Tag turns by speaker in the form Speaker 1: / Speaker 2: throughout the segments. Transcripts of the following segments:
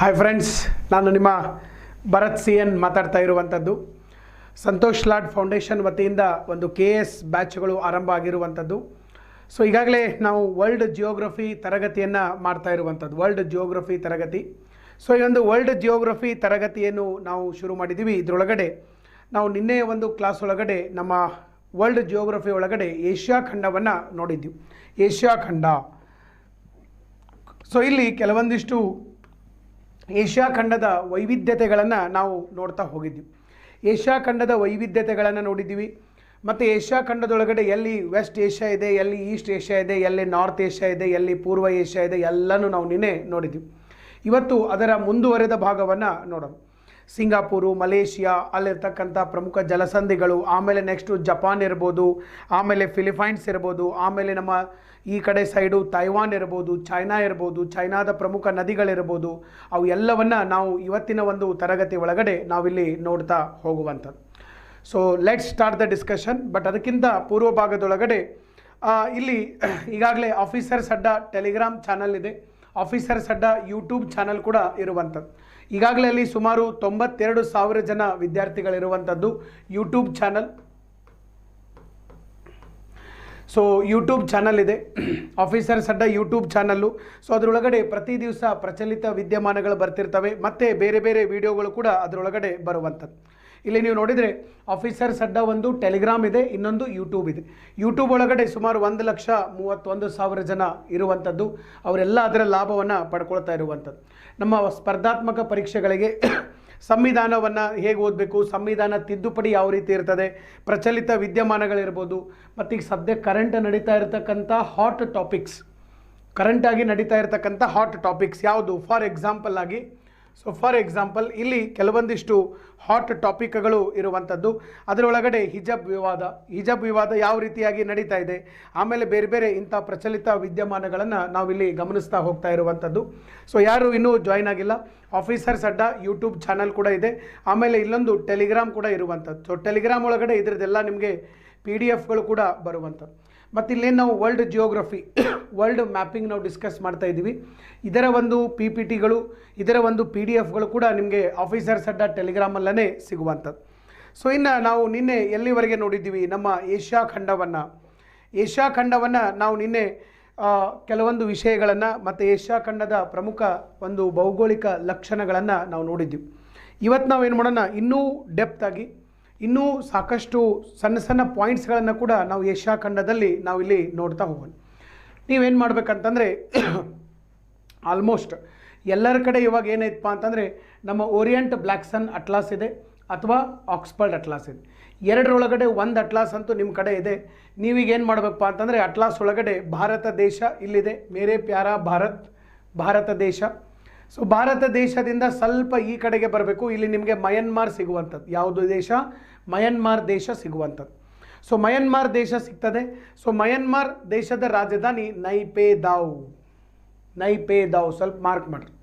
Speaker 1: Hi friends, ನಾನು ನಿಮ್ಮ Bharat C N ಮಾತಾಡ್ತಾ ಇರುವಂಥದ್ದು. ಸಂತೋಷ್ ಲಾಡ್ ಫೌಂಡೇಶನ್ ವತಿಯಿಂದ ಒಂದು KS ಬ್ಯಾಚ್ಗಳು ಆರಂಭ ಆಗಿರುವಂಥದ್ದು. ಸೊ ಈಗಾಗಲೇ ನಾವು ವರ್ಲ್ಡ್ ಜಿಯೋಗ್ರಫಿ ತರಗತಿಯನ್ನು ಮಾಡ್ತಾ ಇರುವಂಥದ್ದು, ವರ್ಲ್ಡ್ ಜಿಯೋಗ್ರಫಿ ತರಗತಿ. ಸೊ ಈ ಒಂದು ವರ್ಲ್ಡ್ ಜಿಯೋಗ್ರಫಿ ತರಗತಿಯನ್ನು ನಾವು ಶುರು ಮಾಡಿದ್ದೀವಿ. ಇದರೊಳಗಡೆ ನಾವು ನಿನ್ನೆ ಒಂದು ಕ್ಲಾಸ್ ಒಳಗಡೆ ನಮ್ಮ ವರ್ಲ್ಡ್ ಜಿಯೋಗ್ರಫಿ ಒಳಗಡೆ ಏಷ್ಯಾ ಖಂಡವನ್ನು ನೋಡಿದ್ದೀವಿ. ಏಷ್ಯಾ ಖಂಡ. ಸೊ ಇಲ್ಲಿ ಕೆಲವೊಂದಿಷ್ಟು ಏಷ್ಯಾ ಖಂಡದ ವೈವಿಧ್ಯತೆಗಳನ್ನು ನಾವು ನೋಡ್ತಾ ಹೋಗಿದ್ದೀವಿ. ಏಷ್ಯಾ ಖಂಡದ ವೈವಿಧ್ಯತೆಗಳನ್ನು ನೋಡಿದ್ದೀವಿ. ಮತ್ತು ಏಷ್ಯಾ ಖಂಡದೊಳಗಡೆ ಎಲ್ಲಿ ವೆಸ್ಟ್ ಏಷ್ಯಾ ಇದೆ, ಎಲ್ಲಿ ಈಸ್ಟ್ ಏಷ್ಯಾ ಇದೆ, ಎಲ್ಲಿ ನಾರ್ತ್ ಏಷ್ಯಾ ಇದೆ, ಎಲ್ಲಿ ಪೂರ್ವ ಏಷ್ಯಾ ಇದೆ, ಎಲ್ಲನೂ ನಾವು ನಿನ್ನೆ ನೋಡಿದ್ದೀವಿ. ಇವತ್ತು ಅದರ ಮುಂದುವರೆದ ಭಾಗವನ್ನು ನೋಡೋಣ. ಸಿಂಗಾಪುರು, ಮಲೇಷಿಯಾ, ಅಲ್ಲಿರ್ತಕ್ಕಂಥ ಪ್ರಮುಖ ಜಲಸಂಧಿಗಳು, ಆಮೇಲೆ ನೆಕ್ಸ್ಟು ಜಪಾನ್ ಇರ್ಬೋದು, ಆಮೇಲೆ ಫಿಲಿಪೈನ್ಸ್ ಇರ್ಬೋದು, ಆಮೇಲೆ ನಮ್ಮ ಈ ಕಡೆ ಸೈಡು ತೈವಾನ್ ಇರ್ಬೋದು, ಚೈನಾ ಇರ್ಬೋದು, ಚೈನಾದ ಪ್ರಮುಖ ನದಿಗಳಿರ್ಬೋದು, ಅವು ಎಲ್ಲವನ್ನು ನಾವು ಇವತ್ತಿನ ಒಂದು ತರಗತಿ ಒಳಗಡೆ ನಾವಿಲ್ಲಿ ನೋಡ್ತಾ ಹೋಗುವಂಥದ್ದು. So let's start the discussion. But ಅದಕ್ಕಿಂತ ಪೂರ್ವ ಭಾಗದೊಳಗಡೆ ಇಲ್ಲಿ ಈಗಾಗಲೇ ಆಫೀಸರ್ಸ್ ಅಡ್ಡ ಟೆಲಿಗ್ರಾಮ್ ಚಾನಲ್ ಇದೆ, ಆಫೀಸರ್ಸ್ ಅಡ್ಡ ಯೂಟ್ಯೂಬ್ ಚಾನಲ್ ಕೂಡ ಇರುವಂಥದ್ದು. ಈಗಾಗಲೇ ಅಲ್ಲಿ ಸುಮಾರು 92,000 ಜನ ವಿದ್ಯಾರ್ಥಿಗಳಿರುವಂಥದ್ದು YouTube channel. So YouTube channel ಇದೆ, officers Adda YouTube channel. So ಅದರೊಳಗಡೆ ಪ್ರತಿ ದಿವಸ ಪ್ರಚಲಿತ ವಿದ್ಯಮಾನಗಳು ಬರ್ತಿರ್ತವೆ, ಮತ್ತು ಬೇರೆ ಬೇರೆ ವಿಡಿಯೋಗಳು ಕೂಡ ಅದರೊಳಗಡೆ ಬರುವಂಥದ್ದು. ಇಲ್ಲಿ ನೀವು ನೋಡಿದರೆ ಆಫೀಸರ್ಸ್ ಅಡ್ಡ ಒಂದು ಟೆಲಿಗ್ರಾಮ್ ಇದೆ, ಇನ್ನೊಂದು ಯೂಟ್ಯೂಬ್ ಇದೆ. ಯೂಟ್ಯೂಬ್ ಒಳಗಡೆ ಸುಮಾರು 1,31,000 ಜನ ಇರುವಂಥದ್ದು. ಅವರೆಲ್ಲ ಅದರ ಲಾಭವನ್ನು ಪಡ್ಕೊಳ್ತಾ ಇರುವಂಥದ್ದು. ನಮ್ಮ ಸ್ಪರ್ಧಾತ್ಮಕ ಪರೀಕ್ಷೆಗಳಿಗೆ ಸಂವಿಧಾನವನ್ನು ಹೇಗೆ ಓದಬೇಕು, ಸಂವಿಧಾನ ತಿದ್ದುಪಡಿ ಯಾವ ರೀತಿ ಇರ್ತದೆ, ಪ್ರಚಲಿತ ವಿದ್ಯಮಾನಗಳಿರ್ಬೋದು, ಮತ್ತು ಈಗ ಸದ್ಯ ಕರೆಂಟ್ ನಡೀತಾ ಇರತಕ್ಕಂಥ ಹಾಟ್ ಟಾಪಿಕ್ಸ್, ಕರೆಂಟಾಗಿ ನಡೀತಾ ಇರತಕ್ಕಂಥ ಹಾಟ್ ಟಾಪಿಕ್ಸ್ ಯಾವುದು, ಫಾರ್ ಎಕ್ಸಾಂಪಲ್ ಆಗಿ. ಸೊ ಫಾರ್ ಎಕ್ಸಾಂಪಲ್ ಇಲ್ಲಿ ಕೆಲವೊಂದಿಷ್ಟು ಹಾಟ್ ಟಾಪಿಕ್ಗಳು ಇರುವಂಥದ್ದು. ಅದರೊಳಗಡೆ ಹಿಜಬ್ ವಿವಾದ ಯಾವ ರೀತಿಯಾಗಿ ನಡೀತಾ ಇದೆ, ಆಮೇಲೆ ಬೇರೆ ಬೇರೆ ಇಂಥ ಪ್ರಚಲಿತ ವಿದ್ಯಮಾನಗಳನ್ನು ನಾವಿಲ್ಲಿ ಗಮನಿಸ್ತಾ ಹೋಗ್ತಾ ಇರುವಂಥದ್ದು. ಸೊ ಯಾರು ಇನ್ನೂ ಜಾಯ್ನ್ ಆಗಿಲ್ಲ, ಆಫೀಸರ್ಸ್ ಅಡ್ಡ ಯೂಟ್ಯೂಬ್ ಚಾನಲ್ ಕೂಡ ಇದೆ, ಆಮೇಲೆ ಇಲ್ಲೊಂದು ಟೆಲಿಗ್ರಾಮ್ ಕೂಡ ಇರುವಂಥದ್ದು. ಸೊ ಟೆಲಿಗ್ರಾಮ್ ಒಳಗಡೆ ಇದರದ್ದೆಲ್ಲ ನಿಮಗೆ PDF ಕೂಡ ಬರುವಂಥದ್ದು. ಮತ್ತು ಇಲ್ಲೇನು ನಾವು ವರ್ಲ್ಡ್ ಜಿಯೋಗ್ರಫಿ, ವರ್ಲ್ಡ್ ಮ್ಯಾಪಿಂಗ್ ನಾವು ಡಿಸ್ಕಸ್ ಮಾಡ್ತಾ ಇದ್ದೀವಿ. ಇದರ ಒಂದು PPTಗಳು, ಇದರ ಒಂದು PDF ಕೂಡ ನಿಮಗೆ ಆಫೀಸರ್ಸ್ ಅಡ್ಡ ಟೆಲಿಗ್ರಾಮಲ್ಲೇ ಸಿಗುವಂಥದ್ದು. ಸೊ ಇನ್ನು ನಾವು ನಿನ್ನೆ ಎಲ್ಲಿವರೆಗೆ ನೋಡಿದ್ದೀವಿ, ನಮ್ಮ ಏಷ್ಯಾ ಖಂಡವನ್ನು ನಾವು ನಿನ್ನೆ ಕೆಲವೊಂದು ವಿಷಯಗಳನ್ನು ಮತ್ತು ಏಷ್ಯಾ ಖಂಡದ ಪ್ರಮುಖ ಒಂದು ಭೌಗೋಳಿಕ ಲಕ್ಷಣಗಳನ್ನು ನಾವು ನೋಡಿದ್ದೀವಿ. ಇವತ್ತು ನಾವು ಏನು ಮಾಡೋಣ, ಇನ್ನೂ ಡೆಪ್ತಾಗಿ ಇನ್ನೂ ಸಾಕಷ್ಟು ಸಣ್ಣ ಸಣ್ಣ ಪಾಯಿಂಟ್ಸ್ಗಳನ್ನು ಕೂಡ ನಾವು ಏಷ್ಯಾ ಖಂಡದಲ್ಲಿ ನಾವಿಲ್ಲಿ ನೋಡ್ತಾ ಹೋಗೋಣ. ನೀವೇನು ಮಾಡಬೇಕಂತಂದರೆ ಆಲ್ಮೋಸ್ಟ್ ಎಲ್ಲರ ಕಡೆ ಇವಾಗ ಏನೈತಪ್ಪ ಅಂತಂದರೆ ನಮ್ಮ ಓರಿಯೆಂಟ್ ಬ್ಲ್ಯಾಕ್ ಸನ್ ಅಟ್ಲಾಸ್ ಇದೆ ಅಥವಾ ಆಕ್ಸ್ಫರ್ಡ್ ಅಟ್ಲಾಸ್ ಇದೆ. ಎರಡರೊಳಗಡೆ ಒಂದು ಅಟ್ಲಾಸ್ ಅಂತೂ ನಿಮ್ಮ ಕಡೆ ಇದೆ. ನೀವೀಗ ಏನು ಮಾಡಬೇಕಪ್ಪ ಅಂತಂದರೆ ಅಟ್ಲಾಸ್ ಒಳಗಡೆ ಭಾರತ ದೇಶ ಇಲ್ಲಿದೆ, ಮೇರೆ ಪ್ಯಾರ ಭಾರತ ದೇಶ. ಸೊ ಭಾರತ ದೇಶದಿಂದ ಸ್ವಲ್ಪ ಈ ಕಡೆಗೆ ಬರಬೇಕು, ಇಲ್ಲಿ ನಿಮಗೆ ಮಯನ್ಮಾರ್ ಸಿಗುವಂಥದ್ದು. ಯಾವುದು ದೇಶ? ಮಯನ್ಮಾರ್ ದೇಶ ಸಿಗುವಂಥದ್ದು. ಸೊ ಮಯನ್ಮಾರ್ ದೇಶ ಸಿಗ್ತದೆ. ಸೊ ಮಯನ್ಮಾರ್ ದೇಶದ ರಾಜಧಾನಿ ನೈಪೇದಾವ್. ಸ್ವಲ್ಪ ಮಾರ್ಕ್ ಮಾಡಿರಿ,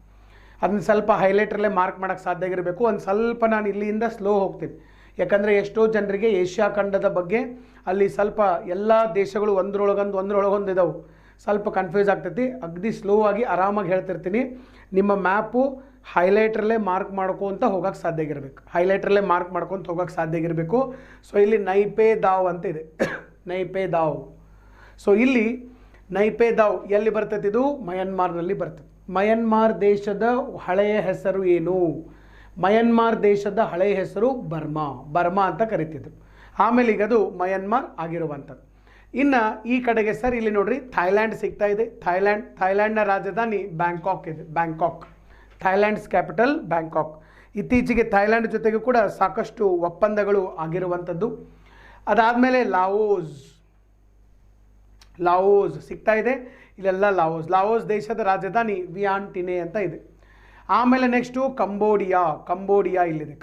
Speaker 1: ಅದನ್ನ ಸ್ವಲ್ಪ ಹೈಲೈಟ್ರಲ್ಲೇ ಮಾರ್ಕ್ ಮಾಡೋಕ್ಕೆ ಸಾಧ್ಯ ಆಗಿರಬೇಕು. ಒಂದು ಸ್ವಲ್ಪ ನಾನು ಇಲ್ಲಿಂದ ಸ್ಲೋ ಹೋಗ್ತೀನಿ, ಯಾಕಂದರೆ ಎಷ್ಟೋ ಜನರಿಗೆ ಏಷ್ಯಾ ಖಂಡದ ಬಗ್ಗೆ ಅಲ್ಲಿ ಸ್ವಲ್ಪ ಎಲ್ಲ ದೇಶಗಳು ಒಂದರೊಳಗೊಂದು ಇದಾವೆ, ಸ್ವಲ್ಪ ಕನ್ಫ್ಯೂಸ್ ಆಗ್ತೈತಿ. ಅಗದಿ ಸ್ಲೋ ಆಗಿ ಆರಾಮಾಗಿ ಹೇಳ್ತಿರ್ತೀನಿ. ನಿಮ್ಮ ಮ್ಯಾಪು ಹೈಲೈಟ್ರಲ್ಲೇ ಮಾರ್ಕ್ ಮಾಡ್ಕೊತ ಹೋಗೋಕ್ಕೆ ಸಾಧ್ಯ ಆಗಿರಬೇಕು, ಹೈಲೈಟ್ರಲ್ಲೇ ಮಾರ್ಕ್ ಮಾಡ್ಕೊತ ಹೋಗೋಕ್ಕೆ ಸಾಧ್ಯ ಆಗಿರಬೇಕು. ಸೊ ಇಲ್ಲಿ ನೈಪೇದಾವ್ ಅಂತ ಇದೆ, ನೈಪೇದಾವ್. ಸೊ ಇಲ್ಲಿ ನೈಪೇದಾವ್ ಎಲ್ಲಿ ಬರ್ತೈತಿ? ಇದು ಮಯನ್ಮಾರ್ನಲ್ಲಿ ಬರ್ತದೆ. ಮಯನ್ಮಾರ್ ದೇಶದ ಹಳೆಯ ಹೆಸರು ಏನು? ಮಯನ್ಮಾರ್ ದೇಶದ ಹಳೆಯ ಹೆಸರು ಬರ್ಮಾ ಅಂತ ಕರಿತಿದ್ರು. ಆಮೇಲೆ ಈಗ ಅದು ಮಯನ್ಮಾರ್ ಆಗಿರುವಂಥದ್ದು. ಇನ್ನು ಈ ಕಡೆಗೆ ಸರ್ ಇಲ್ಲಿ ನೋಡ್ರಿ, ಥೈಲ್ಯಾಂಡ್ ಸಿಗ್ತಾ ಇದೆ. ಥೈಲ್ಯಾಂಡ್ನ ರಾಜಧಾನಿ ಬ್ಯಾಂಕಾಕ್ ಇದೆ, ಥೈಲ್ಯಾಂಡ್ಸ್ ಕ್ಯಾಪಿಟಲ್ ಬ್ಯಾಂಕಾಕ್. ಇತ್ತೀಚೆಗೆ ಥೈಲ್ಯಾಂಡ್ ಜೊತೆಗೂ ಕೂಡ ಸಾಕಷ್ಟು ಒಪ್ಪಂದಗಳು ಆಗಿರುವಂಥದ್ದು. ಅದಾದಮೇಲೆ ಲಾವೋಸ್ ಸಿಗ್ತಾ ಇದೆ, ಇಲ್ಲೆಲ್ಲ ಲಾವೋಸ್ ದೇಶದ ರಾಜಧಾನಿ ವಿಯಾಂಟಿನೆ ಅಂತ ಇದೆ. ಆಮೇಲೆ ನೆಕ್ಸ್ಟು ಕಂಬೋಡಿಯಾ ಇಲ್ಲಿದೆ,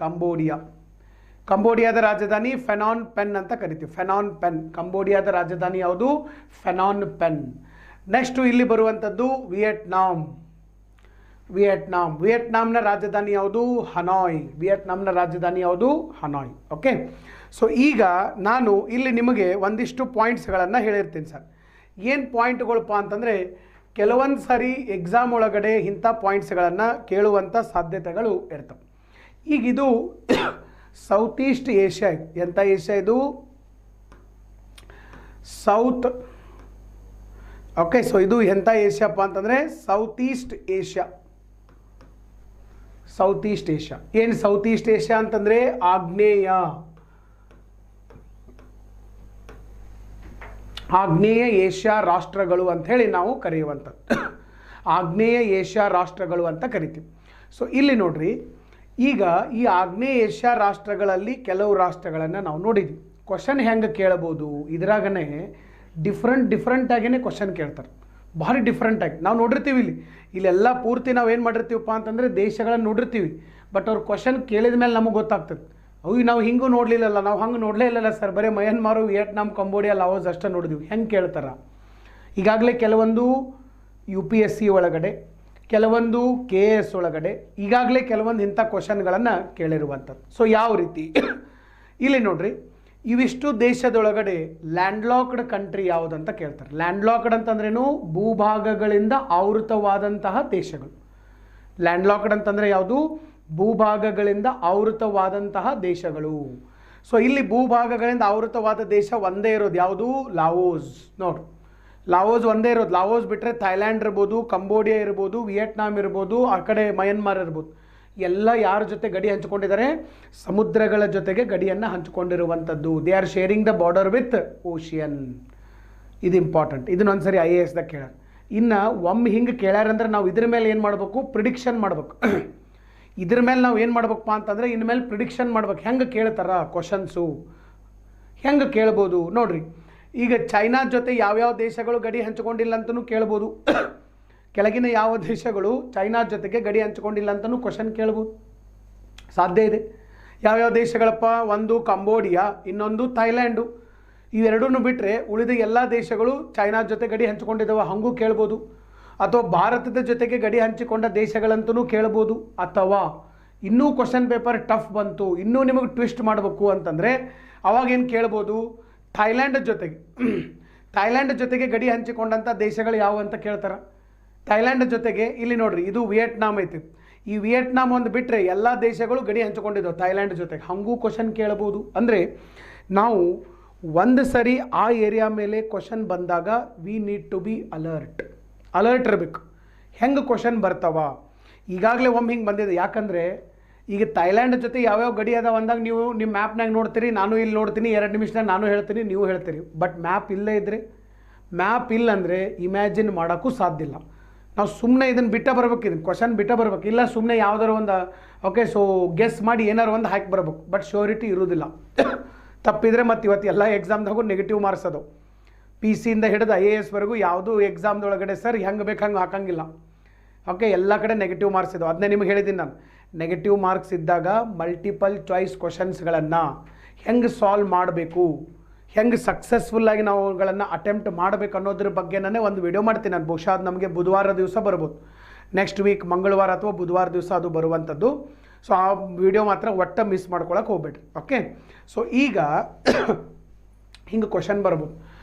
Speaker 1: ಕಂಬೋಡಿಯಾದ ರಾಜಧಾನಿ ಫೆನಾನ್ ಪೆನ್ ಅಂತ ಕರಿತೀವಿ, ಕಂಬೋಡಿಯಾದ ರಾಜಧಾನಿ ಯಾವುದು? ಫೆನಾನ್ ಪೆನ್. ನೆಕ್ಸ್ಟು ಇಲ್ಲಿ ಬರುವಂಥದ್ದು ವಿಯೆಟ್ನಾಂನ ರಾಜಧಾನಿ ಯಾವುದು? ಹನಾಯ್. ಓಕೆ. ಸೊ ಈಗ ನಾನು ಇಲ್ಲಿ ನಿಮಗೆ ಒಂದಿಷ್ಟು ಪಾಯಿಂಟ್ಸ್ಗಳನ್ನು ಹೇಳಿರ್ತೀನಿ ಸರ್. ಏನು ಪಾಯಿಂಟ್ಗಳಪ್ಪ ಅಂತಂದರೆ ಕೆಲವೊಂದು ಸಾರಿ ಎಕ್ಸಾಮ್ ಒಳಗಡೆ ಇಂಥ ಪಾಯಿಂಟ್ಸ್ಗಳನ್ನು ಕೇಳುವಂಥ ಸಾಧ್ಯತೆಗಳು ಇರ್ತವೆ. ಈಗ ಇದು ಸೌತ್ ಈಸ್ಟ್ ಏಷ್ಯಾ ಇದು. ಎಂಥ ಏಷ್ಯಾ ಇದು? ಸೌತ್. ಓಕೆ, ಸೊ ಇದು ಎಂಥ ಏಷ್ಯಾಪ್ಪ ಅಂತಂದರೆ south East Asia. South East Asia ಏನು? ಸೌತ್ ಈಸ್ಟ್ ಏಷ್ಯಾ ಅಂತಂದರೆ ಆಗ್ನೇಯ ಏಷ್ಯಾ ರಾಷ್ಟ್ರಗಳು ಅಂಥೇಳಿ ನಾವು ಕರೆಯುವಂಥದ್ದು. ಆಗ್ನೇಯ ಏಷ್ಯಾ ರಾಷ್ಟ್ರಗಳು ಅಂತ ಕರಿತೀವಿ. ಸೊ ಇಲ್ಲಿ ನೋಡ್ರಿ, ಈಗ ಈ ಆಗ್ನೇಯ ಏಷ್ಯಾ ರಾಷ್ಟ್ರಗಳಲ್ಲಿ ಕೆಲವು ರಾಷ್ಟ್ರಗಳನ್ನು ನಾವು ನೋಡಿದ್ವಿ. ಕ್ವಶನ್ ಹೆಂಗೆ ಕೇಳಬಹುದು? ಇದ್ರಾಗನೇ ಡಿಫ್ರೆಂಟ್ ಆಗಿಯೇ ಕ್ವಶನ್ ಕೇಳ್ತಾರೆ, ಭಾರಿ ಡಿಫ್ರೆಂಟಾಗಿ. ನಾವು ನೋಡಿರ್ತೀವಿ ಇಲ್ಲೆಲ್ಲ ಪೂರ್ತಿ ನಾವು ಏನು ಮಾಡಿರ್ತೀವಪ್ಪ ಅಂತಂದರೆ ದೇಶಗಳನ್ನು ನೋಡಿರ್ತೀವಿ. ಬಟ್ ಅವ್ರು ಕ್ವಶನ್ ಕೇಳಿದ ಮೇಲೆ ನಮಗೆ ಗೊತ್ತಾಗ್ತದೆ, ಅವು ನಾವು ಹಿಂಗೂ ನೋಡಲಿಲ್ಲಲ್ಲ, ನಾವು ಹಂಗೆ ನೋಡಲೇ ಇಲ್ಲಲ್ಲ ಸರ್, ಬರೀ ಮಯನ್ಮಾರು, ವಿಯೆಟ್ನಾಂ, ಕಂಬೋಡಿಯಾ, ಲಾವೋಸ್ ಅಷ್ಟೇ ನೋಡಿದ್ವಿ. ಹೆಂಗೆ ಕೇಳ್ತಾರೆ? ಈಗಾಗಲೇ ಕೆಲವೊಂದು UPSC ಒಳಗಡೆ, ಕೆಲವೊಂದು KS ಒಳಗಡೆ ಈಗಾಗಲೇ ಕೆಲವೊಂದು ಇಂಥ ಕ್ವಶನ್ಗಳನ್ನು ಕೇಳಿರುವಂಥದ್ದು. ಸೊ ಯಾವ ರೀತಿ ಇಲ್ಲಿ ನೋಡ್ರಿ, ಇವಿಷ್ಟು ದೇಶದೊಳಗಡೆ ಲ್ಯಾಂಡ್ಲಾಕ್ಡ್ ಕಂಟ್ರಿ ಯಾವುದಂತ ಕೇಳ್ತಾರೆ. ಲ್ಯಾಂಡ್ಲಾಕ್ಡ್ ಅಂತಂದ್ರೇನು? ಭೂಭಾಗಗಳಿಂದ ಆವೃತವಾದಂತಹ ದೇಶಗಳು. ಲ್ಯಾಂಡ್ಲಾಕ್ಡ್ ಅಂತಂದರೆ ಯಾವುದು? ಭೂಭಾಗಗಳಿಂದ ಆವೃತವಾದಂತಹ ದೇಶಗಳು. ಸೊ ಇಲ್ಲಿ ಭೂಭಾಗಗಳಿಂದ ಆವೃತವಾದ ದೇಶ ಒಂದೇ ಇರೋದು ಯಾವುದು? ಲಾವೋಸ್. ನೋಡ್ರಿ, ಲಾವೋಸ್ ಒಂದೇ ಇರೋದು. ಲಾವೋಸ್ ಬಿಟ್ಟರೆ ಥೈಲ್ಯಾಂಡ್ ಇರ್ಬೋದು, ಕಂಬೋಡಿಯಾ ಇರ್ಬೋದು, ವಿಯೆಟ್ನಾಂ ಇರ್ಬೋದು, ಆ ಕಡೆ ಮಯನ್ಮಾರ್ ಇರ್ಬೋದು. ಎಲ್ಲ ಯಾರ ಜೊತೆ ಗಡಿ ಹಂಚಿಕೊಂಡಿದ್ದಾರೆ? ಸಮುದ್ರಗಳ ಜೊತೆಗೆ ಗಡಿಯನ್ನು ಹಂಚಿಕೊಂಡಿರುವಂಥದ್ದು. They are sharing the border with ocean. ಇದು ಇಂಪಾರ್ಟೆಂಟ್. ಇದನ್ನೊಂದ್ಸರಿ IASದಾಗ ಕೇಳ್ಯಾರ. ಇನ್ನು ಒಮ್ಮೆ ಹಿಂಗೆ ಕೇಳ್ಯಾರಂದ್ರೆ ನಾವು ಇದ್ರ ಮೇಲೆ ಏನು ಮಾಡಬೇಕು? ಪ್ರಿಡಿಕ್ಷನ್ ಮಾಡಬೇಕು. ಇದ್ರ ಮೇಲೆ ನಾವು ಏನು ಮಾಡ್ಬೇಕಪ್ಪ ಅಂತಂದರೆ ಇನ್ಮೇಲೆ ಪ್ರಿಡಿಕ್ಷನ್ ಮಾಡ್ಬೇಕು. ಹೆಂಗೆ ಕೇಳ್ತಾರ ಕ್ವಶನ್ಸು, ಹೆಂಗೆ ಕೇಳ್ಬೋದು ನೋಡ್ರಿ. ಈಗ ಚೈನಾ ಜೊತೆ ಯಾವ್ಯಾವ ದೇಶಗಳು ಗಡಿ ಹಂಚಿಕೊಂಡಿಲ್ಲ ಅಂತಲೂ ಕೇಳ್ಬೋದು. ಕೆಳಗಿನ ಯಾವ ದೇಶಗಳು ಚೈನಾ ಜೊತೆಗೆ ಗಡಿ ಹಂಚಿಕೊಂಡಿಲ್ಲ ಅಂತಲೂ ಕ್ವಶನ್ ಕೇಳ್ಬೋದು, ಸಾಧ್ಯ ಇದೆ. ಯಾವ್ಯಾವ ದೇಶಗಳಪ್ಪ? ಒಂದು ಕಂಬೋಡಿಯಾ, ಇನ್ನೊಂದು ಥೈಲ್ಯಾಂಡು. ಇವೆರಡೂ ಬಿಟ್ಟರೆ ಉಳಿದ ಎಲ್ಲ ದೇಶಗಳು ಚೈನಾ ಜೊತೆ ಗಡಿ ಹಂಚಿಕೊಂಡಿದ್ದಾವೆ, ಹಾಗೂ ಕೇಳ್ಬೋದು. ಅಥವಾ ಭಾರತದ ಜೊತೆಗೆ ಗಡಿ ಹಂಚಿಕೊಂಡ ದೇಶಗಳಂತೂ ಕೇಳ್ಬೋದು. ಅಥವಾ ಇನ್ನೂ ಕ್ವಶನ್ ಪೇಪರ್ ಟಫ್ ಬಂತು, ಇನ್ನೂ ನಿಮಗೆ ಟ್ವಿಸ್ಟ್ ಮಾಡಬೇಕು ಅಂತಂದರೆ ಅವಾಗೇನು ಕೇಳ್ಬೋದು? ಥೈಲ್ಯಾಂಡ್ ಜೊತೆಗೆ ಗಡಿ ಹಂಚಿಕೊಂಡಂಥ ದೇಶಗಳು ಯಾವುವು ಅಂತ ಕೇಳ್ತಾರೆ. ಥೈಲ್ಯಾಂಡ್ ಜೊತೆಗೆ ಇಲ್ಲಿ ನೋಡ್ರಿ, ಇದು ವಿಯೆಟ್ನಾಂ ಐತಿ. ಈ ವಿಯೆಟ್ನಾಂ ಒಂದು ಬಿಟ್ಟರೆ ಎಲ್ಲ ದೇಶಗಳು ಗಡಿ ಹಂಚಿಕೊಂಡಿದ್ದಾವೆ ಥೈಲ್ಯಾಂಡ್ ಜೊತೆಗೆ, ಹಾಗೂ ಕ್ವಶನ್ ಕೇಳ್ಬೋದು. ಅಂದರೆ ನಾವು ಒಂದು ಸರಿ ಆ ಏರಿಯಾ ಮೇಲೆ ಕ್ವಶನ್ ಬಂದಾಗ we need to be alert ಇರಬೇಕು. ಹೆಂಗೆ ಕ್ವಶನ್ ಬರ್ತಾವ? ಈಗಾಗಲೇ ಒಮ್ಮೆ ಹಿಂಗೆ ಬಂದಿದೆ. ಯಾಕಂದರೆ ಈಗ ಥೈಲ್ಯಾಂಡ್ ಜೊತೆ ಯಾವ್ಯಾವ ಗಡಿ ಅದಾವ ಅಂದಾಗ ನೀವು ನಿಮ್ಮ ಮ್ಯಾಪ್ನಾಗ ನೋಡ್ತೀರಿ, ನಾನು ಇಲ್ಲಿ ನೋಡ್ತೀನಿ, 2 ನಿಮಿಷನಾಗ ನಾನು ಹೇಳ್ತೀನಿ, ನೀವು ಹೇಳ್ತೀರಿ. ಬಟ್ ಮ್ಯಾಪ್ ಇಲ್ಲೇ ಇದ್ದರೆ, ಮ್ಯಾಪ್ ಇಲ್ಲ ಅಂದರೆ ಇಮ್ಯಾಜಿನ್ ಮಾಡೋಕ್ಕೂ ಸಾಧ್ಯ ಇಲ್ಲ. ನಾವು ಸುಮ್ಮನೆ ಇದನ್ನು ಬಿಟ್ಟ ಬರ್ಬೇಕು, ಇದನ್ನು ಕ್ವಶನ್ ಬಿಟ್ಟ ಬರ್ಬೇಕು. ಇಲ್ಲ ಸುಮ್ಮನೆ ಯಾವುದಾರು ಒಂದು ಓಕೆ ಸೊ ಗೆಸ್ ಮಾಡಿ ಏನಾರು ಒಂದು ಹಾಕಿ ಬರ್ಬೇಕು. ಬಟ್ ಶ್ಯೂರಿಟಿ ಇರೋದಿಲ್ಲ. ತಪ್ಪಿದರೆ ಮತ್ತು ಇವತ್ತು ಎಲ್ಲ ಎಕ್ಸಾಮ್ದಾಗೂ ನೆಗೆಟಿವ್ ಮಾರ್ಕ್ಸ್ ಅದು. PC ಇಂದ ಹಿಡಿದು IAS ವರೆಗೂ ಯಾವುದೂ ಎಕ್ಸಾಮ್ದೊಳಗಡೆ ಸರ್ ಹೆಂಗೆ ಬೇಕು ಹಂಗೆ ಹಾಕಂಗಿಲ್ಲ. ಓಕೆ, ಎಲ್ಲ ಕಡೆ ನೆಗೆಟಿವ್ ಮಾರ್ಕ್ಸ್ ಇದಾವೆ. ಅದನ್ನೇ ನಿಮಗೆ ಹೇಳಿದ್ದೀನಿ ನಾನು. ನೆಗೆಟಿವ್ ಮಾರ್ಕ್ಸ್ ಇದ್ದಾಗ ಮಲ್ಟಿಪಲ್ ಚಾಯ್ಸ್ ಕ್ವಶನ್ಸ್ಗಳನ್ನು ಹೆಂಗೆ ಸಾಲ್ವ್ ಮಾಡಬೇಕು, ಹೆಂಗೆ ಸಕ್ಸಸ್ಫುಲ್ಲಾಗಿ ನಾವು ಅವುಗಳನ್ನು ಅಟೆಂಪ್ಟ್ ಮಾಡಬೇಕು ಅನ್ನೋದ್ರ ಬಗ್ಗೆ ನಾನೇ ಒಂದು ವಿಡಿಯೋ ಮಾಡ್ತೀನಿ ನಾನು. ಬಹುಶಃ ಅದು ನಮಗೆ ಬುಧವಾರ ದಿವಸ ಬರ್ಬೋದು, ನೆಕ್ಸ್ಟ್ ವೀಕ್ ಮಂಗಳವಾರ ಅಥವಾ ಬುಧವಾರ ದಿವಸ ಅದು ಬರುವಂಥದ್ದು. ಸೊ ಆ ವಿಡಿಯೋ ಮಾತ್ರ ಒಟ್ಟು ಮಿಸ್ ಮಾಡ್ಕೊಳಕ್ಕೆ ಹೋಗ್ಬೇಡ್ರಿ. ಓಕೆ, ಸೊ ಈಗ ಹಿಂಗೆ ಕ್ವಶನ್ ಬರ್ಬೋದು.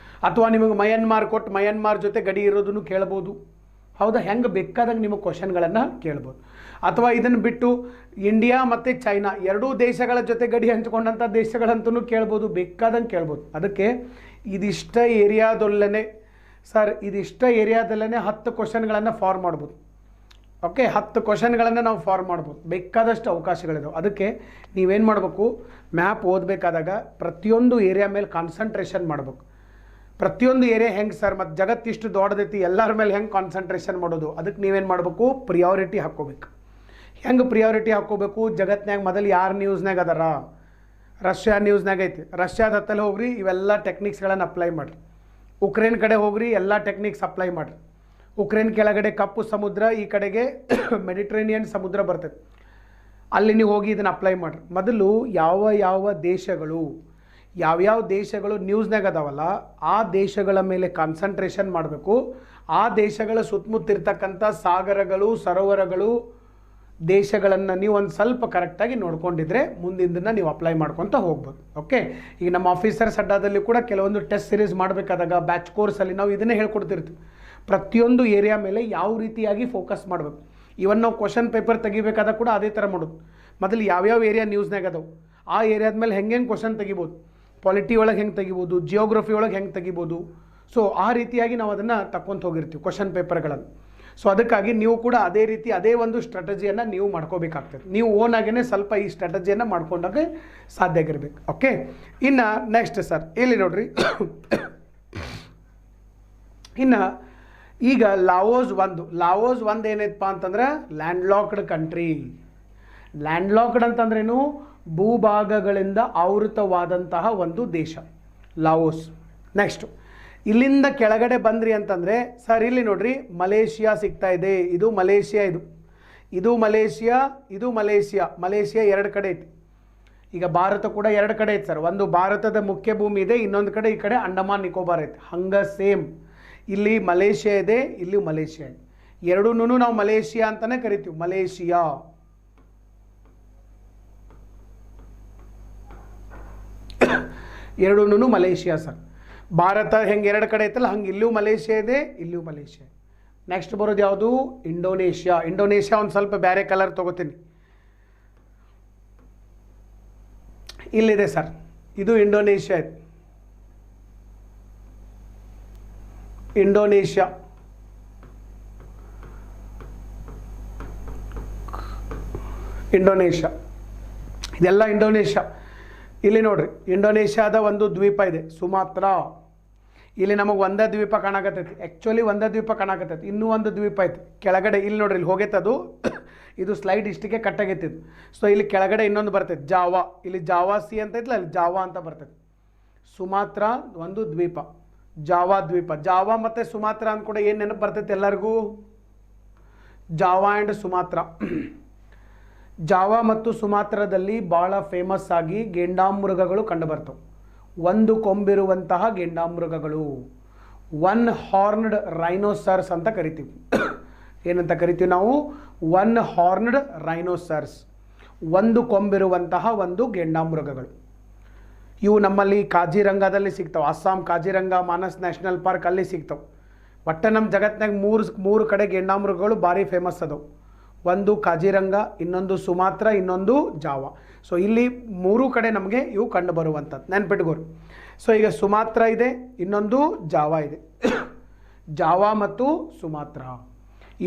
Speaker 1: ಅಥವಾ ನಿಮಗೆ ಮಯನ್ಮಾರ್ ಕೊಟ್ಟು ಮಯನ್ಮಾರ್ ಜೊತೆ ಗಡಿ ಇರೋದನ್ನು ಕೇಳ್ಬೋದು. ಹೌದಾ? ಹೆಂಗೆ ಬೇಕಾದಂಗೆ ನಿಮಗೆ ಕ್ವಶನ್ಗಳನ್ನು ಕೇಳ್ಬೋದು. ಅಥವಾ ಇದನ್ನು ಬಿಟ್ಟು ಇಂಡಿಯಾ ಮತ್ತು ಚೈನಾ ಎರಡೂ ದೇಶಗಳ ಜೊತೆ ಗಡಿ ಹಂಚಿಕೊಂಡಂಥ ದೇಶಗಳಂತೂ ಕೇಳ್ಬೋದು, ಬೇಕಾದಂಗೆ ಕೇಳ್ಬೋದು. ಅದಕ್ಕೆ ಇದಿಷ್ಟ ಏರಿಯಾದಲ್ಲೇ ಸರ್, ಇದಿಷ್ಟ ಏರಿಯಾದಲ್ಲೇ 10 ಕ್ವಶನ್ಗಳನ್ನು ಫಾರ್ಮ್ ಮಾಡ್ಬೋದು. ಓಕೆ, 10 ಕ್ವಶನ್ಗಳನ್ನು ನಾವು ಫಾರ್ಮ್ ಮಾಡ್ಬೋದು. ಬೇಕಾದಷ್ಟು ಅವಕಾಶಗಳಿದಾವೆ. ಅದಕ್ಕೆ ನೀವೇನು ಮಾಡಬೇಕು? ಮ್ಯಾಪ್ ಓದಬೇಕಾದಾಗ ಪ್ರತಿಯೊಂದು ಏರಿಯಾ ಮೇಲೆ ಕಾನ್ಸಂಟ್ರೇಷನ್ ಮಾಡಬೇಕು. ಪ್ರತಿಯೊಂದು ಏರಿಯಾ ಹೆಂಗೆ ಸರ್, ಮತ್ತು ಜಗತ್ತಿಷ್ಟು ದೊಡ್ಡದೈತಿ, ಎಲ್ಲರ ಮೇಲೆ ಹೆಂಗೆ ಕಾನ್ಸಂಟ್ರೇಷನ್ ಮಾಡೋದು? ಅದಕ್ಕೆ ನೀವೇನು ಮಾಡಬೇಕು? ಪ್ರಿಯಾರಿಟಿ ಹಾಕ್ಕೋಬೇಕು. ಹೆಂಗೆ ಪ್ರಿಯಾರಿಟಿ ಹಾಕ್ಕೋಬೇಕು? ಜಗತ್ತಿನಾಗ ಮೊದಲು ಯಾರು ನ್ಯೂಸ್ನಾಗ ಅದಾರ? ರಷ್ಯಾ ನ್ಯೂಸ್ನಾಗ ಐತಿ, ರಷ್ಯಾದ ಹತ್ತಲ್ಲಿ ಹೋಗ್ರಿ, ಇವೆಲ್ಲ ಟೆಕ್ನಿಕ್ಸ್ಗಳನ್ನು ಅಪ್ಲೈ ಮಾಡಿರಿ. ಉಕ್ರೇನ್ ಕಡೆ ಹೋಗ್ರಿ, ಎಲ್ಲ ಟೆಕ್ನಿಕ್ಸ್ ಅಪ್ಲೈ ಮಾಡಿರಿ. ಉಕ್ರೇನ್ ಕೆಳಗಡೆ ಕಪ್ಪು ಸಮುದ್ರ, ಈ ಕಡೆಗೆ ಮೆಡಿಟ್ರೇನಿಯನ್ ಸಮುದ್ರ ಬರ್ತದೆ, ಅಲ್ಲಿ ನೀವು ಹೋಗಿ ಇದನ್ನು ಅಪ್ಲೈ ಮಾಡಿರಿ. ಮೊದಲು ಯಾವ ದೇಶಗಳು ಯಾವ್ಯಾವ ದೇಶಗಳು ನ್ಯೂಸ್ನಾಗ ಅದಾವಲ್ಲ ಆ ದೇಶಗಳ ಮೇಲೆ ಕಾನ್ಸಂಟ್ರೇಷನ್ ಮಾಡಬೇಕು. ಆ ದೇಶಗಳ ಸುತ್ತಮುತ್ತಿರ್ತಕ್ಕಂಥ ಸಾಗರಗಳು, ಸರೋವರಗಳು, ದೇಶಗಳನ್ನು ನೀವು ಒಂದು ಸ್ವಲ್ಪ ಕರೆಕ್ಟಾಗಿ ನೋಡ್ಕೊಂಡಿದ್ರೆ ಮುಂದಿನ ನೀವು ಅಪ್ಲೈ ಮಾಡ್ಕೊತ ಹೋಗ್ಬೋದು. ಓಕೆ, ಈಗ ನಮ್ಮ ಆಫೀಸರ್ಸ್ ಅಡ್ಡಾದಲ್ಲಿ ಕೂಡ ಕೆಲವೊಂದು ಟೆಸ್ಟ್ ಸೀರೀಸ್ ಮಾಡಬೇಕಾದಾಗ ಬ್ಯಾಚ್ ಕೋರ್ಸಲ್ಲಿ ನಾವು ಇದನ್ನೇ ಹೇಳ್ಕೊಡ್ತಿರ್ತೀವಿ. ಪ್ರತಿಯೊಂದು ಏರಿಯಾ ಮೇಲೆ ಯಾವ ರೀತಿಯಾಗಿ ಫೋಕಸ್ ಮಾಡಬೇಕು. ಇವನ್ ನಾವು ಕ್ವಶನ್ ಪೇಪರ್ ತೆಗಿಬೇಕಾದಾಗ ಕೂಡ ಅದೇ ಥರ ಮಾಡೋದು. ಮೊದಲು ಯಾವ್ಯಾವ ಏರಿಯಾ ನ್ಯೂಸ್ನಾಗ ಅದಾವೆ, ಆ ಏರಿಯಾದ ಮೇಲೆ ಹೆಂಗೆ ಕ್ವಶನ್ ತೆಗಿಬೋದು, ಪಾಲಿಟಿ ಒಳಗೆ ಹೆಂಗೆ ತೆಗಿಬೋದು, ಜಿಯೋಗ್ರಫಿ ಒಳಗೆ ಹೆಂಗೆ ತೆಗಿಬೋದು. ಸೊ ಆ ರೀತಿಯಾಗಿ ನಾವು ಅದನ್ನು ತಕ್ಕೊಂತ ಹೋಗಿರ್ತೀವಿ ಕ್ವಶನ್ ಪೇಪರ್ಗಳನ್ನು. ಸೊ ಅದಕ್ಕಾಗಿ ನೀವು ಕೂಡ ಅದೇ ರೀತಿ ಅದೇ ಒಂದು ಸ್ಟ್ರಾಟಜಿಯನ್ನು ನೀವು ಮಾಡ್ಕೋಬೇಕಾಗ್ತದೆ. ನೀವು ಓನಾಗೇ ಸ್ವಲ್ಪ ಈ ಸ್ಟ್ರಾಟಜಿಯನ್ನು ಮಾಡ್ಕೊಂಡಾಗ ಸಾಧ್ಯ ಆಗಿರ್ಬೇಕು. ಓಕೆ, ಇನ್ನು ನೆಕ್ಸ್ಟ್ ಸರ್ ಇಲ್ಲಿ ನೋಡ್ರಿ, ಇನ್ನು ಈಗ ಲಾವೋಸ್ ಒಂದು ಏನೈತಪ್ಪ ಅಂತಂದ್ರೆ ಲ್ಯಾಂಡ್ಲಾಕ್ಡ್ ಕಂಟ್ರಿ. ಲ್ಯಾಂಡ್ಲಾಕ್ಡ್ ಅಂತಂದ್ರೇನು, ಭೂಭಾಗಗಳಿಂದ ಆವೃತವಾದಂತಹ ಒಂದು ದೇಶ ಲಾವೋಸ್. ನೆಕ್ಸ್ಟು ಇಲ್ಲಿಂದ ಕೆಳಗಡೆ ಬಂದ್ರಿ ಅಂತಂದರೆ ಸರ್ ಇಲ್ಲಿ ನೋಡ್ರಿ ಮಲೇಷಿಯಾ ಸಿಗ್ತಾ ಇದೆ. ಇದು ಮಲೇಷಿಯಾ, ಇದು ಮಲೇಷಿಯಾ, ಇದು ಮಲೇಷಿಯಾ. ಮಲೇಷಿಯಾ ಎರಡು ಕಡೆ ಐತಿ. ಈಗ ಭಾರತ ಕೂಡ ಎರಡು ಕಡೆ ಐತೆ ಸರ್. ಒಂದು ಭಾರತದ ಮುಖ್ಯ ಭೂಮಿ ಇದೆ, ಇನ್ನೊಂದು ಕಡೆ ಈ ಕಡೆ ಅಂಡಮಾನ್ ನಿಕೋಬಾರ್ ಐತೆ. ಹಂಗೆ ಸೇಮ್ ಇಲ್ಲಿ ಮಲೇಷಿಯಾ ಇದೆ, ಇಲ್ಲಿ ಮಲೇಷಿಯಾ ಇದೆ. ಎರಡೂ ನಾವು ಮಲೇಷಿಯಾ ಅಂತಲೇ ಕರಿತೀವಿ. ಮಲೇಷಿಯಾ ಎರಡೂ ಮಲೇಷಿಯಾ ಸರ್. ಭಾರತ ಹೆಂಗೆ ಎರಡು ಕಡೆ ಐತಲ್ಲ ಹಂಗೆ ಇಲ್ಲೂ ಮಲೇಷಿಯಾ ಇದೆ, ಇಲ್ಲೂ ಮಲೇಷಿಯಾ. ನೆಕ್ಸ್ಟ್ ಬರೋದು ಯಾವುದು, ಇಂಡೋನೇಷ್ಯಾ. ಇಂಡೋನೇಷ್ಯಾ ಒಂದು ಸ್ವಲ್ಪ ಬೇರೆ ಕಲರ್ ತೊಗೋತೀನಿ. ಇಲ್ಲಿದೆ ಸರ್, ಇದು ಇಂಡೋನೇಷ್ಯಾ ಐತೆ. ಇಂಡೋನೇಷ್ಯಾ ಇದೆಲ್ಲ ಇಂಡೋನೇಷ್ಯಾ. ಇಲ್ಲಿ ನೋಡ್ರಿ ಇಂಡೋನೇಷ್ಯಾದ ಒಂದು ದ್ವೀಪ ಇದೆ ಸುಮಾತ್ರಾ. ಇಲ್ಲಿ ನಮಗೆ ಒಂದೇ ದ್ವೀಪ ಕಾಣಕತ್ತೈತಿ, ಆ್ಯಕ್ಚುಲಿ ಒಂದೇ ದ್ವೀಪ ಕಾಣಕತ್ತೈತಿ. ಇನ್ನೂ ಒಂದು ದ್ವೀಪ ಐತಿ ಕೆಳಗಡೆ. ಇಲ್ಲಿ ನೋಡ್ರಿ ಇಲ್ಲಿ ಹೋಗೈತದು, ಇದು ಸ್ಲೈಡ್ ಇಷ್ಟಿಗೆ ಕಟ್ಟಾಗೈತಿದ್ದು. ಸೊ ಇಲ್ಲಿ ಕೆಳಗಡೆ ಇನ್ನೊಂದು ಬರ್ತೈತಿ ಜಾವಾ. ಇಲ್ಲಿ ಜಾವಾ ಸಿ ಅಂತ ಐತಲ್ಲ, ಇಲ್ಲಿ ಜಾವಾ ಅಂತ ಬರ್ತೈತಿ. ಸುಮಾತ್ರಾ ಒಂದು ದ್ವೀಪ, ಜಾವಾ ದ್ವೀಪ. ಜಾವಾ ಮತ್ತು ಸುಮಾತ್ರಾ ಅಂತ ಕೂಡ ಏನು ನೆನಪು ಬರ್ತೈತಿ ಎಲ್ಲರಿಗೂ, ಜಾವಾ ಆ್ಯಂಡ್ ಸುಮಾತ್ರಾ. ಜಾವಾ ಮತ್ತು ಸುಮಾತ್ರಾದಲ್ಲಿ ಭಾಳ ಫೇಮಸ್ ಆಗಿ ಗೆಂಡಾಮೃಗಗಳು ಕಂಡುಬರ್ತವೆ. ಒಂದು ಕೊಂಬಿರುವಂತಹ ಗೆಂಡಾಮೃಗಗಳು, ಒನ್ ಹಾರ್ನ್ಡ್ ರೈನೋಸರ್ಸ್ ಅಂತ ಕರಿತೀವಿ. ಏನಂತ ಕರಿತೀವಿ ನಾವು, ಒನ್ ಹಾರ್ನ್ಡ್ ರೈನೋಸರ್ಸ್, ಒಂದು ಕೊಂಬಿರುವಂತಹ ಒಂದು ಗೆಂಡಾಮೃಗಗಳು. ಇವು ನಮ್ಮಲ್ಲಿ ಕಾಜಿರಂಗದಲ್ಲಿ ಸಿಗ್ತಾವೆ. ಅಸ್ಸಾಂ ಕಾಜಿರಂಗ ಮಾನಸ್ ನ್ಯಾಷನಲ್ ಪಾರ್ಕ್ ಅಲ್ಲಿ ಸಿಗ್ತಾವೆ. ಒಟ್ಟು ನಮ್ಮ ಜಗತ್ತಿನಾಗ ಮೂರು ಕಡೆ ಗೆಂಡಾಮೃಗಗಳು ಭಾರಿ ಫೇಮಸ್ ಅದಾವೆ. ಒಂದು ಕಾಜಿರಂಗ, ಇನ್ನೊಂದು ಸುಮಾತ್ರಾ, ಇನ್ನೊಂದು ಜಾವಾ. ಸೊ ಇಲ್ಲಿ ಮೂರು ಕಡೆ ನಮಗೆ ಇವು ಕಂಡು ಬರುವಂಥದ್ದು, ನೆನ್ಪಿಟ್ಕೋರಿ. ಸೊ ಈಗ ಸುಮಾತ್ರಾ ಇದೆ, ಇನ್ನೊಂದು ಜಾವಾ ಇದೆ. ಜಾವಾ ಮತ್ತು ಸುಮಾತ್ರಾ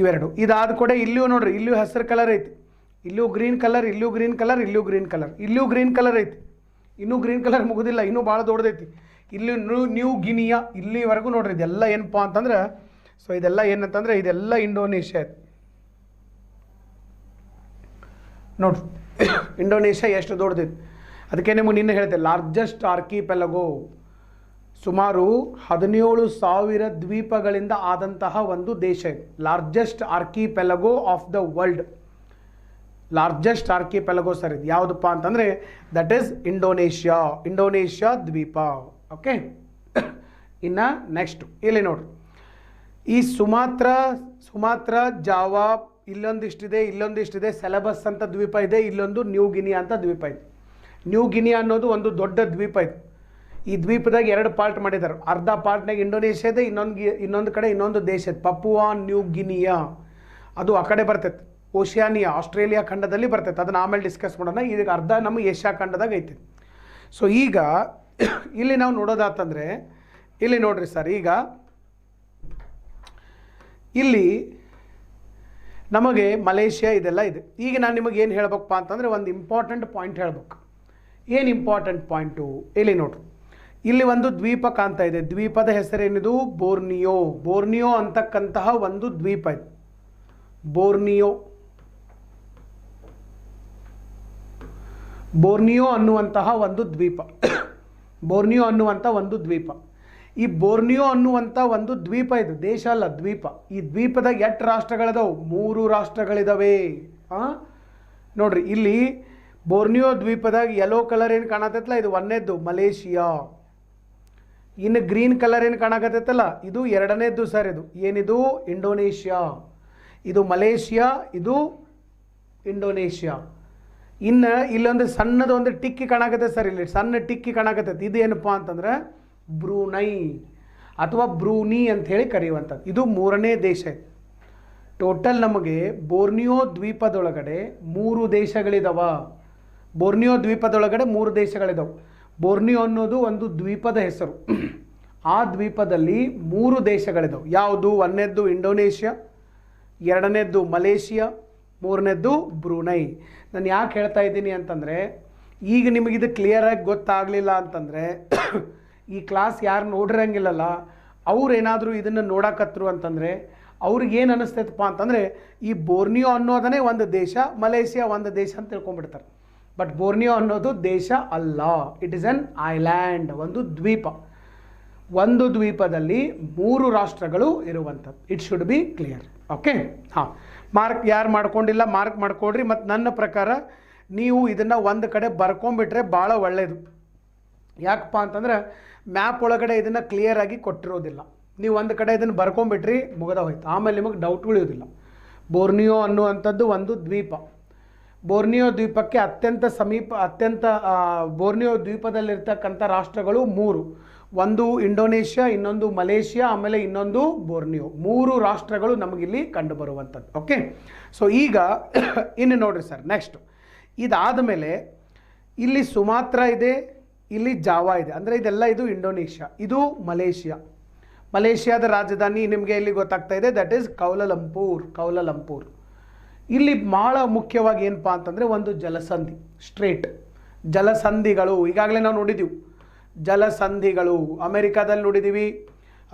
Speaker 1: ಇವೆರಡು. ಇದಾದ ಕೂಡ ಇಲ್ಲಿಯೂ ನೋಡ್ರಿ, ಇಲ್ಲಿಯೂ ಹಸಿರು ಕಲರ್ ಐತಿ, ಇಲ್ಲಿಯೂ ಗ್ರೀನ್ ಕಲರ್, ಇಲ್ಲಿಯೂ ಗ್ರೀನ್ ಕಲರ್, ಇಲ್ಲಿಯೂ ಗ್ರೀನ್ ಕಲರ್, ಇಲ್ಲಿಯೂ ಗ್ರೀನ್ ಕಲರ್ ಐತಿ. ಇನ್ನೂ ಗ್ರೀನ್ ಕಲರ್ ಮುಗುದಿಲ್ಲ, ಇನ್ನೂ ಭಾಳ ದೊಡ್ಡದೈತಿ. ಇಲ್ಲಿ ನ್ಯೂ ಗಿನಿಯಾ ಇಲ್ಲಿವರೆಗೂ ನೋಡ್ರಿ. ಇದೆಲ್ಲ ಏನಪ್ಪ ಅಂತಂದ್ರೆ, ಸೊ ಇದೆಲ್ಲ ಏನಂತಂದ್ರೆ ಇದೆಲ್ಲ ಇಂಡೋನೇಷ್ಯಾ ಐತಿ ನೋಡ್ರಿ. ಇಂಡೋನೇಷ್ಯಾ ಎಷ್ಟು ದೊಡ್ಡದೈತಿ. ಅದಕ್ಕೆ ನಿಮಗೆ ನಿನ್ನೆ ಹೇಳ್ತೆ, ಲಾರ್ಜೆಸ್ಟ್ ಆರ್ಕಿಪೆಲಗೋ, ಸುಮಾರು 17,000 ದ್ವೀಪಗಳಿಂದ ಆದಂತಹ ಒಂದು ದೇಶ ಇದೆ. Largest archipelago of the world, largest archipelago sir ಇದು ಯಾವುದಪ್ಪ ಅಂತಂದರೆ ದಟ್ ಈಸ್ ಇಂಡೋನೇಷ್ಯಾ ದ್ವೀಪ. ಓಕೆ, ಇನ್ನು ನೆಕ್ಸ್ಟು ಇಲ್ಲಿ ನೋಡ್ರಿ, ಈ ಸುಮಾತ್ರಾ ಜಾವಾ ಇಲ್ಲೊಂದಿಷ್ಟಿದೆ. ಸೆಲೆಬಸ್ ಅಂತ ದ್ವೀಪ ಇದೆ, ಇಲ್ಲೊಂದು ನ್ಯೂ ಗಿನಿಯಾ ಅಂತ ದ್ವೀಪ ಇದೆ. ನ್ಯೂ ಗಿನಿಯಾ ಅನ್ನೋದು ಒಂದು ದೊಡ್ಡ ದ್ವೀಪ ಇದೆ. ಈ ದ್ವೀಪದಾಗ 2 ಪಾರ್ಟ್ ಮಾಡಿದ್ದಾರೆ. ಅರ್ಧ ಪಾರ್ಟ್ನಾಗ ಇಂಡೋನೇಷ್ಯಾ ಇದೆ, ಇನ್ನೊಂದು ಕಡೆ ಇನ್ನೊಂದು ದೇಶ ಇದೆ, ಪಪುವಾ ನ್ಯೂ ಗಿನಿಯಾ. ಅದು ಆ ಕಡೆ ಬರ್ತೈತೆ, ಓಷಿಯಾನಿಯಾ, ಆಸ್ಟ್ರೇಲಿಯಾ ಖಂಡದಲ್ಲಿ ಬರ್ತೈತೆ. ಅದನ್ನು ಆಮೇಲೆ ಡಿಸ್ಕಸ್ ಮಾಡೋಣ. ಈಗ ಅರ್ಧ ನಮ್ಮ ಏಷ್ಯಾ ಖಂಡದಾಗ ಐತೆ. ಸೊ ಈಗ ಇಲ್ಲಿ ನಾವು ನೋಡೋದಾತಂದರೆ ಇಲ್ಲಿ ನೋಡ್ರಿ ಸರ್, ಈಗ ಇಲ್ಲಿ ನಮಗೆ ಮಲೇಷ್ಯಾ ಇದೆಲ್ಲ ಇದೆ. ಈಗ ನಾನು ನಿಮಗೆ ಏನು ಹೇಳ್ಬೇಕಪ್ಪ ಅಂತಂದರೆ ಒಂದು ಇಂಪಾರ್ಟೆಂಟ್ ಪಾಯಿಂಟ್ ಹೇಳ್ಬೇಕು. ಏನು ಇಂಪಾರ್ಟೆಂಟ್ ಪಾಯಿಂಟು, ಇಲ್ಲಿ ನೋಡ್ರಿ, ಇಲ್ಲಿ ಒಂದು ದ್ವೀಪ ಕಾಣ್ತಾ ಇದೆ. ದ್ವೀಪದ ಹೆಸರೇನಿದು, ಬೋರ್ನಿಯೋ ಅಂತಕ್ಕಂತಹ ಒಂದು ದ್ವೀಪ ಇದೆ. ಬೋರ್ನಿಯೋ ಅನ್ನುವಂತಹ ಒಂದು ದ್ವೀಪ. ಈ ಬೋರ್ನಿಯೋ ಅನ್ನುವಂಥ ಒಂದು ದ್ವೀಪ ಇದು, ದೇಶ ಅಲ್ಲ ದ್ವೀಪ. ಈ ದ್ವೀಪದಾಗ 8 ರಾಷ್ಟ್ರಗಳಿದಾವೆ, 3 ರಾಷ್ಟ್ರಗಳಿದಾವೆ. ನೋಡ್ರಿ, ಇಲ್ಲಿ ಬೋರ್ನಿಯೋ ದ್ವೀಪದಾಗ ಯೆಲ್ಲೋ ಕಲರ್ ಏನು ಕಾಣತೈತಲ್ಲ, ಇದು ಒಂದನೇದ್ದು ಮಲೇಷಿಯಾ. ಇನ್ನು ಗ್ರೀನ್ ಕಲರ್ ಏನು ಕಾಣಕತ್ತೈತಲ್ಲ, ಇದು ಎರಡನೇದ್ದು ಸರ್. ಇದು ಏನಿದು, ಇಂಡೋನೇಷ್ಯಾ. ಇದು ಮಲೇಷಿಯಾ, ಇದು ಇಂಡೋನೇಷ್ಯಾ. ಇನ್ನು ಇಲ್ಲೊಂದು ಸಣ್ಣದೊಂದು ಟಿಕ್ಕಿ ಕಾಣಕತ್ತೆ ಸರ್, ಇಲ್ಲಿ ಸಣ್ಣ ಟಿಕ್ಕಿ ಕಾಣಕತ್ತೈತಿ. ಇದು ಏನಪ್ಪ ಅಂತಂದ್ರೆ ಬ್ರೂನೈ. ಅಥವಾ ಬ್ರೂನಿ ಅಂಥೇಳಿ ಕರೆಯುವಂಥದ್ದು. ಇದು ಮೂರನೇ ದೇಶ ಇದೆ. ಟೋಟಲ್ ನಮಗೆ ಬೋರ್ನಿಯೋ ದ್ವೀಪದೊಳಗಡೆ 3 ದೇಶಗಳಿದಾವ. ಬೋರ್ನಿಯೋ ದ್ವೀಪದೊಳಗಡೆ 3 ದೇಶಗಳಿದಾವೆ. ಬೋರ್ನಿಯೋ ಅನ್ನೋದು ಒಂದು ದ್ವೀಪದ ಹೆಸರು. ಆ ದ್ವೀಪದಲ್ಲಿ 3 ದೇಶಗಳಿದಾವೆ. ಯಾವುದು? 1ನೇದ್ದು ಇಂಡೋನೇಷ್ಯಾ, 2ನೇದ್ದು ಮಲೇಷಿಯಾ, 3ನೇದ್ದು ಬ್ರೂನೈ. ನಾನು ಯಾಕೆ ಹೇಳ್ತಾ ಇದ್ದೀನಿ ಅಂತಂದರೆ, ಈಗ ನಿಮಗಿದು ಕ್ಲಿಯರಾಗಿ ಗೊತ್ತಾಗಲಿಲ್ಲ ಅಂತಂದರೆ ಈ ಕ್ಲಾಸ್ ಯಾರು ನೋಡಿರಂಗಿಲ್ಲಲ್ಲ ಅವ್ರೇನಾದರೂ ಇದನ್ನು ನೋಡಕತ್ತರು ಅಂತಂದರೆ ಅವ್ರಿಗೇನು ಅನ್ನಿಸ್ತೈತಪ್ಪ ಅಂತಂದರೆ ಈ ಬೋರ್ನಿಯೋ ಅನ್ನೋದನ್ನೇ ಒಂದು ದೇಶ, ಮಲೇಷಿಯಾ ಒಂದು ದೇಶ ಅಂತ ತಿಳ್ಕೊಂಡ್ಬಿಡ್ತಾರೆ. ಬಟ್ ಬೋರ್ನಿಯೋ ಅನ್ನೋದು ದೇಶ ಅಲ್ಲ, ಇಟ್ ಈಸ್ ಅನ್ ಐಲ್ಯಾಂಡ್, ಒಂದು ದ್ವೀಪ. ಒಂದು ದ್ವೀಪದಲ್ಲಿ 3 ರಾಷ್ಟ್ರಗಳು ಇರುವಂಥದ್ದು. It should be clear. Okay, ಹಾಂ, ಮಾರ್ಕ್ ಯಾರು ಮಾಡ್ಕೊಂಡಿಲ್ಲ ಮಾರ್ಕ್ ಮಾಡ್ಕೊಡ್ರಿ. ಮತ್ತು ನನ್ನ ಪ್ರಕಾರ ನೀವು ಇದನ್ನು ಒಂದು ಕಡೆ ಬರ್ಕೊಂಬಿಟ್ರೆ ಭಾಳ ಒಳ್ಳೆಯದು. ಯಾಕಪ್ಪ ಅಂತಂದ್ರೆ ಮ್ಯಾಪ್ ಒಳಗಡೆ ಇದನ್ನು ಕ್ಲಿಯರಾಗಿ ಕೊಟ್ಟಿರೋದಿಲ್ಲ. ನೀವು ಒಂದು ಕಡೆ ಇದನ್ನು ಬರ್ಕೊಂಬಿಟ್ರಿ ಮುಗಿದ ಹೋಯ್ತು, ಆಮೇಲೆ ನಿಮಗೆ ಡೌಟ್ ಉಳಿಯೋದಿಲ್ಲ. ಬೋರ್ನಿಯೋ ಅನ್ನುವಂಥದ್ದು ಒಂದು ದ್ವೀಪ. ಬೋರ್ನಿಯೋ ದ್ವೀಪಕ್ಕೆ ಬೋರ್ನಿಯೋ ದ್ವೀಪದಲ್ಲಿರ್ತಕ್ಕಂಥ ರಾಷ್ಟ್ರಗಳು 3. ಒಂದು ಇಂಡೋನೇಷ್ಯಾ, ಇನ್ನೊಂದು ಮಲೇಷಿಯಾ, ಆಮೇಲೆ ಇನ್ನೊಂದು ಬೋರ್ನಿಯೋ. 3 ರಾಷ್ಟ್ರಗಳು ನಮಗಿಲ್ಲಿ ಕಂಡು ಬರುವಂಥದ್ದು. ಓಕೆ, ಸೊ ಈಗ ಇನ್ನು ನೋಡ್ರಿ ಸರ್, ನೆಕ್ಸ್ಟ್ ಇದಾದ ಮೇಲೆ ಇಲ್ಲಿ ಸುಮಾತ್ರ ಇದೆ, ಇಲ್ಲಿ ಜಾವಾ ಇದೆ. ಅಂದರೆ ಇದೆಲ್ಲ ಇದು ಇಂಡೋನೇಷ್ಯಾ, ಇದು ಮಲೇಷಿಯಾ. ಮಲೇಷಿಯಾದ ರಾಜಧಾನಿ ನಿಮಗೆ ಇಲ್ಲಿ ಗೊತ್ತಾಗ್ತಾ ಇದೆ, ದಟ್ ಈಸ್ ಕೌಲಾಲಂಪೂರ್. ಇಲ್ಲಿ ಭಾಳ ಮುಖ್ಯವಾಗಿ ಏನಪ್ಪ ಅಂತಂದರೆ ಒಂದು ಜಲಸಂಧಿ, ಸ್ಟ್ರೇಟ್ ಜಲಸಂಧಿಗಳು. ಈಗಾಗಲೇ ನಾವು ನೋಡಿದ್ದೀವಿ ಜಲಸಂಧಿಗಳು. ಅಮೆರಿಕಾದಲ್ಲಿ ನೋಡಿದ್ದೀವಿ,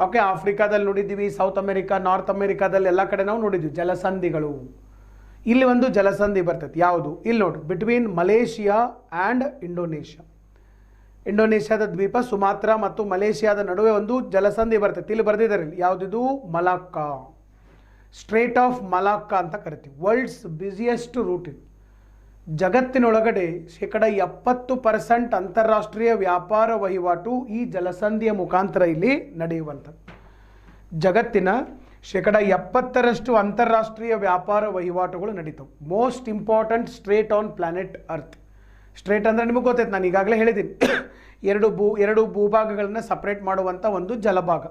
Speaker 1: ಓಕೆ, ಆಫ್ರಿಕಾದಲ್ಲಿ ನೋಡಿದ್ದೀವಿ, ಸೌತ್ ಅಮೆರಿಕಾ, ನಾರ್ತ್ ಅಮೆರಿಕಾದಲ್ಲಿ ಎಲ್ಲ ಕಡೆ ನಾವು ನೋಡಿದ್ದೀವಿ ಜಲಸಂಧಿಗಳು. ಇಲ್ಲಿ ಒಂದು ಜಲಸಂಧಿ ಬರ್ತೈತೆ. ಯಾವುದು? ಇಲ್ಲಿ ನೋಡಿ, ಬಿಟ್ವೀನ್ ಮಲೇಷಿಯಾ ಆ್ಯಂಡ್ ಇಂಡೋನೇಷ್ಯಾ. ಇಂಡೋನೇಷ್ಯಾದ ದ್ವೀಪ ಸುಮಾತ್ರ ಮತ್ತು ಮಲೇಷಿಯಾದ ನಡುವೆ ಒಂದು ಜಲಸಂಧಿ ಬರ್ತೈತೆ. ಇಲ್ಲಿ ಬರೆದಿದ್ದಾರೆ, ಯಾವುದಿದು? ಮಲಾಕ್ಕಾ, ಸ್ಟ್ರೇಟ್ ಆಫ್ ಮಲಾಕ್ಕಾ ಅಂತ ಕರಿತೀವಿ. ವರ್ಲ್ಡ್ಸ್ ಬ್ಯುಸಿಯೆಸ್ಟ್ ರೂಟ್ ಇದು. ಜಗತ್ತಿನೊಳಗಡೆ 70% ಅಂತಾರಾಷ್ಟ್ರೀಯ ವ್ಯಾಪಾರ ವಹಿವಾಟು ಈ ಜಲಸಂಧಿಯ ಮುಖಾಂತರ ಇಲ್ಲಿ ನಡೆಯುವಂಥದ್ದು. ಜಗತ್ತಿನ 70% ಅಂತಾರಾಷ್ಟ್ರೀಯ ವ್ಯಾಪಾರ ವಹಿವಾಟುಗಳು ನಡೀತವೆ. Most important strait on planet earth. Strait ಅಂದರೆ ನಿಮಗೆ ಗೊತ್ತೈತೆ, ನಾನು ಈಗಾಗಲೇ ಹೇಳಿದ್ದೀನಿ, ಎರಡು ಭೂಭಾಗಗಳನ್ನು ಸಪ್ರೇಟ್ ಮಾಡುವಂಥ ಒಂದು ಜಲಭಾಗ.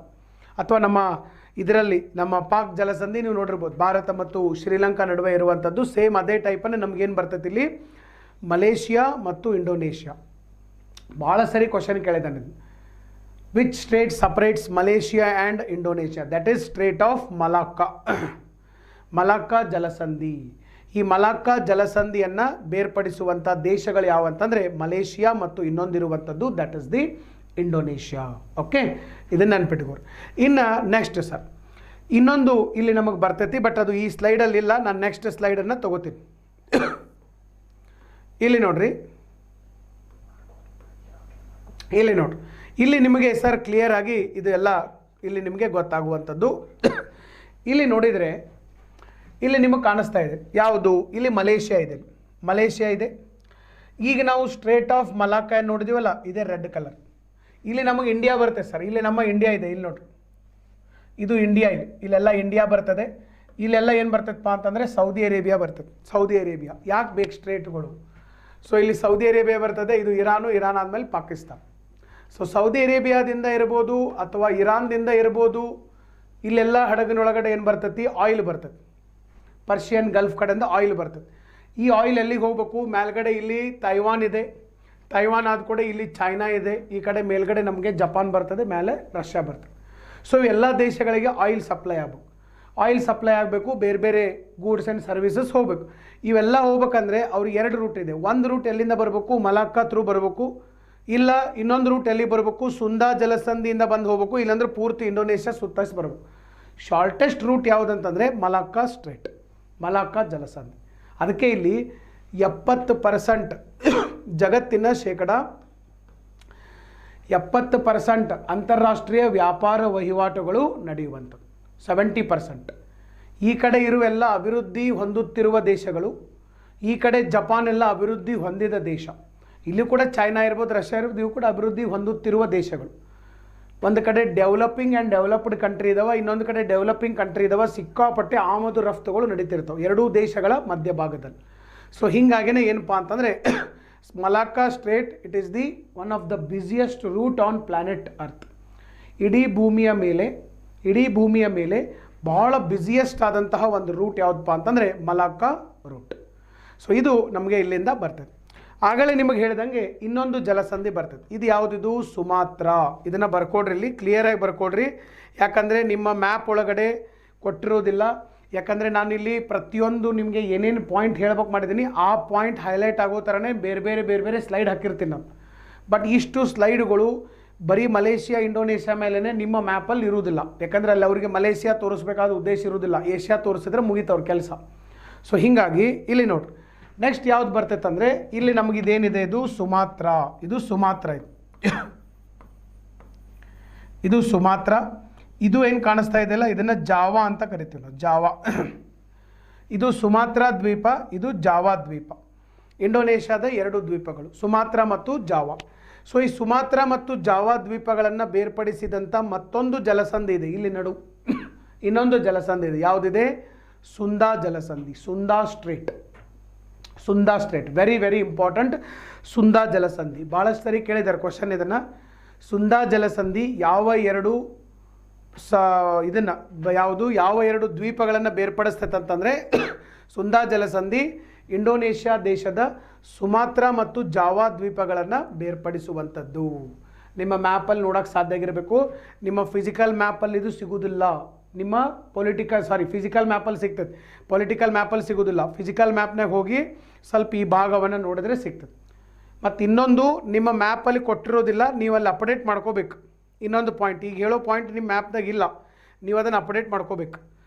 Speaker 1: ಅಥವಾ ನಮ್ಮ ಪಾಕ್ ಜಲಸಂಧಿ ನೀವು ನೋಡಿರ್ಬೋದು, ಭಾರತ ಮತ್ತು ಶ್ರೀಲಂಕಾ ನಡುವೆ ಇರುವಂಥದ್ದು. ಸೇಮ್ ಅದೇ ಟೈಪನ್ನು ನಮಗೇನು ಬರ್ತೈತಿ ಇಲ್ಲಿ, ಮಲೇಷಿಯಾ ಮತ್ತು ಇಂಡೋನೇಷ್ಯಾ. ಭಾಳ ಸರಿ ಕ್ವಶನ್ ಕೇಳಿದ್ದಾನೆ. Which state separates Malaysia and Indonesia? That is strait of Malacca. Malacca ಜಲಸಂಧಿ. ಈ ಮಲಾಕ್ಕಾ ಜಲಸಂಧಿಯನ್ನು ಬೇರ್ಪಡಿಸುವಂಥ ದೇಶಗಳು ಯಾವಂತಂದರೆ ಮಲೇಷಿಯಾ ಮತ್ತು ಇನ್ನೊಂದಿರುವಂಥದ್ದು that is the Indonesia. Okay, ಇದನ್ನು ನೆನ್ಪಿಟ್ಕೋರಿ. ಇನ್ನು ನೆಕ್ಸ್ಟ್ ಸರ್, ಇನ್ನೊಂದು ಇಲ್ಲಿ ನಮಗೆ ಬರ್ತೈತಿ, ಬಟ್ ಅದು ಈ ಸ್ಲೈಡಲ್ಲಿ ಇಲ್ಲ. ನಾನು ನೆಕ್ಸ್ಟ್ ಸ್ಲೈಡನ್ನು ತಗೋತೀನಿ. ಇಲ್ಲಿ ನೋಡ್ರಿ, ಇಲ್ಲಿ ನಿಮಗೆ ಸರ್ ಕ್ಲಿಯರ್ ಆಗಿ ಇದು ಎಲ್ಲ ಇಲ್ಲಿ ನಿಮಗೆ ಗೊತ್ತಾಗುವಂಥದ್ದು. ಇಲ್ಲಿ ನೋಡಿದರೆ ಇಲ್ಲಿ ನಿಮಗೆ ಕಾಣಿಸ್ತಾ ಇದೆ ಯಾವುದು? ಇಲ್ಲಿ ಮಲೇಷಿಯಾ ಇದೆ. ಈಗ ನಾವು ಸ್ಟ್ರೇಟ್ ಆಫ್ ಮಲಾಕ್ಕಾ ನೋಡಿದೀವಲ್ಲ, ಇದೇ ರೆಡ್ ಕಲರ್. ಇಲ್ಲಿ ನಮಗೆ ಇಂಡಿಯಾ ಬರುತ್ತೆ ಸರ್. ಇಲ್ಲಿ ನಮ್ಮ ಇಂಡಿಯಾ ಇದೆ. ಇಲ್ಲಿ ನೋಡ್ರಿ, ಇದು ಇಂಡಿಯಾ ಇದೆ. ಇಲ್ಲೆಲ್ಲ ಇಂಡಿಯಾ ಬರ್ತದೆ. ಇಲ್ಲೆಲ್ಲ ಏನು ಬರ್ತದಪ್ಪ ಅಂತಂದರೆ ಸೌದಿ ಅರೇಬಿಯಾ ಬರ್ತದೆ. ಸೌದಿ ಅರೇಬಿಯಾ ಯಾಕೆ ಬೇಕು ಸ್ಟ್ರೇಟ್ಗಳು? ಸೊ ಇಲ್ಲಿ ಸೌದಿ ಅರೇಬಿಯಾ ಬರ್ತದೆ, ಇದು ಇರಾನ್ ಆದಮೇಲೆ ಪಾಕಿಸ್ತಾನ. ಸೊ ಸೌದಿ ಅರೇಬಿಯಾದಿಂದ ಇರ್ಬೋದು ಅಥವಾ ಇರಾನ್ದಿಂದ ಇರ್ಬೋದು. ಇಲ್ಲೆಲ್ಲ ಹಡಗಿನೊಳಗಡೆ ಏನು ಬರ್ತೈತಿ? ಆಯಿಲ್ ಬರ್ತದೆ. ಪರ್ಷಿಯನ್ ಗಲ್ಫ್ ಕಡೆಯಿಂದ ಆಯಿಲ್ ಬರ್ತದೆ. ಈ ಆಯಿಲ್ ಎಲ್ಲಿಗೆ ಹೋಗಬೇಕು? ಮೇಲ್ಗಡೆ ಇಲ್ಲಿ ತೈವಾನ್ ಇದೆ, ತೈವಾನ್ ಆದ ಕೂಡ ಇಲ್ಲಿ ಚೈನಾ ಇದೆ, ಈ ಕಡೆ ಮೇಲ್ಗಡೆ ನಮಗೆ ಜಪಾನ್ ಬರ್ತದೆ, ಮೇಲೆ ರಷ್ಯಾ ಬರ್ತದೆ. ಸೊ ಎಲ್ಲ ದೇಶಗಳಿಗೆ ಆಯಿಲ್ ಸಪ್ಲೈ ಆಗಬೇಕು. ಬೇರೆ ಬೇರೆ ಗೂಡ್ಸ್ ಆ್ಯಂಡ್ ಸರ್ವಿಸಸ್ ಹೋಗಬೇಕು. ಇವೆಲ್ಲ ಹೋಗ್ಬೇಕಂದ್ರೆ ಅವ್ರಿಗೆ 2 ರೂಟ್ ಇದೆ. ಒಂದು ರೂಟ್ ಎಲ್ಲಿಂದ ಬರಬೇಕು? ಮಲಾಕ್ಕಾ ಥ್ರೂ ಬರಬೇಕು. ಇಲ್ಲ ಇನ್ನೊಂದು ರೂಟ್ ಎಲ್ಲಿ ಬರಬೇಕು? ಸುಂದಾ ಜಲಸಂಧಿಯಿಂದ ಬಂದು ಹೋಗಬೇಕು. ಇಲ್ಲಾಂದ್ರೆ ಪೂರ್ತಿ ಇಂಡೋನೇಷ್ಯಾ ಸುತ್ತಾಯಿಸಿ ಬರಬೇಕು. ಶಾರ್ಟೆಸ್ಟ್ ರೂಟ್ ಯಾವುದಂತಂದರೆ ಮಲಾಕ್ಕಾ ಸ್ಟ್ರೇಟ್, ಮಲಾಕ್ಕಾ ಜಲಸಂಧಿ. ಅದಕ್ಕೆ ಇಲ್ಲಿ 70% ಜಗತ್ತಿನ 70% ಅಂತಾರಾಷ್ಟ್ರೀಯ ವ್ಯಾಪಾರ ವಹಿವಾಟುಗಳು ನಡೆಯುವಂಥದ್ದು. 70%. ಈ ಕಡೆ ಇರುವೆಲ್ಲ ಅಭಿವೃದ್ಧಿ ಹೊಂದುತ್ತಿರುವ ದೇಶಗಳು, ಈ ಕಡೆ ಜಪಾನ್ ಎಲ್ಲ ಅಭಿವೃದ್ಧಿ ಹೊಂದಿದ ದೇಶ. ಇಲ್ಲಿ ಕೂಡ ಚೈನಾ ಇರ್ಬೋದು, ರಷ್ಯಾ ಇರ್ಬೋದು, ಇವು ಕೂಡ ಅಭಿವೃದ್ಧಿ ಹೊಂದುತ್ತಿರುವ ದೇಶಗಳು. ಒಂದು ಕಡೆ ಡೆವಲಪಿಂಗ್ ಆ್ಯಂಡ್ ಡೆವಲಪ್ಡ್ ಕಂಟ್ರಿ ಇದಾವೆ, ಇನ್ನೊಂದು ಕಡೆ ಡೆವಲಪಿಂಗ್ ಕಂಟ್ರಿ ಇದಾವೆ. ಸಿಕ್ಕಾಪಟ್ಟೆ ಆಮದು ರಫ್ತುಗಳು ನಡೀತಿರ್ತವೆ ಎರಡೂ ದೇಶಗಳ ಮಧ್ಯಭಾಗದಲ್ಲಿ. ಸೊ ಹೀಗಾಗಿನೇ ಏನಪ್ಪ ಅಂತಂದರೆ Malacca strait it is the one of the busiest route on planet earth. ಇಡೀ ಭೂಮಿಯ ಮೇಲೆ ಭಾಳ ಬ್ಯುಸಿಯೆಸ್ಟ್ ಆದಂತಹ ಒಂದು ರೂಟ್ ಯಾವುದಪ್ಪ ಅಂತಂದರೆ ಮಲಾಕ್ಕಾ ರೂಟ್. ಸೊ ಇದು ನಮಗೆ ಇಲ್ಲಿಂದ ಬರ್ತದೆ. ಆಗಲೇ ನಿಮಗೆ ಹೇಳಿದಂಗೆ ಇನ್ನೊಂದು ಜಲಸಂಧಿ ಬರ್ತದೆ. ಇದು ಯಾವುದಿದು? ಸುಮಾತ್ರಾ. ಇದನ್ನು ಬರ್ಕೊಡ್ರಿ, ಇಲ್ಲಿ ಕ್ಲಿಯರಾಗಿ ಬರ್ಕೊಡ್ರಿ, ಯಾಕಂದರೆ ನಿಮ್ಮ ಮ್ಯಾಪ್ ಒಳಗಡೆ ಕೊಟ್ಟಿರೋದಿಲ್ಲ. ಯಾಕಂದರೆ ನಾನಿಲ್ಲಿ ಪ್ರತಿಯೊಂದು ನಿಮಗೆ ಏನೇನು ಪಾಯಿಂಟ್ ಹೇಳ್ಬೇಕು ಮಾಡಿದ್ದೀನಿ ಆ ಪಾಯಿಂಟ್ ಹೈಲೈಟ್ ಆಗೋ ಥರನೇ ಬೇರೆ ಬೇರೆ ಸ್ಲೈಡ್ ಹಾಕಿರ್ತೀನಿ ನಾನು. ಬಟ್ ಇಷ್ಟು ಸ್ಲೈಡ್ಗಳು ಬರೀ ಮಲೇಷಿಯಾ ಇಂಡೋನೇಷ್ಯಾ ಮೇಲೇ ನಿಮ್ಮ ಮ್ಯಾಪಲ್ಲಿ ಇರುವುದಿಲ್ಲ. ಯಾಕಂದರೆ ಅಲ್ಲಿ ಅವರಿಗೆ ಮಲೇಷಿಯಾ ತೋರಿಸ್ಬೇಕಾದ ಉದ್ದೇಶ ಇರುವುದಿಲ್ಲ, ಏಷ್ಯಾ ತೋರಿಸಿದ್ರೆ ಮುಗೀತವ್ರ ಕೆಲಸ. ಸೊ ಹೀಗಾಗಿ ಇಲ್ಲಿ ನೋಡ್ರಿ ನೆಕ್ಸ್ಟ್ ಯಾವ್ದು ಬರ್ತೈತೆ ಅಂದರೆ ಇಲ್ಲಿ ನಮಗೆ ಇದೇನಿದೆ, ಇದು ಸುಮಾತ್ರಾ. ಇದು ಸುಮಾತ್ರಾ. ಇದು ಏನು ಕಾಣಿಸ್ತಾ ಇದೆಯಲ್ಲ ಇದನ್ನು ಜಾವಾ ಅಂತ ಕರಿತೀವಿ ನಾವು, ಜಾವಾ. ಇದು ಸುಮಾತ್ರಾ ದ್ವೀಪ, ಇದು ಜಾವಾ ದ್ವೀಪ. ಇಂಡೋನೇಷ್ಯಾದ 2 ದ್ವೀಪಗಳು, ಸುಮಾತ್ರಾ ಮತ್ತು ಜಾವಾ. ಸೊ ಈ ಸುಮಾತ್ರಾ ಮತ್ತು ಜಾವಾ ದ್ವೀಪಗಳನ್ನು ಬೇರ್ಪಡಿಸಿದಂಥ ಮತ್ತೊಂದು ಜಲಸಂಧಿ ಇದೆ ಇಲ್ಲಿ ಇನ್ನೊಂದು ಜಲಸಂಧಿ ಇದೆ. ಯಾವುದಿದೆ? ಸುಂದಾ ಜಲಸಂಧಿ, Sunda strait. Very important. Sunda ಜಲಸಂಧಿ ಭಾಳಷ್ಟು ಸರಿ ಕೇಳಿದ್ದಾರೆ ಕ್ವಶನ್ ಇದನ್ನು. ಸುಂದಾ ಜಲಸಂಧಿ ಯಾವ ಎರಡು ಯಾವ ಎರಡು ದ್ವೀಪಗಳನ್ನು ಬೇರ್ಪಡಿಸ್ತೈತೆ ಅಂತಂದರೆ ಸುಂದಾ ಜಲಸಂಧಿ ಇಂಡೋನೇಷ್ಯಾ ದೇಶದ ಸುಮಾತ್ರಾ ಮತ್ತು ಜಾವಾ ದ್ವೀಪಗಳನ್ನು ಬೇರ್ಪಡಿಸುವಂಥದ್ದು. ನಿಮ್ಮ ಮ್ಯಾಪಲ್ಲಿ ನೋಡೋಕ್ಕೆ ಸಾಧ್ಯ ಆಗಿರಬೇಕು. ನಿಮ್ಮ ಫಿಸಿಕಲ್ ಮ್ಯಾಪಲ್ಲಿ ಇದು ಸಿಗೋದಿಲ್ಲ. ನಿಮ್ಮ ಫಿಸಿಕಲ್ ಮ್ಯಾಪಲ್ಲಿ ಸಿಗ್ತದೆ, ಪೊಲಿಟಿಕಲ್ ಮ್ಯಾಪಲ್ಲಿ ಸಿಗೋದಿಲ್ಲ. ಫಿಸಿಕಲ್ ಮ್ಯಾಪ್ನಾಗ ಹೋಗಿ ಸ್ವಲ್ಪ ಈ ಭಾಗವನ್ನು ನೋಡಿದ್ರೆ ಸಿಗ್ತದೆ. ಮತ್ತು ಇನ್ನೊಂದು ನಿಮ್ಮ ಮ್ಯಾಪಲ್ಲಿ ಕೊಟ್ಟಿರೋದಿಲ್ಲ, ನೀವು ಅಲ್ಲಿ ಅಪ್ಡೇಟ್ ಮಾಡ್ಕೋಬೇಕು. ಇನ್ನೊಂದು ಪಾಯಿಂಟ್, ಈಗ ಹೇಳೋ ಪಾಯಿಂಟ್ ನಿಮ್ಮ ಮ್ಯಾಪ್ದಾಗ ಇಲ್ಲ, ನೀವು ಅದನ್ನು ಅಪ್ಡೇಟ್ ಮಾಡ್ಕೋಬೇಕು.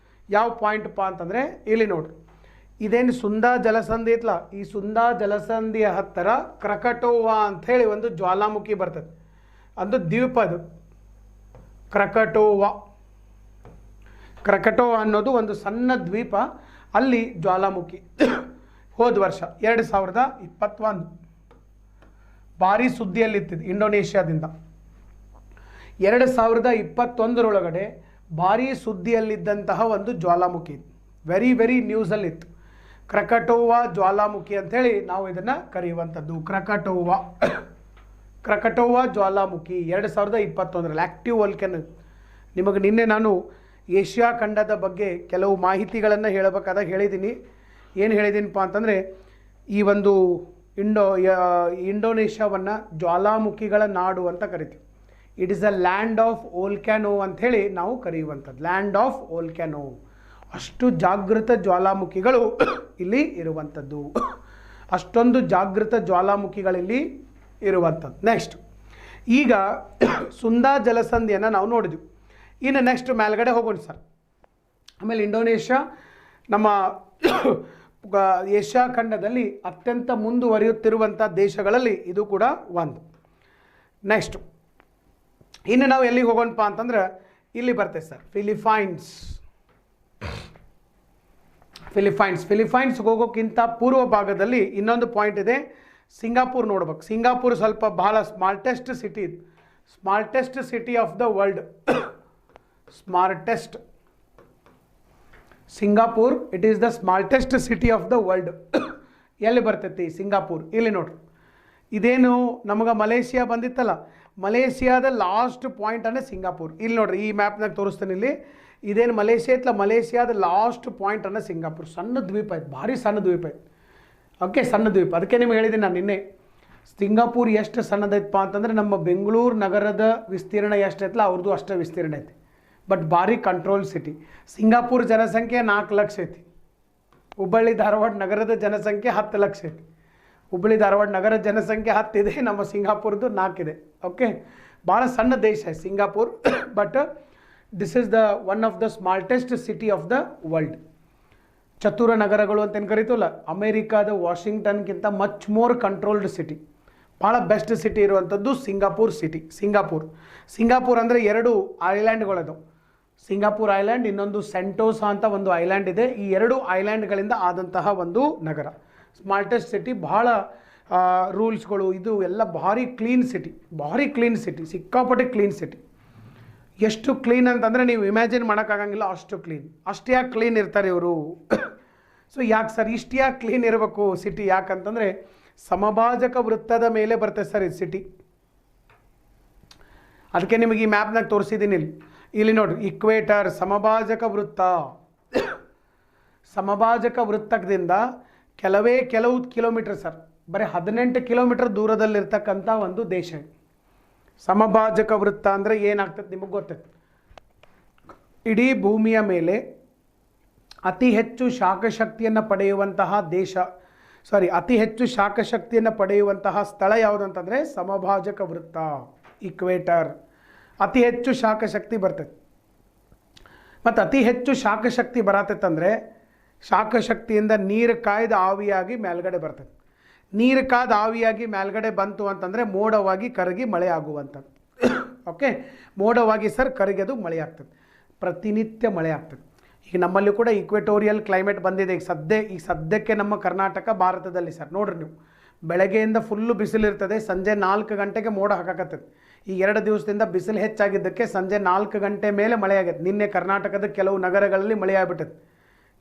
Speaker 1: ಯಾವ ಪಾಯಿಂಟಪ್ಪ ಅಂತಂದರೆ ಇಲ್ಲಿ ನೋಡಿರಿ, ಇದೇನು ಸುಂದಾ ಜಲಸಂಧಿ ಐತಲ್ಲ, ಈ ಸುಂದಾ ಜಲಸಂಧಿಯ ಹತ್ತಿರ ಕ್ರಕಟೋವಾ ಅಂಥೇಳಿ ಒಂದು ಜ್ವಾಲಾಮುಖಿ ಬರ್ತದೆ. ಅದು ದ್ವೀಪ. ಅದು ಕ್ರಕಟೋವಾ ಅನ್ನೋದು ಒಂದು ಸಣ್ಣ ದ್ವೀಪ. ಅಲ್ಲಿ ಜ್ವಾಲಾಮುಖಿ ಹೋದ ವರ್ಷ 2021 ಭಾರಿ ಸುದ್ದಿಯಲ್ಲಿತ್ತಿದ್ದು ಇಂಡೋನೇಷ್ಯಾದಿಂದ. 2021 ಭಾರಿ ಸುದ್ದಿಯಲ್ಲಿದ್ದಂತಹ ಒಂದು ಜ್ವಾಲಾಮುಖಿ, ವೆರಿ ನ್ಯೂಸಲ್ಲಿತ್ತು. ಕ್ರಕಟೋವಾ ಜ್ವಾಲಾಮುಖಿ ಅಂಥೇಳಿ ನಾವು ಇದನ್ನು ಕರೆಯುವಂಥದ್ದು. ಕ್ರಕಟೋವಾ ಜ್ವಾಲಾಮುಖಿ 2021 ಆ್ಯಕ್ಟಿವ್ ವೋಲ್ಕ್ಯಾನೋ. ನಿಮಗೆ ನಿನ್ನೆ ನಾನು ಏಷ್ಯಾ ಖಂಡದ ಬಗ್ಗೆ ಕೆಲವು ಮಾಹಿತಿಗಳನ್ನು ಹೇಳಬೇಕಾದಾಗ ಹೇಳಿದ್ದೀನಿ. ಏನು ಹೇಳಿದ್ದೀನಪ್ಪ ಅಂತಂದರೆ ಈ ಒಂದು ಇಂಡೋನೇಷ್ಯಾವನ್ನು ಜ್ವಾಲಾಮುಖಿಗಳ ನಾಡು ಅಂತ ಕರಿತೀವಿ. It is a land of volcano ಅಂಥೇಳಿ ನಾವು ಕರೆಯುವಂಥದ್ದು, ಲ್ಯಾಂಡ್ ಆಫ್ ವೋಲ್ಕ್ಯಾನೋ. ಅಷ್ಟು ಜಾಗೃತ ಜ್ವಾಲಾಮುಖಿಗಳು ಇಲ್ಲಿ ಇರುವಂಥದ್ದು, ಅಷ್ಟೊಂದು ಜಾಗೃತ ಜ್ವಾಲಾಮುಖಿಗಳಲ್ಲಿ ಇರುವಂಥದ್ದು. ನೆಕ್ಸ್ಟ್ ಈಗ ಸುಂದಾ ಜಲಸಂಧಿಯನ್ನು ನಾವು ನೋಡಿದ್ವಿ. ಇನ್ನು ನೆಕ್ಸ್ಟ್ ಮೇಲ್ಗಡೆ ಹೋಗೋಣ ಸರ್. ಆಮೇಲೆ ಇಂಡೋನೇಷ್ಯಾ ನಮ್ಮ ಏಷ್ಯಾ ಖಂಡದಲ್ಲಿ ಅತ್ಯಂತ ಮುಂದುವರಿಯುತ್ತಿರುವಂಥ ದೇಶಗಳಲ್ಲಿ ಇದು ಕೂಡ ಒಂದು. ನೆಕ್ಸ್ಟ್ ಇನ್ನು ನಾವು ಎಲ್ಲಿಗೆ ಹೋಗೋಣಪ್ಪ ಅಂತಂದ್ರೆ ಇಲ್ಲಿ ಬರ್ತೇವೆ ಸರ್, ಫಿಲಿಪೈನ್ಸ್ ಹೋಗೋಕ್ಕಿಂತ ಪೂರ್ವ ಭಾಗದಲ್ಲಿ ಇನ್ನೊಂದು ಪಾಯಿಂಟ್ ಇದೆ, ಸಿಂಗಾಪುರ್ ನೋಡ್ಬೇಕು. ಸಿಂಗಾಪುರ್ ಸ್ವಲ್ಪ ಬಹಳ smartest city of the world. Singapore it is the smartest city of the world. ಎಲ್ಲಿ ಬರ್ತೈತಿ ಸಿಂಗಾಪುರ್? ಇಲ್ಲಿ ನೋಡ್ರಿ, ಇದೇನು ನಮಗೆ ಮಲೇಷಿಯಾ ಬಂದಿತ್ತಲ್ಲ, ಮಲೇಷಿಯಾದ ಲಾಸ್ಟ್ ಪಾಯಿಂಟ್ ಅಂದರೆ ಸಿಂಗಾಪುರ್. ಇಲ್ಲಿ ನೋಡ್ರಿ, ಈ ಮ್ಯಾಪ್ನಾಗ ತೋರಿಸ್ತೇನೆ. ಇಲ್ಲಿ ಇದೇನು ಮಲೇಷಿಯಾ ಐತಲ್ಲ, ಮಲೇಷಿಯಾದ ಲಾಸ್ಟ್ ಪಾಯಿಂಟ್ ಅನ್ನೋ ಸಿಂಗಾಪುರ್. ಸಣ್ಣ ದ್ವೀಪ ಐತೆ, ಭಾರಿ ಸಣ್ಣ ದ್ವೀಪ ಐತೆ. ಓಕೆ, ಸಣ್ಣ ದ್ವೀಪ. ಅದಕ್ಕೆ ನಿಮ್ಗೆ ಹೇಳಿದ್ದೀನಿ ನಾನು ನಿನ್ನೆ, ಸಿಂಗಾಪುರ್ ಎಷ್ಟು ಸಣ್ಣದೈತಪ್ಪ ಅಂತಂದರೆ ನಮ್ಮ ಬೆಂಗಳೂರು ನಗರದ ವಿಸ್ತೀರ್ಣ ಎಷ್ಟೈತಲ್ಲ ಅವ್ರದ್ದು ಅಷ್ಟೇ ವಿಸ್ತೀರ್ಣ ಐತಿ. ಬಟ್ ಭಾರಿ ಕಂಟ್ರೋಲ್ ಸಿಟಿ. ಸಿಂಗಾಪುರ್ ಜನಸಂಖ್ಯೆ 4 ಲಕ್ಷ ಐತಿ. ಹುಬ್ಬಳ್ಳಿ ಧಾರವಾಡ ನಗರದ ಜನಸಂಖ್ಯೆ 10 ಲಕ್ಷ ಐತಿ. ಹುಬ್ಬಳ್ಳಿ ಧಾರವಾಡ ನಗರದ ಜನಸಂಖ್ಯೆ 10 ಇದೆ, ನಮ್ಮ ಸಿಂಗಾಪುರದ್ದು 4 ಇದೆ. ಓಕೆ, ಭಾಳ ಸಣ್ಣ ದೇಶ Singapore. But this is the one of the smartest city of the world. ಚತುರ ನಗರಗಳು ಅಂತ ಏನು ಕರಿತೀವಲ್ಲ, ಅಮೇರಿಕಾದ ವಾಷಿಂಗ್ಟನ್ಗಿಂತ ಮಚ್ ಮೋರ್ ಕಂಟ್ರೋಲ್ಡ್ ಸಿಟಿ. ಭಾಳ ಬೆಸ್ಟ್ ಸಿಟಿ ಇರುವಂಥದ್ದು ಸಿಂಗಾಪುರ್ ಸಿಟಿ. ಸಿಂಗಾಪುರ್ ಅಂದರೆ 2 ಐಲ್ಯಾಂಡ್ಗಳದು, ಸಿಂಗಾಪುರ್ ಐಲ್ಯಾಂಡ್, ಇನ್ನೊಂದು ಸೆಂಟೋಸಾ ಅಂತ ಒಂದು ಐಲ್ಯಾಂಡ್ ಇದೆ. ಈ 2 ಐಲ್ಯಾಂಡ್ಗಳಿಂದ ಆದಂತಹ ಒಂದು ನಗರ, ಸ್ಮಾರ್ಟೆಸ್ಟ್ ಸಿಟಿ. ಭಾಳ ರೂಲ್ಸ್ಗಳು, ಇದು ಎಲ್ಲ ಭಾರಿ ಕ್ಲೀನ್ ಸಿಟಿ, ಸಿಕ್ಕಾಪಟ್ಟೆ ಕ್ಲೀನ್ ಸಿಟಿ. ಎಷ್ಟು ಕ್ಲೀನ್ ಅಂತಂದರೆ ನೀವು ಇಮ್ಯಾಜಿನ್ ಮಾಡೋಕ್ಕಾಗಂಗಿಲ್ಲ, ಅಷ್ಟು ಕ್ಲೀನ್. ಅಷ್ಟು ಯಾಕೆ ಕ್ಲೀನ್ ಇರ್ತಾರೆ ಇವರು? ಸೊ ಯಾಕೆ ಸರ್ ಇಷ್ಟು ಯಾಕೆ ಕ್ಲೀನ್ ಇರಬೇಕು ಸಿಟಿ? ಯಾಕಂತಂದರೆ ಸಮಭಾಜಕ ವೃತ್ತದ ಮೇಲೆ ಬರ್ತದೆ ಸರ್ ಇದು ಸಿಟಿ. ಅದಕ್ಕೆ ನಿಮಗೆ ಈ ಮ್ಯಾಪ್ನಾಗ ತೋರಿಸಿದ್ದೀನಿ ಇಲ್ಲಿ ನೋಡಿರಿ, ಇಕ್ವೇಟರ್ ಸಮಭಾಜಕ ವೃತ್ತ, ಸಮಭಾಜಕ ವೃತ್ತದಿಂದ ಕೆಲವು ಕಿಲೋಮೀಟರ್ ಸರ್, ಬರೀ 18 ಕಿಲೋಮೀಟರ್ ದೂರದಲ್ಲಿರ್ತಕ್ಕಂಥ ಒಂದು ದೇಶ. ಸಮಭಾಜಕ ವೃತ್ತ ಅಂದರೆ ಏನಾಗ್ತದೆ ನಿಮಗೆ ಗೊತ್ತೈತೆ. ಇಡೀ ಭೂಮಿಯ ಮೇಲೆ ಅತಿ ಹೆಚ್ಚು ಶಾಖಶಕ್ತಿಯನ್ನು ಪಡೆಯುವಂತಹ ದೇಶ, ಅತಿ ಹೆಚ್ಚು ಶಾಖಶಕ್ತಿಯನ್ನು ಪಡೆಯುವಂತಹ ಸ್ಥಳ ಯಾವುದು ಅಂತಂದರೆ ಸಮಭಾಜಕ ವೃತ್ತ, ಇಕ್ವೇಟರ್. ಅತಿ ಹೆಚ್ಚು ಶಾಖಶಕ್ತಿ ಬರ್ತೈತೆ. ಮತ್ತು ಅತಿ ಹೆಚ್ಚು ಶಾಖಶಕ್ತಿ ಬರತ್ತಂದರೆ ಶಾಖಶಕ್ತಿಯಿಂದ ನೀರು ಕಾಯ್ದು ಆವಿಯಾಗಿ ಮೇಲ್ಗಡೆ ಬರ್ತದೆ. ನೀರು ಕಾಯ್ದು ಆವಿಯಾಗಿ ಮೇಲ್ಗಡೆ ಬಂತು ಅಂತಂದರೆ ಮೋಡವಾಗಿ ಕರಗಿ ಮಳೆ ಆಗುವಂಥದ್ದು. ಓಕೆ, ಮೋಡವಾಗಿ ಸರ್ ಕರಗಿ ಅದು ಮಳೆ ಆಗ್ತದೆ, ಪ್ರತಿನಿತ್ಯ ಮಳೆ ಆಗ್ತದೆ. ಈಗ ನಮ್ಮಲ್ಲಿ ಕೂಡ ಈಕ್ವೆಟೋರಿಯಲ್ ಕ್ಲೈಮೇಟ್ ಬಂದಿದೆ ಈಗ ಸದ್ಯಕ್ಕೆ ನಮ್ಮ ಕರ್ನಾಟಕ ಭಾರತದಲ್ಲಿ ಸರ್. ನೋಡ್ರಿ ನೀವು, ಬೆಳಗ್ಗೆಯಿಂದ ಫುಲ್ಲು ಬಿಸಿಲಿರ್ತದೆ, ಸಂಜೆ 4 ಗಂಟೆಗೆ ಮೋಡ ಹಾಕಾಕತ್ತದೆ. ಈ 2 ದಿವಸದಿಂದ ಬಿಸಿಲು ಹೆಚ್ಚಾಗಿದ್ದಕ್ಕೆ ಸಂಜೆ 4 ಗಂಟೆ ಮೇಲೆ ಮಳೆ ಆಗೈತೆ. ನಿನ್ನೆ ಕರ್ನಾಟಕದ ಕೆಲವು ನಗರಗಳಲ್ಲಿ ಮಳೆ ಆಗ್ಬಿಟ್ಟೈತೆ,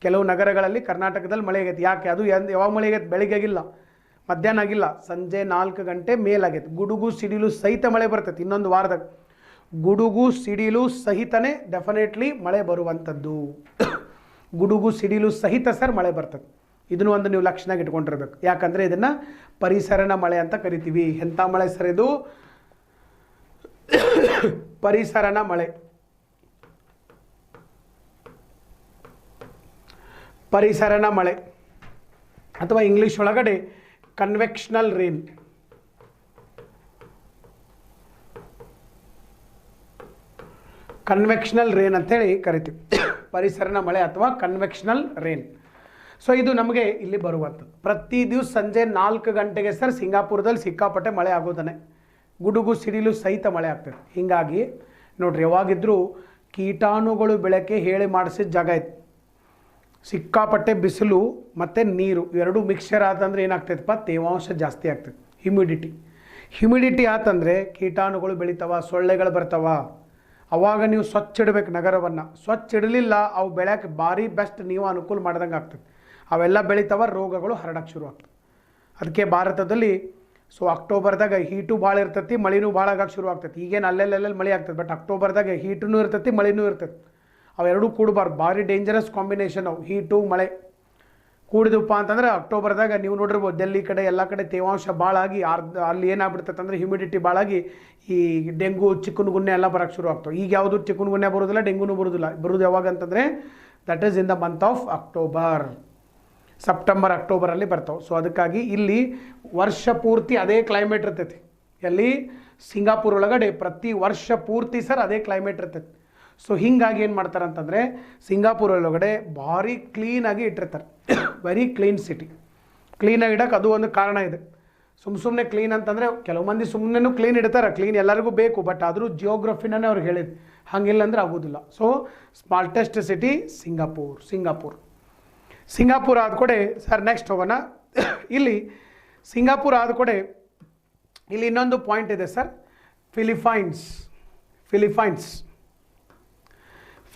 Speaker 1: ಕೆಲವು ನಗರಗಳಲ್ಲಿ ಕರ್ನಾಟಕದಲ್ಲಿ ಮಳೆ ಆಗೈತೆ. ಯಾಕೆ ಅದು ಯಾವಾಗ ಮಳೆ ಆಗೈತೆ? ಬೆಳಿಗ್ಗೆ ಆಗಿಲ್ಲ, ಮಧ್ಯಾಹ್ನ ಆಗಿಲ್ಲ, ಸಂಜೆ 4 ಗಂಟೆ ಮೇಲಾಗೈತೆ. ಗುಡುಗು ಸಿಡಿಲು ಸಹಿತ ಮಳೆ ಬರ್ತೈತೆ. ಇನ್ನೊಂದು ವಾರದಾಗ ಗುಡುಗು ಸಿಡಿಲು ಸಹಿತನೇ ಡೆಫಿನೆಟ್ಲಿ ಮಳೆ ಬರುವಂಥದ್ದು. ಗುಡುಗು ಸಿಡಿಲು ಸಹಿತ ಸರ್ ಮಳೆ ಬರ್ತದೆ. ಇದನ್ನು ಒಂದು ನೀವು ಲಕ್ಷಣಾಗಿ ಇಟ್ಕೊಂಡಿರ್ಬೇಕು. ಯಾಕಂದರೆ ಇದನ್ನು ಪರಿಸರನ ಮಳೆ ಅಂತ ಕರಿತೀವಿ. ಎಂಥ ಮಳೆ ಸರ್ ಇದು? ಪರಿಸರನ ಮಳೆ, ಪರಿಸರನ ಮಳೆ ಅಥವಾ ಇಂಗ್ಲೀಷ್ ಒಳಗಡೆ ಕನ್ವೆಕ್ಷನಲ್ ರೇನ್. ಕನ್ವೆಕ್ಷನಲ್ ರೇನ್ ಅಂತೇಳಿ ಕರಿತೀವಿ, ಪರಿಸರನ ಮಳೆ ಅಥವಾ ಕನ್ವೆಕ್ಷನಲ್ ರೇನ್. ಸೊ ಇದು ನಮಗೆ ಇಲ್ಲಿ ಬರುವಂಥದ್ದು. ಪ್ರತಿ ದಿವಸ ಸಂಜೆ 4 ಗಂಟೆಗೆ ಸರ್ ಸಿಂಗಾಪುರದಲ್ಲಿ ಸಿಕ್ಕಾಪಟ್ಟೆ ಮಳೆ ಆಗೋದನೆ, ಗುಡುಗು ಸಿಡಿಲು ಸಹಿತ ಮಳೆ ಆಗ್ತದೆ. ಹೀಗಾಗಿ ನೋಡ್ರಿ, ಯಾವಾಗಿದ್ರೂ ಕೀಟಾಣುಗಳು ಬೆಳಕೆ ಹೇಳಿ ಮಾಡಿಸಿದ ಜಾಗ ಇತ್ತು. ಸಿಕ್ಕಾಪಟ್ಟೆ ಬಿಸಿಲು ಮತ್ತು ನೀರು ಎರಡೂ ಮಿಕ್ಸ್ಚರ್ ಆತಂದ್ರೆ ಏನಾಗ್ತೈತಪ್ಪ? ತೇವಾಂಶ ಜಾಸ್ತಿ ಆಗ್ತದೆ, ಹ್ಯುಮಿಡಿಟಿ ಆತಂದರೆ ಕೀಟಾಣುಗಳು ಬೆಳಿತಾವ, ಸೊಳ್ಳೆಗಳು ಬರ್ತಾವ. ಅವಾಗ ನೀವು ಸ್ವಚ್ಛ ಇಡಬೇಕು ನಗರವನ್ನು. ಸ್ವಚ್ಛ ಇಡಲಿಲ್ಲ ಅವು ಬೆಳೆಯೋಕ್ಕೆ ಭಾರಿ ಬೆಸ್ಟ್ ನೀವು ಅನುಕೂಲ ಮಾಡ್ದಂಗೆ ಆಗ್ತದೆ. ಅವೆಲ್ಲ ಬೆಳಿತಾವ, ರೋಗಗಳು ಹರಡಕ್ಕೆ ಶುರು ಆಗ್ತದೆ. ಅದಕ್ಕೆ ಭಾರತದಲ್ಲಿ ಅಕ್ಟೋಬರ್ದಾಗ ಹೀಟು ಭಾಳ ಇರ್ತೈತಿ, ಮಳೆನೂ ಭಾಳ ಆಗಕ್ಕೆ ಶುರು ಆಗ್ತೈತಿ. ಈಗೇನು ಅಲ್ಲೆಲ್ಲ ಮಳೆ ಆಗ್ತದೆ, ಬಟ್ ಅಕ್ಟೋಬರ್ದಾಗ ಹೀಟೂ ಇರ್ತೈತಿ, ಮಳೆನೂ ಇರ್ತೈತಿ. ಅವೆರಡೂ ಕೂಡಬಾರ್ದು, ಭಾರಿ ಡೇಂಜರಸ್ ಕಾಂಬಿನೇಷನ್ ಅವು. ಹೀಟು ಮಳೆ ಕೂಡಿದಪ್ಪ ಅಂತಂದ್ರೆ ಅಕ್ಟೋಬರ್ದಾಗ ನೀವು ನೋಡಿರ್ಬೋದು ಡೆಲ್ಲಿ ಕಡೆ ಎಲ್ಲ ಕಡೆ ತೇವಾಂಶ ಭಾಳ ಆಗಿ ಅಲ್ಲಿ ಏನಾಗ್ಬಿಡ್ತೈತೆ ಅಂದರೆ ಹ್ಯುಮಿಡಿಟಿ ಭಾಳಾಗಿ ಈ ಡೆಂಗು ಚಿಕನ್ಗುನ್ಯ ಎಲ್ಲ ಬರೋಕ್ಕೆ ಶುರು ಆಗ್ತವೆ. ಈಗ ಯಾವುದು ಚಿಕನ್ಗುನ್ಯ ಬರೋದಿಲ್ಲ, ಡೆಂಗುನೂ ಬರೋದಿಲ್ಲ. ಬರೋದು ಯಾವಾಗ ಅಂತಂದರೆ that is in the month of October, September ಅಕ್ಟೋಬರಲ್ಲಿ ಬರ್ತಾವೆ. ಸೊ ಅದಕ್ಕಾಗಿ ಇಲ್ಲಿ ವರ್ಷ ಪೂರ್ತಿ ಅದೇ ಕ್ಲೈಮೇಟ್ ಇರ್ತೈತಿ. ಎಲ್ಲಿ? ಸಿಂಗಾಪುರ ಒಳಗಡೆ ಪ್ರತಿ ವರ್ಷ ಪೂರ್ತಿ ಸರ್ ಅದೇ ಕ್ಲೈಮೇಟ್ ಇರ್ತೈತಿ. ಸೊ ಹೀಗಾಗಿ ಏನು ಮಾಡ್ತಾರೆ ಅಂತಂದರೆ ಸಿಂಗಾಪುರ ಒಳಗಡೆ ಭಾರಿ ಕ್ಲೀನಾಗಿ ಇಟ್ಟಿರ್ತಾರೆ. Very clean city. ಕ್ಲೀನಾಗಿ ಇಡೋಕ್ಕೆ ಅದು ಒಂದು ಕಾರಣ ಇದೆ. ಸುಮ್ಮನೆ ಕ್ಲೀನ್ ಅಂತಂದರೆ ಕೆಲವು ಮಂದಿ ಸುಮ್ಮನೆ ಕ್ಲೀನ್ ಇಡ್ತಾರೆ, ಕ್ಲೀನ್ ಎಲ್ಲರಿಗೂ ಬೇಕು, ಬಟ್ ಆದರೂ ಜಿಯೋಗ್ರಫಿನೇ ಅವ್ರಿಗೆ ಹೇಳಿದ್ದು, ಹಾಗಿಲ್ಲ ಅಂದರೆ ಆಗೋದಿಲ್ಲ. ಸೊ ಸ್ಮಾರ್ಟೆಸ್ಟ್ ಸಿಟಿ ಸಿಂಗಾಪುರ ಆದ ಕಡೆ ಸರ್ ನೆಕ್ಸ್ಟ್ ಹೋಗೋಣ. ಇಲ್ಲಿ ಸಿಂಗಾಪುರ ಆದ ಕಡೆ ಇಲ್ಲಿ ಇನ್ನೊಂದು ಪಾಯಿಂಟ್ ಇದೆ ಸರ್,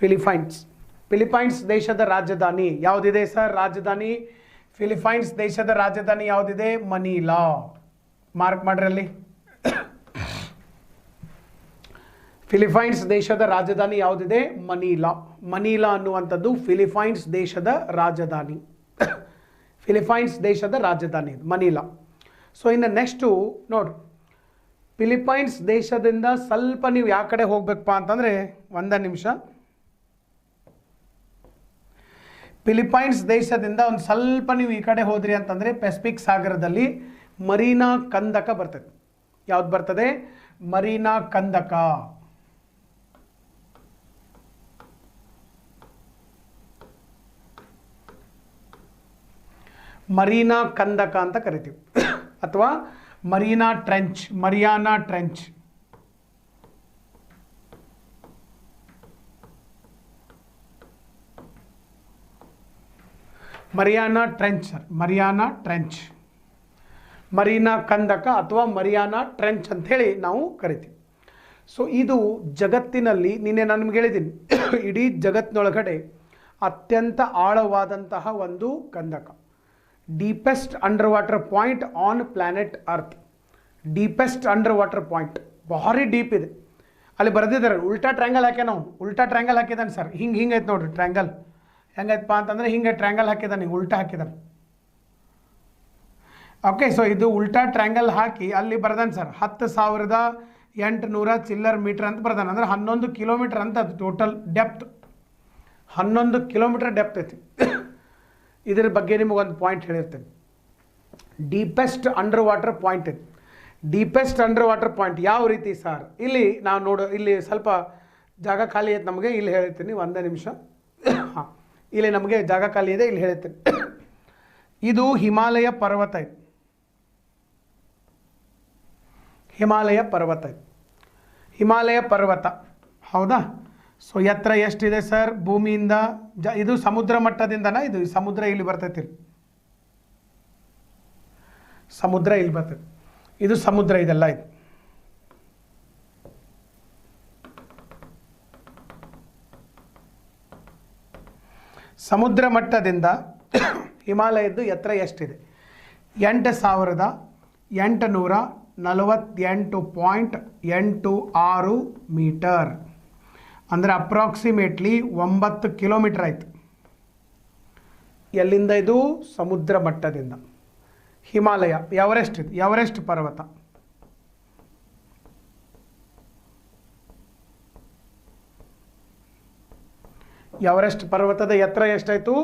Speaker 1: ಫಿಲಿಪೈನ್ಸ್ ದೇಶದ ರಾಜಧಾನಿ ಯಾವುದಿದೆ ಸರ್? ರಾಜಧಾನಿ ಫಿಲಿಪೈನ್ಸ್ ದೇಶದ ರಾಜಧಾನಿ ಯಾವುದಿದೆ? ಮನಿಲಾ. ಮಾರ್ಕ್ ಮಾಡ್ರಿ ಅಲ್ಲಿ. ಫಿಲಿಪೈನ್ಸ್ ದೇಶದ ರಾಜಧಾನಿ ಯಾವುದಿದೆ? ಮನಿಲಾ ಅನ್ನುವಂಥದ್ದು ಫಿಲಿಪೈನ್ಸ್ ದೇಶದ ರಾಜಧಾನಿ. ಫಿಲಿಪೈನ್ಸ್ ದೇಶದ ರಾಜಧಾನಿ ಮನಿಲಾ. ಸೊ ಇನ್ನು ನೆಕ್ಸ್ಟು ನೋಡು, ಫಿಲಿಪೈನ್ಸ್ ದೇಶದಿಂದ ಸ್ವಲ್ಪ ನೀವು ಯಾವ ಕಡೆ ಹೋಗ್ಬೇಕಪ್ಪ ಅಂತಂದರೆ, ಒಂದು ನಿಮಿಷ, ಫಿಲಿಪೈನ್ಸ್ ದೇಶದಿಂದ ಒಂದು ಸ್ವಲ್ಪ ನೀವು ಈ ಕಡೆ ಹೋದ್ರಿ ಅಂತಂದರೆ ಪೆಸಿಫಿಕ್ ಸಾಗರದಲ್ಲಿ ಮರೀನಾ ಕಂದಕ ಬರ್ತದೆ. ಯಾವ್ದು ಬರ್ತದೆ? ಮರೀನಾ ಕಂದಕ. ಮರೀನಾ ಕಂದಕ ಅಂತ ಕರಿತೀವಿ, ಅಥವಾ Mariana trench. Mariana trench, Marina ಕಂದಕ ಅಥವಾ ಮರಿಯಾನಾ ಟ್ರೆಂಚ್ ಅಂಥೇಳಿ ನಾವು ಕರಿತೀವಿ. ಸೊ ಇದು ಜಗತ್ತಿನಲ್ಲಿ, ನಿನ್ನೆ ನಾನು ನಿಮ್ಗೆ ಹೇಳಿದ್ದೀನಿ, ಇಡೀ ಜಗತ್ತಿನೊಳಗಡೆ ಅತ್ಯಂತ ಆಳವಾದಂತಹ ಒಂದು ಕಂದಕ. Deepest under water point on planet earth. Deepest under water point, ಭಾರಿ ಡೀಪ್ ಇದೆ. ಅಲ್ಲಿ ಬರೆದಿದ್ದಾರೆ ಉಲ್ಟಾ ಟ್ರ್ಯಾಂಗಲ್ ಹಾಕ್ಯ ನಾವು ಉಲ್ಟಾ ಟ್ರ್ಯಾಂಗಲ್ ಹಾಕಿದ್ದಾನೆ ಸರ್ ಹಿಂಗೆ ಐತೆ ನೋಡಿರಿ ಟ್ರ್ಯಾಂಗಲ್ ಹೆಂಗೈತಪ್ಪ ಅಂತಂದರೆ ಹಿಂಗೆ ಟ್ರ್ಯಾಂಗಲ್ ಹಾಕಿದ್ದಾನೆ ಉಲ್ಟಾ ಹಾಕಿದ್ದಾನೆ ಓಕೆ ಸೊ ಇದು ಉಲ್ಟಾ ಟ್ರ್ಯಾಂಗಲ್ ಹಾಕಿ ಅಲ್ಲಿ ಬರ್ದಾನೆ ಸರ್ 10,800 ಚಿಲ್ಲರ್ ಮೀಟ್ರ್ ಅಂತ ಬರ್ದಾನೆ ಅಂದರೆ 11 ಕಿಲೋಮೀಟ್ರ್ ಅಂತ ಅದು ಟೋಟಲ್ ಡೆಪ್ತ್ 11 ಕಿಲೋಮೀಟ್ರ್ ಡೆಪ್ತ್ ಐತಿ ಇದರ ಬಗ್ಗೆ ನಿಮಗೊಂದು ಪಾಯಿಂಟ್ ಹೇಳಿರ್ತೇನೆ ಡೀಪೆಸ್ಟ್ ಅಂಡರ್ ವಾಟರ್ ಪಾಯಿಂಟ್ ಇದೆ ಡೀಪೆಸ್ಟ್ ಅಂಡರ್ ವಾಟರ್ ಪಾಯಿಂಟ್ ಯಾವ ರೀತಿ ಸರ್ ಇಲ್ಲಿ ನಾವು ಇಲ್ಲಿ ಸ್ವಲ್ಪ ಜಾಗ ಖಾಲಿ ಐತೆ ನಮಗೆ ಇಲ್ಲಿ ಹೇಳ್ತೀನಿ ಒಂದೇ ನಿಮಿಷ ಹಾಂ ಇಲ್ಲಿ ನಮಗೆ ಜಾಗ ಖಾಲಿ ಇದೆ ಇಲ್ಲಿ ಹೇಳ್ತೀನಿ ಇದು ಹಿಮಾಲಯ ಪರ್ವತ ಇದೆ ಹಿಮಾಲಯ ಪರ್ವತ ಹೌದಾ ಸೊ ಎತ್ತರ ಎಷ್ಟಿದೆ ಸರ್ ಭೂಮಿಯಿಂದ ಇದು ಸಮುದ್ರ ಮಟ್ಟದಿಂದನಾ ಇದು ಸಮುದ್ರ ಇಲ್ಲಿ ಬರ್ತೈತಿ ಸಮುದ್ರ ಇಲ್ಲಿ ಬರ್ತೈತಿ ಇದು ಸಮುದ್ರ ಇದೆಲ್ಲ ಇದು ಸಮುದ್ರ ಮಟ್ಟದಿಂದ ಹಿಮಾಲಯದ್ದು ಎತ್ತರ ಎಷ್ಟಿದೆ 8,848.86 ಮೀಟರ್ ಅಂದರೆ ಅಪ್ರಾಕ್ಸಿಮೇಟ್ಲಿ 9 ಕಿಲೋಮೀಟರ್ ಆಯಿತು ಎಲ್ಲಿಂದ ಇದು ಸಮುದ್ರ ಮಟ್ಟದಿಂದ ಹಿಮಾಲಯ ಎವರೆಸ್ಟ್ ಪರ್ವತ ಎವರೆಸ್ಟ್ ಪರ್ವತದ ಎತ್ತರ ಎಷ್ಟಾಯಿತು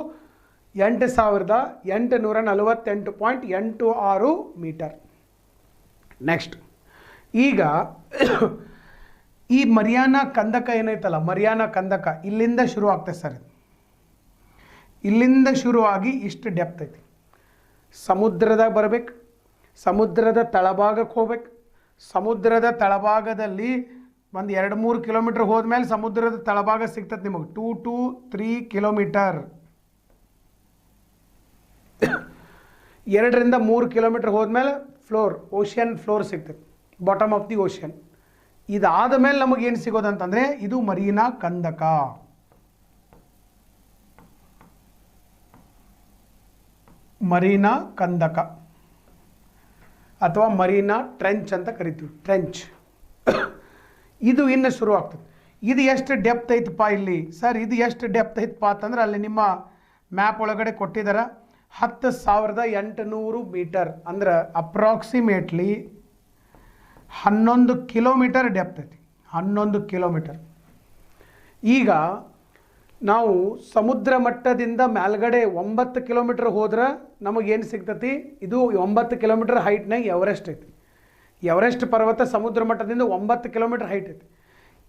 Speaker 1: 8,848.86 ಮೀಟರ್ ನೆಕ್ಸ್ಟ್ ಈಗ ಈ ಮರಿಯಾನಾ ಕಂದಕ ಏನೈತಲ್ಲ ಮರಿಯಾನಾ ಕಂದಕ ಇಲ್ಲಿಂದ ಶುರು ಆಗ್ತದೆ ಸರ್ ಇಲ್ಲಿಂದ ಶುರುವಾಗಿ ಇಷ್ಟು ಡೆಪ್ತ್ ಐತಿ ಸಮುದ್ರದಾಗ ಬರಬೇಕು ಸಮುದ್ರದ ತಳಭಾಗಕ್ಕೆ ಹೋಗ್ಬೇಕು ಸಮುದ್ರದ ತಳಭಾಗದಲ್ಲಿ ಒಂದು 2-3 ಕಿಲೋಮೀಟ್ರ್ ಹೋದ್ಮೇಲೆ ಸಮುದ್ರದ ತಳಭಾಗ ಸಿಗ್ತದೆ ನಿಮಗೆ 2 to 3 ಕಿಲೋಮೀಟರ್ 2-3 ಕಿಲೋಮೀಟ್ರ್ ಹೋದ್ಮೇಲೆ ಓಷಿಯನ್ ಫ್ಲೋರ್ ಸಿಗ್ತದೆ ಬಾಟಮ್ ಆಫ್ ದಿ ಓಷಿಯನ್ ಇದಾದ ಮೇಲೆ ನಮಗೇನು ಸಿಗೋದಂತಂದರೆ ಇದು ಮರೀನಾ ಕಂದಕ ಅಥವಾ ಮರೀನಾ ಟ್ರೆಂಚ್ ಅಂತ ಕರಿತೀವಿ ಟ್ರೆಂಚ್ ಇದು ಇನ್ನು ಶುರು ಆಗ್ತದೆ ಇದು ಎಷ್ಟು ಡೆಪ್ತ್ ಐತಪ್ಪ ಇಲ್ಲಿ ಸರ್ ಇದು ಎಷ್ಟು ಡೆಪ್ತ್ ಐತಪ್ಪ ಅಂತಂದ್ರೆ ಅಲ್ಲಿ ನಿಮ್ಮ ಮ್ಯಾಪ್ ಒಳಗಡೆ ಕೊಟ್ಟಿದ್ದಾರೆ 10,800 ಮೀಟರ್ ಅಂದ್ರೆ ಅಪ್ರಾಕ್ಸಿಮೇಟ್ಲಿ 11 ಕಿಲೋಮೀಟರ್ ಡೆಪ್ತ್ ಐತಿ 11 ಕಿಲೋಮೀಟರ್ ಈಗ ನಾವು ಸಮುದ್ರ ಮಟ್ಟದಿಂದ ಮೇಲ್ಗಡೆ 9 ಕಿಲೋಮೀಟರ್ ಹೋದ್ರೆ ನಮಗೇನು ಸಿಗ್ತತಿ ಇದು 9 ಕಿಲೋಮೀಟರ್ ಹೈಟ್ನಾಗ ಎವರೆಸ್ಟ್ ಐತಿ ಎವರೆಸ್ಟ್ ಪರ್ವತ ಸಮುದ್ರ ಮಟ್ಟದಿಂದ 9 ಕಿಲೋಮೀಟರ್ ಹೈಟ್ ಐತಿ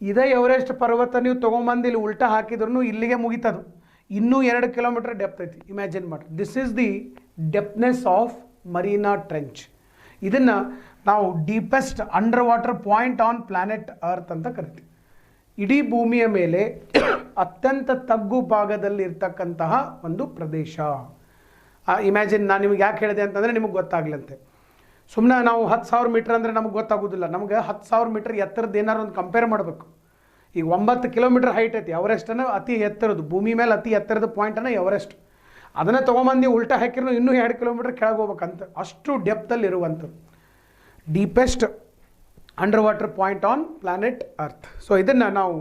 Speaker 1: ಇದೇ ಎವರೆಸ್ಟ್ ಪರ್ವತ ನೀವು ತೊಗೊಂಬಂದು ಇಲ್ಲಿ ಉಲ್ಟಾ ಹಾಕಿದ್ರೂ ಇಲ್ಲಿಗೆ ಮುಗಿತದು ಇನ್ನೂ 2 ಕಿಲೋಮೀಟರ್ ಡೆಪ್ತ್ ಐತಿ ಇಮ್ಯಾಜಿನ್ ಮಾಡಿ this is the depthness of Marina trench ಇದನ್ನು ನಾವು deepest under water point on planet earth ಅಂತ ಕರಿತೀವಿ ಇಡೀ ಭೂಮಿಯ ಮೇಲೆ ಅತ್ಯಂತ ತಗ್ಗು ಭಾಗದಲ್ಲಿ ಇರ್ತಕ್ಕಂತಹ ಒಂದು ಪ್ರದೇಶ ಇಮ್ಯಾಜಿನ್ ನಾನು ನಿಮಗೆ ಯಾಕೆ ಹೇಳಿದೆ ಅಂತಂದರೆ ನಿಮಗೆ ಗೊತ್ತಾಗ್ಲಂತೆ ಸುಮ್ಮನೆ ನಾವು 10,000 ಮೀಟ್ರ್ ಅಂದರೆ ನಮಗೆ ಗೊತ್ತಾಗೋದಿಲ್ಲ ನಮಗೆ 10,000 ಮೀಟ್ರ್ ಎತ್ತರದ್ದು ಏನಾರು ಒಂದು ಕಂಪೇರ್ ಮಾಡಬೇಕು ಈಗ 9 ಕಿಲೋಮೀಟರ್ ಹೈಟ್ ಐತಿ ಎವರೆಸ್ಟನ್ನು ಅತಿ ಎತ್ತರದ್ದು ಭೂಮಿ ಮೇಲೆ ಅತಿ ಎತ್ತರದ ಪಾಯಿಂಟನ್ನು ಎವರೆಸ್ಟ್ ಅದನ್ನು ತೊಗೊಂಬಂದು ಉಲ್ಟಾ ಹಾಕಿರೂ ಇನ್ನೂ 2 ಕಿಲೋಮೀಟರ್ ಕೆಳಗೆ ಹೋಗ್ಬೇಕಂತ ಅಷ್ಟು ಡೆಪ್ತಲ್ಲಿ ಇರುವಂಥದ್ದು deepest under water point on planet earth so ಇದನ್ನು ನಾವು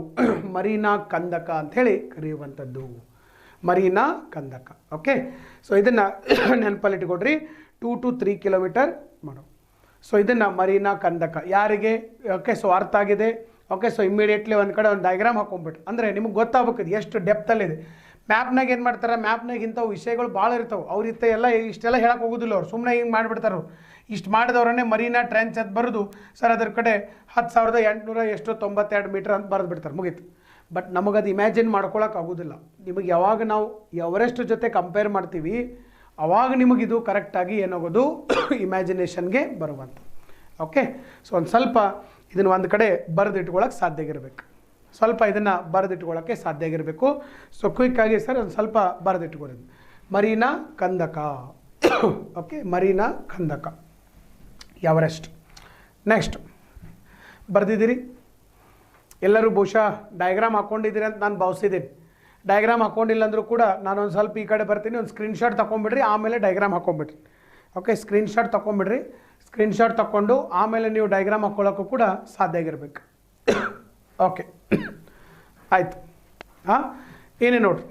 Speaker 1: ಮರೀನಾ ಕಂದಕ ಅಂಥೇಳಿ ಕರೆಯುವಂಥದ್ದು ಮರೀನಾ ಕಂದಕ ಓಕೆ ಸೊ ಇದನ್ನು ನೆನಪಲ್ಲಿಟ್ಕೊಡ್ರಿ 2 to 3 ಕಿಲೋಮೀಟರ್ ಮಾಡೋ ಸೊ ಇದನ್ನು ಮರೀನಾ ಕಂದಕ ಯಾರಿಗೆ ಓಕೆ ಸೊ ಅರ್ಥ ಆಗಿದೆ ಓಕೆ ಸೊ ಇಮ್ಮಿಡಿಯೇಟ್ಲಿ ಒಂದು ಕಡೆ ಒಂದು ಡಯಾಗ್ರಾಮ್ ಹಾಕೊಂಡ್ಬಿಟ್ಟು ಅಂದರೆ ನಿಮಗೆ ಗೊತ್ತಾಗಬೇಕು ಎಷ್ಟು ಡೆಪ್ತಲ್ಲಿದೆ ಮ್ಯಾಪ್ನಾಗ ಏನು ಮಾಡ್ತಾರೆ ಮ್ಯಾಪ್ನಾಗ ಇಂಥವು ವಿಷಯಗಳು ಭಾಳ ಇರ್ತಾವೆ ಅವ್ರು ಎಲ್ಲ ಇಷ್ಟೆಲ್ಲ ಹೇಳಕ್ಕೆ ಹೋಗೋದಿಲ್ಲ ಅವ್ರು ಸುಮ್ಮನೆ ಹಿಂಗೆ ಮಾಡಿಬಿಡ್ತಾರೆ ಇಷ್ಟು ಮಾಡಿದವ್ರನ್ನೇ ಮರೀನಾ ಟ್ರೆಂಚ್ ಅಂತ ಬರೆದು ಸರ್ ಅದ್ರ ಕಡೆ 10,892 ಮೀಟರ್ ಅಂತ ಬರೆದು ಬಿಡ್ತಾರೆ ಮುಗೀತು ಬಟ್ ನಮಗದು ಇಮ್ಯಾಜಿನ್ ಮಾಡ್ಕೊಳಕ್ಕೆ ಆಗೋದಿಲ್ಲ ನಿಮಗೆ ಯಾವಾಗ ನಾವು ಎವರೆಸ್ಟ್ ಜೊತೆ ಕಂಪೇರ್ ಮಾಡ್ತೀವಿ ಆವಾಗ ನಿಮಗಿದು ಕರೆಕ್ಟಾಗಿ ಏನಾಗೋದು ಇಮ್ಯಾಜಿನೇಷನ್ಗೆ ಬರುವಂಥ ಓಕೆ ಸೊ ಒಂದು ಸ್ವಲ್ಪ ಇದನ್ನು ಒಂದು ಕಡೆ ಬರೆದಿಟ್ಕೊಳ್ಳೋಕೆ ಸಾಧ್ಯ ಆಗಿರಬೇಕು ಸ್ವಲ್ಪ ಇದನ್ನು ಬರೆದಿಟ್ಕೊಳ್ಳೋಕ್ಕೆ ಸಾಧ್ಯ ಆಗಿರಬೇಕು ಸೊ ಕ್ವಿಕ್ಕಾಗಿ ಸರ್ ಒಂದು ಸ್ವಲ್ಪ ಬರೆದಿಟ್ಕೊಳ್ಳಿ ಮರೀನಾ ಕಂದಕ ಓಕೆ ಮರೀನಾ ಕಂದಕ ಎವರೆಸ್ಟ್ ನೆಕ್ಸ್ಟ್ ಬರೆದಿದ್ದೀರಿ ಎಲ್ಲರೂ ಬಹುಶಃ ಡಯಾಗ್ರಾಮ್ ಹಾಕ್ಕೊಂಡಿದ್ದೀರಿ ಅಂತ ನಾನು ಭಾವಿಸಿದ್ದೀನಿ ಡಯಾಗ್ರಾಮ್ ಹಾಕ್ಕೊಂಡಿಲ್ಲ ಅಂದರೂ ಕೂಡ ನಾನೊಂದು ಸ್ವಲ್ಪ ಈ ಕಡೆ ಬರ್ತೀನಿ ಒಂದು ಸ್ಕ್ರೀನ್ಶಾಟ್ ತೊಗೊಂಬಿಡ್ರಿ ಆಮೇಲೆ ಡಯಾಗ್ರಾಮ್ ಹಾಕ್ಕೊಂಬಿಡ್ರಿ ಓಕೆ ಸ್ಕ್ರೀನ್ಶಾಟ್ ತೊಗೊಂಬಿಡ್ರಿ ಸ್ಕ್ರೀನ್ಶಾಟ್ ತೊಗೊಂಡು ಆಮೇಲೆ ನೀವು ಡಯಾಗ್ರಾಮ್ ಹಾಕ್ಕೊಳ್ಳೋಕ್ಕೂ ಕೂಡ ಸಾಧ್ಯ ಆಗಿರಬೇಕು ಓಕೆ ಆಯಿತು. ಹಾಂ, ಏನೇ ನೋಡ್ರಿ,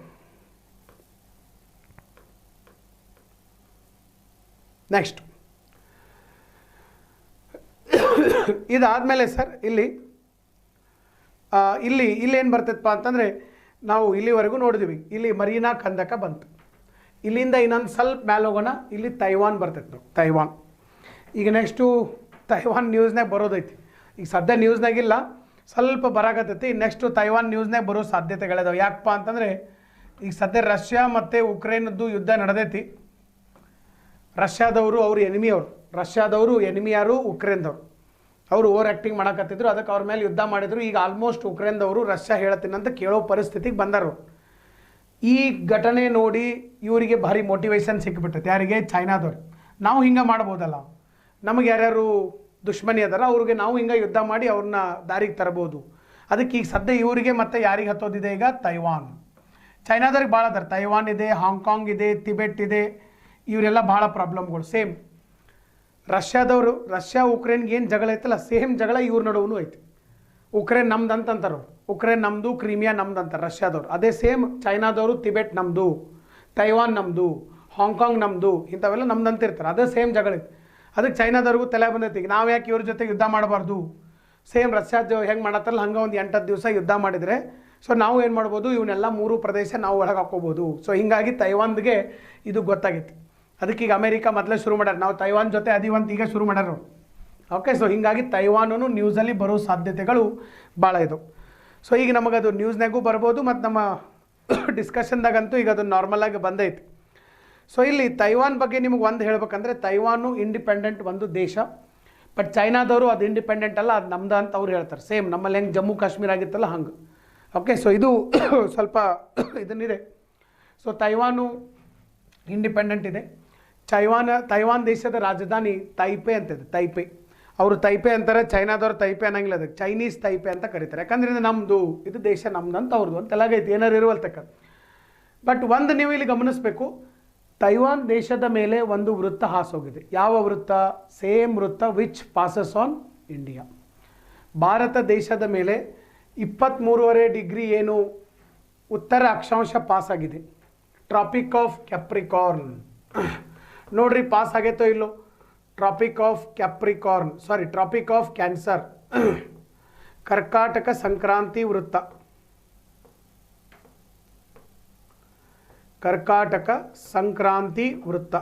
Speaker 1: ನೆಕ್ಸ್ಟ್ ಇದಾದಮೇಲೆ ಸರ್ ಇಲ್ಲಿ ಏನು ಬರ್ತೈತಪ್ಪ ಅಂತಂದರೆ, ನಾವು ಇಲ್ಲಿವರೆಗೂ ನೋಡಿದ್ವಿ, ಇಲ್ಲಿ ಮರೀನಾ ಖಂದಕ ಬಂತು. ಇಲ್ಲಿಂದ ಇನ್ನೊಂದು ಸ್ವಲ್ಪ ಮೇಲೆ ಹೋಗೋಣ, ಇಲ್ಲಿ ತೈವಾನ್ ಬರ್ತೈತೆ ನಾವು, ತೈವಾನ್. ಈಗ ನೆಕ್ಸ್ಟು ತೈವಾನ್ ನ್ಯೂಸ್ನಾಗ ಬರೋದೈತಿ. ಈಗ ಸದ್ಯ ನ್ಯೂಸ್ನಾಗಿಲ್ಲ, ಸ್ವಲ್ಪ ಬರಾಕತ್ತೈತಿ. ನೆಕ್ಸ್ಟು ತೈವಾನ್ ನ್ಯೂಸ್ನಾಗ ಬರೋ ಸಾಧ್ಯತೆಗಳಿದಾವೆ. ಯಾಕಪ್ಪ ಅಂತಂದರೆ ಈಗ ಸದ್ಯ ರಷ್ಯಾ ಮತ್ತು ಉಕ್ರೇನದ್ದು ಯುದ್ಧ ನಡೆದೈತಿ. ರಷ್ಯಾದವರು ಅವ್ರ ಎನಿಮಿ, ರಷ್ಯಾದವರು ಎನಿಮಿ ಯಾರು? ಉಕ್ರೇನ್ದವ್ರು. ಅವರು ಓವರ್ ಆ್ಯಕ್ಟಿಂಗ್ ಮಾಡಕತ್ತಿದ್ರು, ಅದಕ್ಕೆ ಅವ್ರ ಮೇಲೆ ಯುದ್ಧ ಮಾಡಿದ್ರು. ಈಗ ಆಲ್ಮೋಸ್ಟ್ ಉಕ್ರೇನ್ದವರು ರಷ್ಯಾ ಹೇಳ್ತೀನಿ ಅಂತ ಕೇಳೋ ಪರಿಸ್ಥಿತಿಗೆ ಬಂದರು. ಈ ಘಟನೆ ನೋಡಿ ಇವರಿಗೆ ಭಾರಿ ಮೋಟಿವೇಶನ್ ಸಿಕ್ಕಿಬಿಟ್ಟೈತೆ. ಯಾರಿಗೆ? ಚೈನಾದವ್ರು. ನಾವು ಹಿಂಗೆ ಮಾಡ್ಬೋದಲ್ಲ, ನಮಗೆ ಯಾರ್ಯಾರು ದುಶ್ಮನಿ ಅದಾರ ಅವ್ರಿಗೆ ನಾವು ಹಿಂಗೆ ಯುದ್ಧ ಮಾಡಿ ಅವ್ರನ್ನ ದಾರಿಗೆ ತರಬಹುದು. ಅದಕ್ಕೆ ಈಗ ಸದ್ಯ ಇವರಿಗೆ ಮತ್ತೆ ಯಾರಿಗೆ ಹತ್ತೋದಿದೆ? ಈಗ ತೈವಾನ್. ಚೈನಾದವ್ರಿಗೆ ಭಾಳ ಅದಾರ. ತೈವಾನ್ ಇದೆ, ಹಾಂಗ್ಕಾಂಗ್ ಇದೆ, ತಿಬೆಟ್ ಇದೆ, ಇವರೆಲ್ಲ ಭಾಳ ಪ್ರಾಬ್ಲಮ್ಗಳು. ಸೇಮ್ ರಷ್ಯಾದವರು, ರಷ್ಯಾ ಉಕ್ರೇನ್ಗೆ ಏನು ಜಗಳ ಐತಲ್ಲ, ಸೇಮ್ ಜಗಳ ಇವ್ರ ನಡುವೂ ಐತಿ. ಉಕ್ರೇನ್ ನಮ್ದು ಅಂತಂತಾರೆ, ಉಕ್ರೇನ್ ನಮ್ಮದು, ಕ್ರೀಮಿಯಾ ನಮ್ದು ಅಂತಾರೆ ರಷ್ಯಾದವ್ರು. ಅದೇ ಸೇಮ್ ಚೈನಾದವರು ತಿಬೆಟ್ ನಮ್ಮದು, ತೈವಾನ್ ನಮ್ಮದು, ಹಾಂಗ್ಕಾಂಗ್ ನಮ್ಮದು, ಇಂಥವೆಲ್ಲ ನಮ್ದು ಅಂತಿರ್ತಾರೆ. ಅದೇ ಸೇಮ್ ಜಗಳ ಐತಿ. ಅದಕ್ಕೆ ಚೈನಾದವ್ರಿಗೂ ತಲೆ ಬಂದೈತಿ, ಈಗ ನಾವು ಯಾಕೆ ಇವ್ರ ಜೊತೆ ಯುದ್ಧ ಮಾಡಬಾರ್ದು? ಸೇಮ್ ರಷ್ಯಾದ ಹೆಂಗೆ ಮಾಡತ್ತಲ್ಲ ಹಂಗೆ ಒಂದು 8-10 ದಿವಸ ಯುದ್ಧ ಮಾಡಿದರೆ, ಸೊ ನಾವು ಏನು ಮಾಡ್ಬೋದು, ಇವನ್ನೆಲ್ಲ 3 ಪ್ರದೇಶ ನಾವು ಒಳಗೆ ಹಾಕೋಬೋದು. ಸೊ ಹೀಗಾಗಿ ತೈವಾನ್ಗೆ ಇದು ಗೊತ್ತಾಗಿತ್ತು. ಅದಕ್ಕೆ ಈಗ ಅಮೇರಿಕಾ ಮೊದಲೇ ಶುರು ಮಾಡ್ಯಾರ, ನಾವು ತೈವಾನ್ ಜೊತೆ ಅದೀವಂತ ಈಗ ಶುರು ಮಾಡ್ಯಾರ. ಓಕೆ, ಸೊ ಹೀಗಾಗಿ ತೈವಾನು ನ್ಯೂಸಲ್ಲಿ ಬರೋ ಸಾಧ್ಯತೆಗಳು ಭಾಳ ಇದು. ಸೊ ಈಗ ನಮಗದು ನ್ಯೂಸ್ನಾಗೂ ಬರ್ಬೋದು, ಮತ್ತು ನಮ್ಮ ಡಿಸ್ಕಷನ್ದಾಗಂತೂ ಈಗ ಅದು ನಾರ್ಮಲಾಗಿ ಬಂದೈತಿ. ಸೊ ಇಲ್ಲಿ ತೈವಾನ್ ಬಗ್ಗೆ ನಿಮಗೆ ಒಂದು ಹೇಳ್ಬೇಕಂದ್ರೆ, ತೈವಾನು ಇಂಡಿಪೆಂಡೆಂಟ್ ಒಂದು ದೇಶ, ಬಟ್ ಚೈನಾದವರು ಅದು ಇಂಡಿಪೆಂಡೆಂಟ್ ಅಲ್ಲ, ಅದು ನಮ್ದು ಅಂತ ಅವ್ರು ಹೇಳ್ತಾರೆ. ಸೇಮ್ ನಮ್ಮಲ್ಲಿ ಹೆಂಗೆ ಜಮ್ಮು ಕಾಶ್ಮೀರ ಆಗಿತ್ತಲ್ಲ ಹಂಗೆ. ಓಕೆ, ಸೊ ಇದು ಸ್ವಲ್ಪ ಇದನ್ನಿದೆ. ಸೊ ತೈವಾನು ಇಂಡಿಪೆಂಡೆಂಟ್ ಇದೆ. ತೈವಾನ್ ದೇಶದ ರಾಜಧಾನಿ ತೈಪೆ ಅಂತಿದೆ, ತೈಪೆ. ಅವರು ತೈಪೆ ಅಂತಾರೆ, ಚೈನಾದವ್ರು ತೈಪೆ ಅನ್ನಂಗಿಲ್ಲ, ಅದಕ್ಕೆ ಚೈನೀಸ್ ತೈಪೆ ಅಂತ ಕರೀತಾರೆ. ಯಾಕಂದ್ರೆ ಇದು ನಮ್ಮದು, ಇದು ದೇಶ ನಮ್ದು ಅಂತ ಅವ್ರದ್ದು ಅಂತ ಎಲ್ಲಾಗೈತಿ, ಏನಾರು ಇರುವಲ್ತಕ್ಕ. ಬಟ್ ಒಂದು ನೀವು ಇಲ್ಲಿ ಗಮನಿಸಬೇಕು, ತೈವಾನ್ ದೇಶದ ಮೇಲೆ ಒಂದು ವೃತ್ತ ಹಾಸೋಗಿದೆ. ಯಾವ ವೃತ್ತ? ಸೇಮ್ ವೃತ್ತ ವಿಚ್ ಪಾಸಸ್ ಆನ್ ಇಂಡಿಯಾ. ಭಾರತ ದೇಶದ ಮೇಲೆ 23.5 ಡಿಗ್ರಿ ಏನು ಉತ್ತರ ಅಕ್ಷಾಂಶ ಪಾಸ್ ಆಗಿದೆ. ಟ್ರಾಪಿಕ್ ಆಫ್ ಕ್ಯಾಪ್ರಿಕಾರ್ನ್ ನೋಡ್ರಿ, ಪಾಸ್ ಆಗೈತೋ ಇಲ್ಲೋ? Tropic of Capricorn, sorry tropic of Cancer, ಕರ್ಕಾಟಕ ಸಂಕ್ರಾಂತಿ ವೃತ್ತ, ಕರ್ಕಾಟಕ ಸಂಕ್ರಾಂತಿ ವೃತ್ತ.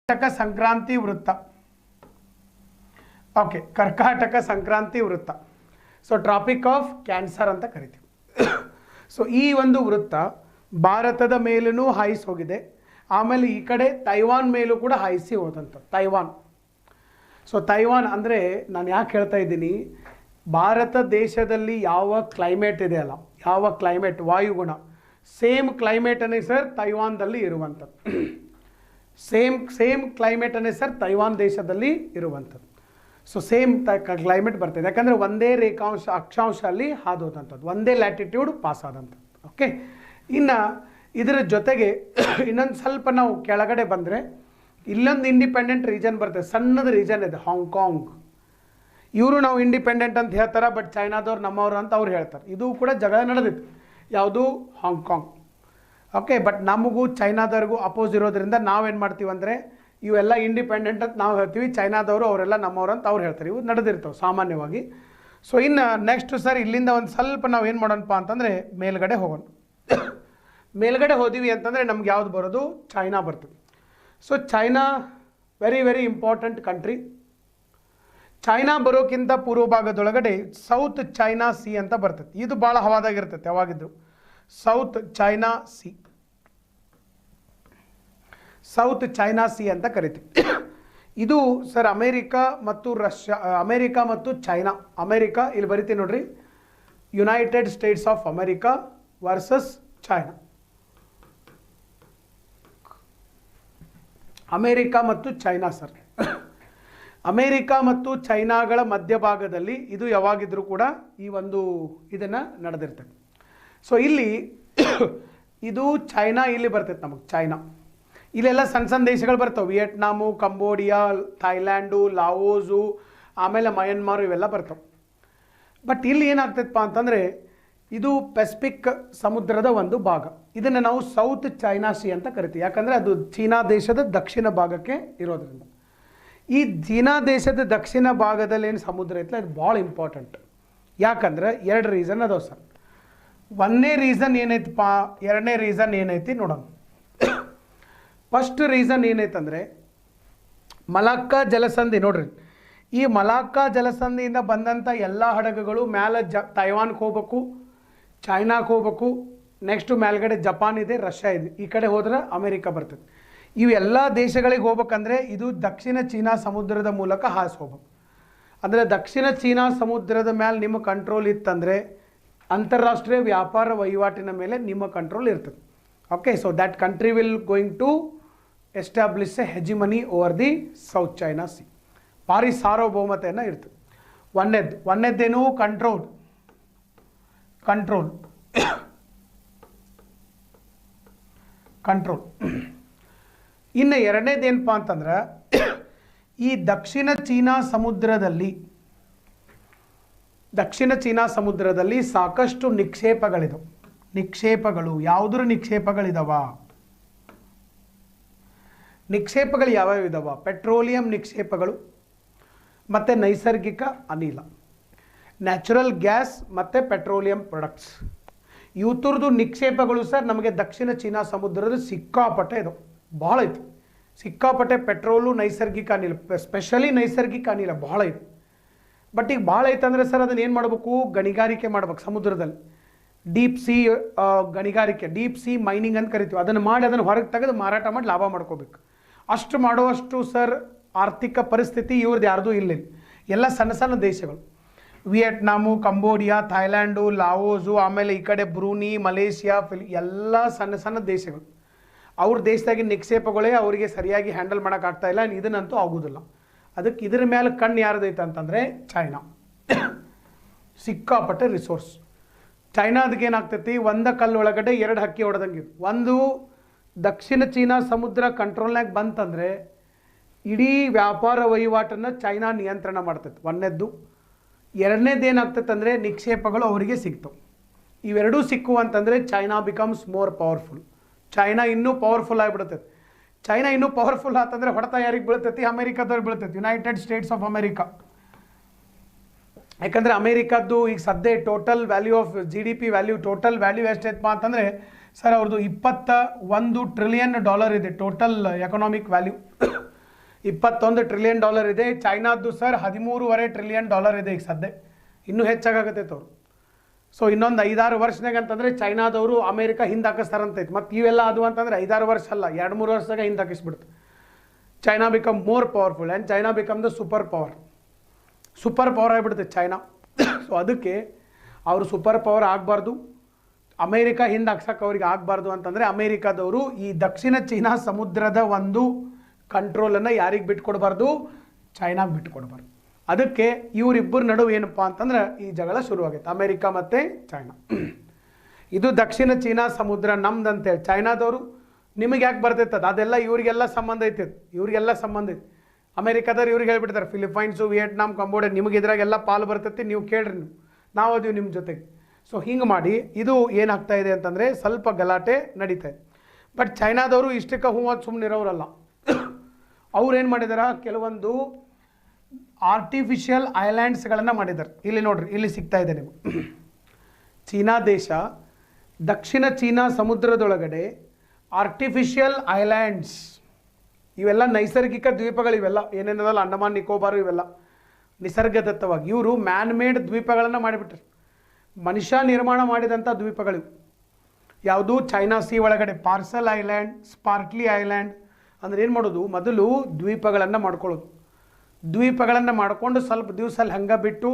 Speaker 1: ಕರ್ಕಾಟಕ ಸಂಕ್ರಾಂತಿ ವೃತ್ತ. ಓಕೆ, ಕರ್ಕಾಟಕ ಸಂಕ್ರಾಂತಿ ವೃತ್ತ. ಸೊ ಟ್ರಾಪಿಕ್ ಆಫ್ ಕ್ಯಾನ್ಸರ್ ಅಂತ ಕರಿತೀವಿ. ಸೊ ಈ ಒಂದು ವೃತ್ತ ಭಾರತದ ಮೇಲೂ ಹಾಯಿಸಿ ಹೋಗಿದೆ, ಆಮೇಲೆ ಈ ಕಡೆ ತೈವಾನ್ ಮೇಲೂ ಕೂಡ ಹಾಯಿಸಿ ಹೋದಂಥ ತೈವಾನ್. ಸೊ ತೈವಾನ್ ಅಂದರೆ ನಾನು ಯಾಕೆ ಹೇಳ್ತಾ ಇದ್ದೀನಿ, ಭಾರತ ದೇಶದಲ್ಲಿ ಯಾವ ಕ್ಲೈಮೇಟ್ ಇದೆ ಅಲ್ಲ, ಯಾವ ಕ್ಲೈಮೇಟ್ ವಾಯುಗುಣ, ಸೇಮ್ ಕ್ಲೈಮೇಟನ್ನೇ ಸರ್ ತೈವಾನ್ದಲ್ಲಿ ಇರುವಂಥದ್ದು. ಸೇಮ್ ಕ್ಲೈಮೇಟನ್ನೇ ಸರ್ ತೈವಾನ್ ದೇಶದಲ್ಲಿ ಇರುವಂಥದ್ದು. ಸೊ ಸೇಮ್ ಕ್ಲೈಮೇಟ್ ಬರ್ತಿದೆ, ಯಾಕಂದರೆ ಒಂದೇ ಅಕ್ಷಾಂಶ ಅಲ್ಲಿ ಹಾದೋದಂಥದ್ದು, ಒಂದೇ ಲ್ಯಾಟಿಟ್ಯೂಡ್ ಪಾಸ್ ಆದಂಥದ್ದು. ಓಕೆ, ಇನ್ನು ಇದರ ಜೊತೆಗೆ ಇನ್ನೊಂದು ಸ್ವಲ್ಪ ನಾವು ಕೆಳಗಡೆ ಬಂದರೆ ಇಲ್ಲೊಂದು ಇಂಡಿಪೆಂಡೆಂಟ್ ರೀಜನ್ ಬರ್ತದೆ, ಸಣ್ಣದ ರೀಜನ್ ಇದೆ ಹಾಂಗ್ಕಾಂಗ್. ಇವರು ನಾವು ಇಂಡಿಪೆಂಡೆಂಟ್ ಅಂತ ಹೇಳ್ತಾರೆ, ಬಟ್ ಚೈನಾದವ್ರು ನಮ್ಮವ್ರು ಅಂತ ಅವ್ರು ಹೇಳ್ತಾರೆ. ಇದು ಕೂಡ ಜಗಳ ನಡೆದಿತ್ತು, ಯಾವುದು? ಹಾಂಗ್ಕಾಂಗ್. ಓಕೆ, ಬಟ್ ನಮಗೂ ಚೈನಾದವ್ರಿಗೂ ಅಪೋಸ್ ಇರೋದ್ರಿಂದ ನಾವೇನು ಮಾಡ್ತೀವಿ ಅಂದರೆ ಇವೆಲ್ಲ ಇಂಡಿಪೆಂಡೆಂಟ್ ಅಂತ ನಾವು ಹೇಳ್ತೀವಿ, ಚೈನಾದವರು ಅವರೆಲ್ಲ ನಮ್ಮವ್ರು ಅಂತ ಅವ್ರು ಹೇಳ್ತಾರೆ. ಇವು ನಡೆದಿರ್ತವೆ ಸಾಮಾನ್ಯವಾಗಿ. ಸೊ ಇನ್ನು ನೆಕ್ಸ್ಟ್ ಸರ್ ಇಲ್ಲಿಂದ ಒಂದು ಸ್ವಲ್ಪ ನಾವು ಏನು ಮಾಡೋಣಪ್ಪ ಅಂತಂದರೆ ಮೇಲ್ಗಡೆ ಹೋಗೋಣ. ಮೇಲ್ಗಡೆ ಹೋದಿವಿ ಅಂತಂದರೆ ನಮ್ಗೆ ಯಾವುದು ಬರೋದು? ಚೈನಾ ಬರ್ತದೆ. So China very very important country. China ಬರೋಕ್ಕಿಂತ ಪೂರ್ವ ಭಾಗದೊಳಗಡೆ ಸೌತ್ ಚೈನಾ ಸಿ ಅಂತ ಬರ್ತದೆ. ಇದು ಭಾಳ ಹವಾದಾಗಿರ್ತೈತೆ ಯಾವಾಗಿದ್ದು, South China sea, South China sea ಅಂತ ಕರಿತೀವಿ. ಇದು ಸರ್ ಅಮೇರಿಕಾ ಮತ್ತು ರಷ್ಯಾ, ಅಮೇರಿಕಾ ಮತ್ತು ಚೈನಾ. ಅಮೇರಿಕಾ ಇಲ್ಲಿ ಬರಿತೀವಿ ನೋಡ್ರಿ, United States of America versus China. America ಮತ್ತು ಚೈನಾ ಸರ್. ಅಮೇರಿಕಾ ಮತ್ತು ಚೈನಾಗಳ ಮಧ್ಯಭಾಗದಲ್ಲಿ ಇದು ಯಾವಾಗಿದ್ರೂ ಕೂಡ ಈ ಒಂದು ಇದನ್ನು ನಡೆದಿರ್ತದೆ. ಸೊ ಇಲ್ಲಿ ಇದು ಚೈನಾ ಇಲ್ಲಿ ಬರ್ತೈತೆ ನಮಗೆ. ಚೈನಾ ಇಲ್ಲೆಲ್ಲ ಸಣ್ಣ ಸಣ್ಣ ದೇಶಗಳು ಬರ್ತವೆ. ವಿಯೆಟ್ನಾಮು, ಕಂಬೋಡಿಯಾ, ಥೈಲ್ಯಾಂಡು, ಲಾವೋಸು, ಆಮೇಲೆ ಮಯನ್ಮಾರ್ ಇವೆಲ್ಲ ಬರ್ತವೆ. ಬಟ್ ಇಲ್ಲಿ ಏನಾಗ್ತೈತಪ್ಪ ಅಂತಂದರೆ ಇದು ಪೆಸಿಫಿಕ್ ಸಮುದ್ರದ ಒಂದು ಭಾಗ. ಇದನ್ನು ನಾವು ಸೌತ್ ಚೈನಾ ಸೀ ಅಂತ ಕರಿತೀವಿ. ಯಾಕಂದರೆ ಅದು ಚೀನಾ ದೇಶದ ದಕ್ಷಿಣ ಭಾಗಕ್ಕೆ ಇರೋದ್ರಿಂದ. ಈ ಚೀನಾ ದೇಶದ ದಕ್ಷಿಣ ಭಾಗದಲ್ಲಿ ಏನು ಸಮುದ್ರ ಐತಲ್ಲ ಅದು ಭಾಳ ಇಂಪಾರ್ಟೆಂಟ್. ಯಾಕಂದ್ರೆ 2 ರೀಸನ್ ಅದಾವೆ ಸರ್. ಒಂದನೇ ರೀಸನ್ ಏನೈತಪ್ಪ, ಎರಡನೇ ರೀಸನ್ ಏನೈತಿ ನೋಡೋಣ. ಫಸ್ಟ್ ರೀಸನ್ ಏನೈತಂದರೆ ಮಲಾಕ್ಕಾ ಜಲಸಂಧಿ. ನೋಡ್ರಿ, ಈ ಮಲಾಕ್ಕಾ ಜಲಸಂಧಿಯಿಂದ ಬಂದಂಥ ಎಲ್ಲ ಹಡಗುಗಳು ಮ್ಯಾಲೆ ತೈವಾನ್ಗೆ ಹೋಗ್ಬೇಕು, ಚೈನಾಕ್ಕೆ ಹೋಗ್ಬೇಕು, ನೆಕ್ಸ್ಟು ಮೇಲ್ಗಡೆ ಜಪಾನ್ ಇದೆ, ರಷ್ಯಾ ಇದೆ, ಈ ಕಡೆ ಹೋದ್ರೆ ಅಮೇರಿಕಾ ಬರ್ತದೆ. ಇವೆಲ್ಲ ದೇಶಗಳಿಗೆ ಹೋಗ್ಬೇಕಂದ್ರೆ ಇದು ದಕ್ಷಿಣ ಚೀನಾ ಸಮುದ್ರದ ಮೂಲಕ ಹಾಸಿ ಹೋಗ್ಬೇಕು. ಅಂದರೆ ದಕ್ಷಿಣ ಚೀನಾ ಸಮುದ್ರದ ಮೇಲೆ ನಿಮ್ಮ ಕಂಟ್ರೋಲ್ ಇತ್ತಂದರೆ ಅಂತಾರಾಷ್ಟ್ರೀಯ ವ್ಯಾಪಾರ ವಹಿವಾಟಿನ ಮೇಲೆ ನಿಮ್ಮ ಕಂಟ್ರೋಲ್ ಇರ್ತದೆ. Okay, so that country will going to establish a hegemony over the South China sea. ಭಾರಿ ಸಾರ್ವಭೌಮತೆಯನ್ನು ಇರ್ತದೆ. ಒಂದನೇದ್ದೇನು ಕಂಟ್ರೋಲ್. ಇನ್ನು ಎರಡನೇದೇನಪ್ಪ ಅಂತಂದ್ರೆ ಈ ದಕ್ಷಿಣ ಚೀನಾ ಸಮುದ್ರದಲ್ಲಿ ಸಾಕಷ್ಟು ನಿಕ್ಷೇಪಗಳಿದಾವೆ. ನಿಕ್ಷೇಪಗಳು ಯಾವುದ್ರ ನಿಕ್ಷೇಪಗಳಿದಾವ? ನಿಕ್ಷೇಪಗಳು ಯಾವ್ಯಾವ ಇದಾವ? ಪೆಟ್ರೋಲಿಯಂ ನಿಕ್ಷೇಪಗಳು ಮತ್ತು ನೈಸರ್ಗಿಕ ಅನಿಲ, ನ್ಯಾಚುರಲ್ ಗ್ಯಾಸ್ ಮತ್ತು ಪೆಟ್ರೋಲಿಯಂ ಪ್ರಾಡಕ್ಟ್ಸ್. ಇವತ್ತರದ್ದು ನಿಕ್ಷೇಪಗಳು ಸರ್ ನಮಗೆ ದಕ್ಷಿಣ ಚೀನಾ ಸಮುದ್ರದಲ್ಲಿ ಸಿಕ್ಕಾಪಟ್ಟೆ ಇದಾವೆ, ಭಾಳ ಐತಿ. ಸಿಕ್ಕಾಪಟ್ಟೆ ಪೆಟ್ರೋಲು, ನೈಸರ್ಗಿಕ ಅನಿಲ, ಸ್ಪೆಷಲಿ ನೈಸರ್ಗಿಕ ಅನಿಲ ಭಾಳ ಐತಿ. ಬಟ್ ಈಗ ಭಾಳ ಐತಂದರೆ ಸರ್ ಅದನ್ನು ಏನು ಮಾಡಬೇಕು? ಗಣಿಗಾರಿಕೆ ಮಾಡ್ಬೇಕು ಸಮುದ್ರದಲ್ಲಿ. ಡೀಪ್ ಸಿ ಗಣಿಗಾರಿಕೆ, ಡೀಪ್ ಸಿ ಮೈನಿಂಗ್ ಅಂತ ಕರಿತೀವಿ. ಅದನ್ನು ಮಾಡಿ ಅದನ್ನು ಹೊರಗೆ ತೆಗೆದು ಮಾರಾಟ ಮಾಡಿ ಲಾಭ ಮಾಡ್ಕೋಬೇಕು. ಅಷ್ಟು ಮಾಡುವಷ್ಟು ಸರ್ ಆರ್ಥಿಕ ಪರಿಸ್ಥಿತಿ ಇವ್ರದ್ದು ಯಾರ್ದು ಇಲ್ಲ. ಎಲ್ಲ ಸಣ್ಣ ಸಣ್ಣ ದೇಶಗಳು, ವಿಯೆಟ್ನಾಮು, ಕಂಬೋಡಿಯಾ, ಥೈಲ್ಯಾಂಡು, ಲಾವೋಸು, ಆಮೇಲೆ ಈ ಕಡೆ ಬ್ರೂನಿ, ಮಲೇಷಿಯಾ, ಎಲ್ಲ ಸಣ್ಣ ಸಣ್ಣ ದೇಶಗಳು. ಅವ್ರ ದೇಶದಾಗಿನ ನಿಕ್ಷೇಪಗಳೇ ಅವರಿಗೆ ಸರಿಯಾಗಿ ಹ್ಯಾಂಡಲ್ ಮಾಡೋಕ್ಕಾಗ್ತಾ ಇಲ್ಲ. ಇದನ್ನಂತೂ ಆಗೋದಿಲ್ಲ. ಅದಕ್ಕೆ ಇದ್ರ ಮೇಲೆ ಕಣ್ಣು ಯಾರ್ದೈತೆ ಅಂತಂದರೆ ಚೈನಾ. ಸಿಕ್ಕಾಪಟ್ಟೆ ರಿಸೋರ್ಸ್. ಚೈನಾದಕ್ಕೆ ಏನಾಗ್ತೈತಿ, ಒಂದ ಕಲ್ಲೊಳಗಡೆ 2 ಹಕ್ಕಿ ಹೊಡೆದಂಗೆ. ಒಂದು ದಕ್ಷಿಣ ಚೀನಾ ಸಮುದ್ರ ಕಂಟ್ರೋಲ್ನಾಗ ಬಂತಂದರೆ ಇಡೀ ವ್ಯಾಪಾರ ವಹಿವಾಟನ್ನು ಚೈನಾ ನಿಯಂತ್ರಣ ಮಾಡ್ತೈತೆ, ಒಂದನೇದ್ದು. ಎರಡನೇದು ಏನಾಗ್ತೈತೆ ಅಂದರೆ ನಿಕ್ಷೇಪಗಳು ಅವರಿಗೆ ಸಿಗ್ತವೆ. ಇವೆರಡೂ ಸಿಕ್ಕುವಂತಂದರೆ China becomes more powerful. China ಇನ್ನೂ ಪವರ್ಫುಲ್ ಆಗಿಬಿಡ್ತೈತೆ. ಚೈನಾ ಇನ್ನೂ ಪವರ್ಫುಲ್ ಆತಂದರೆ ಹೊಡೆತ ಯಾರಿಗೆ ಬೀಳ್ತೈತಿ? ಅಮೇರಿಕಾದವ್ರಿಗೆ ಬೀಳ್ತೈತಿ, ಯುನೈಟೆಡ್ ಸ್ಟೇಟ್ಸ್ ಆಫ್ ಅಮೇರಿಕಾ. ಯಾಕಂದರೆ ಅಮೇರಿಕಾದ್ದು ಈಗ ಸದ್ಯ total value of GDP value, total value ಎಷ್ಟೈತಪ್ಪ ಅಂತಂದರೆ ಸರ್ ಅವ್ರದ್ದು $21 ಟ್ರಿಲಿಯನ್ ಇದೆ ಟೋಟಲ್ ಎಕನಾಮಿಕ್ ವ್ಯಾಲ್ಯೂ. $21 ಟ್ರಿಲಿಯನ್ ಇದೆ. ಚೈನಾದ್ದು ಸರ್ $13.5 ಟ್ರಿಲಿಯನ್ ಇದೆ ಈಗ ಸದ್ಯ. ಇನ್ನೂ ಹೆಚ್ಚಾಗತ್ತೈತೆ ಅವರು. ಸೊ ಇನ್ನೊಂದು 5-6 ವರ್ಷನಾಗ ಅಂತಂದರೆ ಚೈನಾದವರು ಅಮೇರಿಕಾ ಹಿಂದೆ ಹಾಕಿಸ್ತಾರಂತೈತೆ. ಮತ್ತು ಇವೆಲ್ಲ ಅದು ಅಂತಂದರೆ 5-6 ವರ್ಷ ಅಲ್ಲ, 2-3 ವರ್ಷದಾಗ ಹಿಂದೆ ಹಾಕಿಸ್ಬಿಡ್ತು. China become more powerful and China become the super power ಆಗಿಬಿಡುತ್ತೆ ಚೈನಾ. ಸೊ ಅದಕ್ಕೆ ಅವರು ಸೂಪರ್ ಪವರ್ ಆಗಬಾರ್ದು, ಅಮೇರಿಕಾ ಹಿಂದೆ ಹಾಕ್ಸಕ್ಕೆ ಅವ್ರಿಗೆ ಆಗಬಾರ್ದು ಅಂತಂದರೆ ಅಮೇರಿಕಾದವರು ಈ ದಕ್ಷಿಣ ಚೀನಾ ಸಮುದ್ರದ ಒಂದು ಕಂಟ್ರೋಲನ್ನು ಯಾರಿಗೆ ಬಿಟ್ಕೊಡ್ಬಾರ್ದು? ಚೈನಾಗೆ ಬಿಟ್ಕೊಡ್ಬಾರ್ದು. ಅದಕ್ಕೆ ಇವರಿಬ್ಬರ ನಡುವೆ ಏನಪ್ಪ ಅಂತಂದ್ರೆ ಈ ಜಗಳ ಶುರುವಾಗೈತೆ, ಅಮೇರಿಕಾ ಮತ್ತು ಚೈನಾ. ಇದು ದಕ್ಷಿಣ ಚೀನಾ ಸಮುದ್ರ ನಮ್ದಂತೇಳಿ ಚೈನಾದವರು ನಿಮಗೆ ಯಾಕೆ ಬರ್ತೈತದ? ಅದೆಲ್ಲ ಇವರಿಗೆಲ್ಲ ಸಂಬಂಧ ಐತೆ, ಇವರಿಗೆಲ್ಲ ಸಂಬಂಧ ಐತೆ. ಅಮೇರಿಕಾದವ್ರು ಇವ್ರಿಗೆ ಹೇಳ್ಬಿಡ್ತಾರೆ, ಫಿಲಿಪೈನ್ಸು, ವಿಯೆಟ್ನಾಂ, ಕಂಬೋಡಿಯಾ ನಿಮಗೆ ಇದ್ರಾಗೆಲ್ಲ ಪಾಲು ಬರ್ತೈತಿ, ನೀವು ಕೇಳ್ರಿ, ನಾವು ಅದೀವಿ ನಿಮ್ಮ ಜೊತೆಗೆ. ಸೊ ಹಿಂಗೆ ಮಾಡಿ ಇದು ಏನಾಗ್ತಾ ಇದೆ ಅಂತಂದರೆ ಸ್ವಲ್ಪ ಗಲಾಟೆ ನಡೀತಾ ಇದೆ. ಬಟ್ ಚೈನಾದವರು ಇಷ್ಟಕ್ಕೆ ಹೂವತ್ತು ಸುಮ್ಮನಿರೋರಲ್ಲ. ಅವ್ರೇನು ಮಾಡಿದಾರೆ, ಕೆಲವೊಂದು ಆರ್ಟಿಫಿಷಿಯಲ್ ಐಲ್ಯಾಂಡ್ಸ್ಗಳನ್ನು ಮಾಡಿದ್ದಾರೆ. ಇಲ್ಲಿ ನೋಡ್ರಿ, ಇಲ್ಲಿ ಸಿಗ್ತಾ ಇದೆ ನಿಮಗೆ. ಚೀನಾ ದೇಶ ದಕ್ಷಿಣ ಚೀನಾ ಸಮುದ್ರದೊಳಗಡೆ ಆರ್ಟಿಫಿಷಿಯಲ್ ಐಲ್ಯಾಂಡ್ಸ್, ಇವೆಲ್ಲ ನೈಸರ್ಗಿಕ ದ್ವೀಪಗಳು, ಇವೆಲ್ಲ ಏನೇನದಲ್ಲ ಅಂಡಮಾನ್ ನಿಕೋಬಾರು, ಇವೆಲ್ಲ ನಿಸರ್ಗದತ್ತವಾಗಿ. ಇವರು ಮ್ಯಾನ್ ಮೇಡ್ ದ್ವೀಪಗಳನ್ನು ಮಾಡಿಬಿಟ್ರು, ಮನುಷ್ಯ ನಿರ್ಮಾಣ ಮಾಡಿದಂಥ ದ್ವೀಪಗಳು. ಯಾವುದು? ಚೈನಾ ಸಿ ಒಳಗಡೆ ಪಾರ್ಸಲ್ ಐಲ್ಯಾಂಡ್, ಸ್ಪಾರ್ಕ್ಲಿ ಐಲ್ಯಾಂಡ್. ಅಂದರೆ ಏನು ಮಾಡೋದು, ಮೊದಲು ದ್ವೀಪಗಳನ್ನು ಮಾಡ್ಕೊಳ್ಳೋದು. ದ್ವೀಪಗಳನ್ನು ಮಾಡಿಕೊಂಡು ಸ್ವಲ್ಪ ದಿವಸ ಅಲ್ಲಿ ಹಂಗೆ ಬಿಟ್ಟು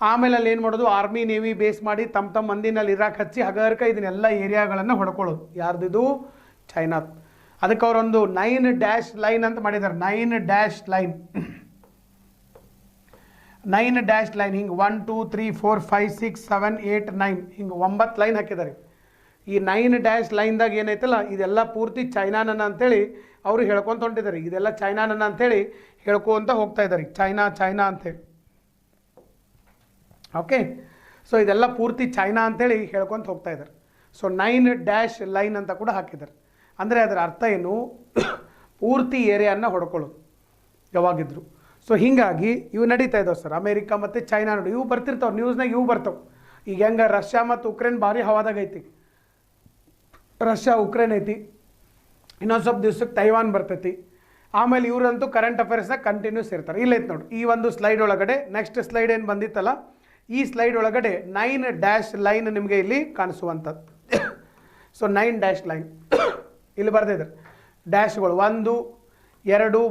Speaker 1: ಆಮೇಲೆ ಅಲ್ಲಿ ಏನು ಮಾಡೋದು, ಆರ್ಮಿ ನೇವಿ ಬೇಸ್ ಮಾಡಿ ತಮ್ಮ ಮಂದಿನಲ್ಲಿ ಇರಾಕ್ ಹಚ್ಚಿ ಹಗರ್ಕ ಇದನ್ನೆಲ್ಲ ಏರಿಯಾಗಳನ್ನು ಹೊಡ್ಕೊಳ್ಳೋದು. ಯಾರ್ದಿದು? ಚೈನಾ. ಅದಕ್ಕೆ ಅವರೊಂದು 9 ಡ್ಯಾಶ್ ಲೈನ್ ಅಂತ ಮಾಡಿದ್ದಾರೆ. 9 ಡ್ಯಾಶ್ ಲೈನ್ 9 ಡ್ಯಾಶ್ ಲೈನ್ ಹಿಂಗೆ 1 2 3 4 5 6 7 8 9 ಹಿಂಗೆ 9 ಲೈನ್ ಹಾಕಿದ್ದಾರೆ. ಈ 9 ಡ್ಯಾಶ್ ಲೈನ್ದಾಗ ಏನೈತಲ್ಲ ಇದೆಲ್ಲ ಪೂರ್ತಿ ಚೈನಾನನ್ನ ಅಂತೇಳಿ ಅವರು ಹೇಳ್ಕೊತ ಹೊಂಟಿದ್ದಾರೆ. ಇದೆಲ್ಲ ಚೈನಾನನ್ನ ಅಂತೇಳಿ ಹೇಳ್ಕೊಂತ ಹೋಗ್ತಾ ಇದ್ದಾರೆ, ಚೈನಾ ಚೈನಾ ಅಂತೇಳಿ. ಓಕೆ, ಸೊ ಇದೆಲ್ಲ ಪೂರ್ತಿ ಚೈನಾ ಅಂತೇಳಿ ಹೇಳ್ಕೊತ ಹೋಗ್ತಾ ಇದ್ದಾರೆ. ಸೊ 9 ಡ್ಯಾಶ್ ಲೈನ್ ಅಂತ ಕೂಡ ಹಾಕಿದ್ದಾರೆ. ಅಂದರೆ ಅದರ ಅರ್ಥ ಏನು, ಪೂರ್ತಿ ಏರಿಯಾನ ಹೊಡ್ಕೊಳ್ಳೋದು ಯಾವಾಗಿದ್ರು. ಸೊ ಹೀಗಾಗಿ ಇವು ನಡೀತಾ ಇದ್ದಾವೆ ಸರ್. ಅಮೇರಿಕಾ ಮತ್ತು ಚೈನಾ ನೋಡಿ ಇವು ಬರ್ತಿರ್ತಾವೆ ನ್ಯೂಸ್ನಾಗ, ಇವು ಬರ್ತಾವೆ. ಈಗ ಹೆಂಗೆ ರಷ್ಯಾ ಮತ್ತು ಉಕ್ರೇನ್ ಭಾರಿ ಹವಾದಾಗ ಐತಿ, ರಷ್ಯಾ ಉಕ್ರೇನ್ ಐತಿ, ಇನ್ನೊಂದು ಸ್ವಲ್ಪ ದಿವ್ಸಕ್ಕೆ ತೈವಾನ್ ಬರ್ತೈತಿ. ಆಮೇಲೆ ಇವರಂತೂ ಕರೆಂಟ್ ಅಫೇರ್ಸ್ನಾಗ ಕಂಟಿನ್ಯೂಸ್ ಇರ್ತಾರೆ. ಇಲ್ಲೈತೆ ನೋಡಿ ಈ ಒಂದು ಸ್ಲೈಡ್ ಒಳಗಡೆ, ನೆಕ್ಸ್ಟ್ ಸ್ಲೈಡ್ ಏನು ಬಂದಿತ್ತಲ್ಲ ಈ ಸ್ಲೈಡ್ ಒಳಗಡೆ 9 ಡ್ಯಾಶ್ ಲೈನ್ ನಿಮಗೆ ಇಲ್ಲಿ ಕಾಣಿಸುವಂಥದ್ದು. ಸೊ 9 ಡ್ಯಾಶ್ ಲೈನ್ ಇಲ್ಲಿ ಬರ್ದಿದ್ದಾರೆ. ಡ್ಯಾಶ್ಗಳು 1 2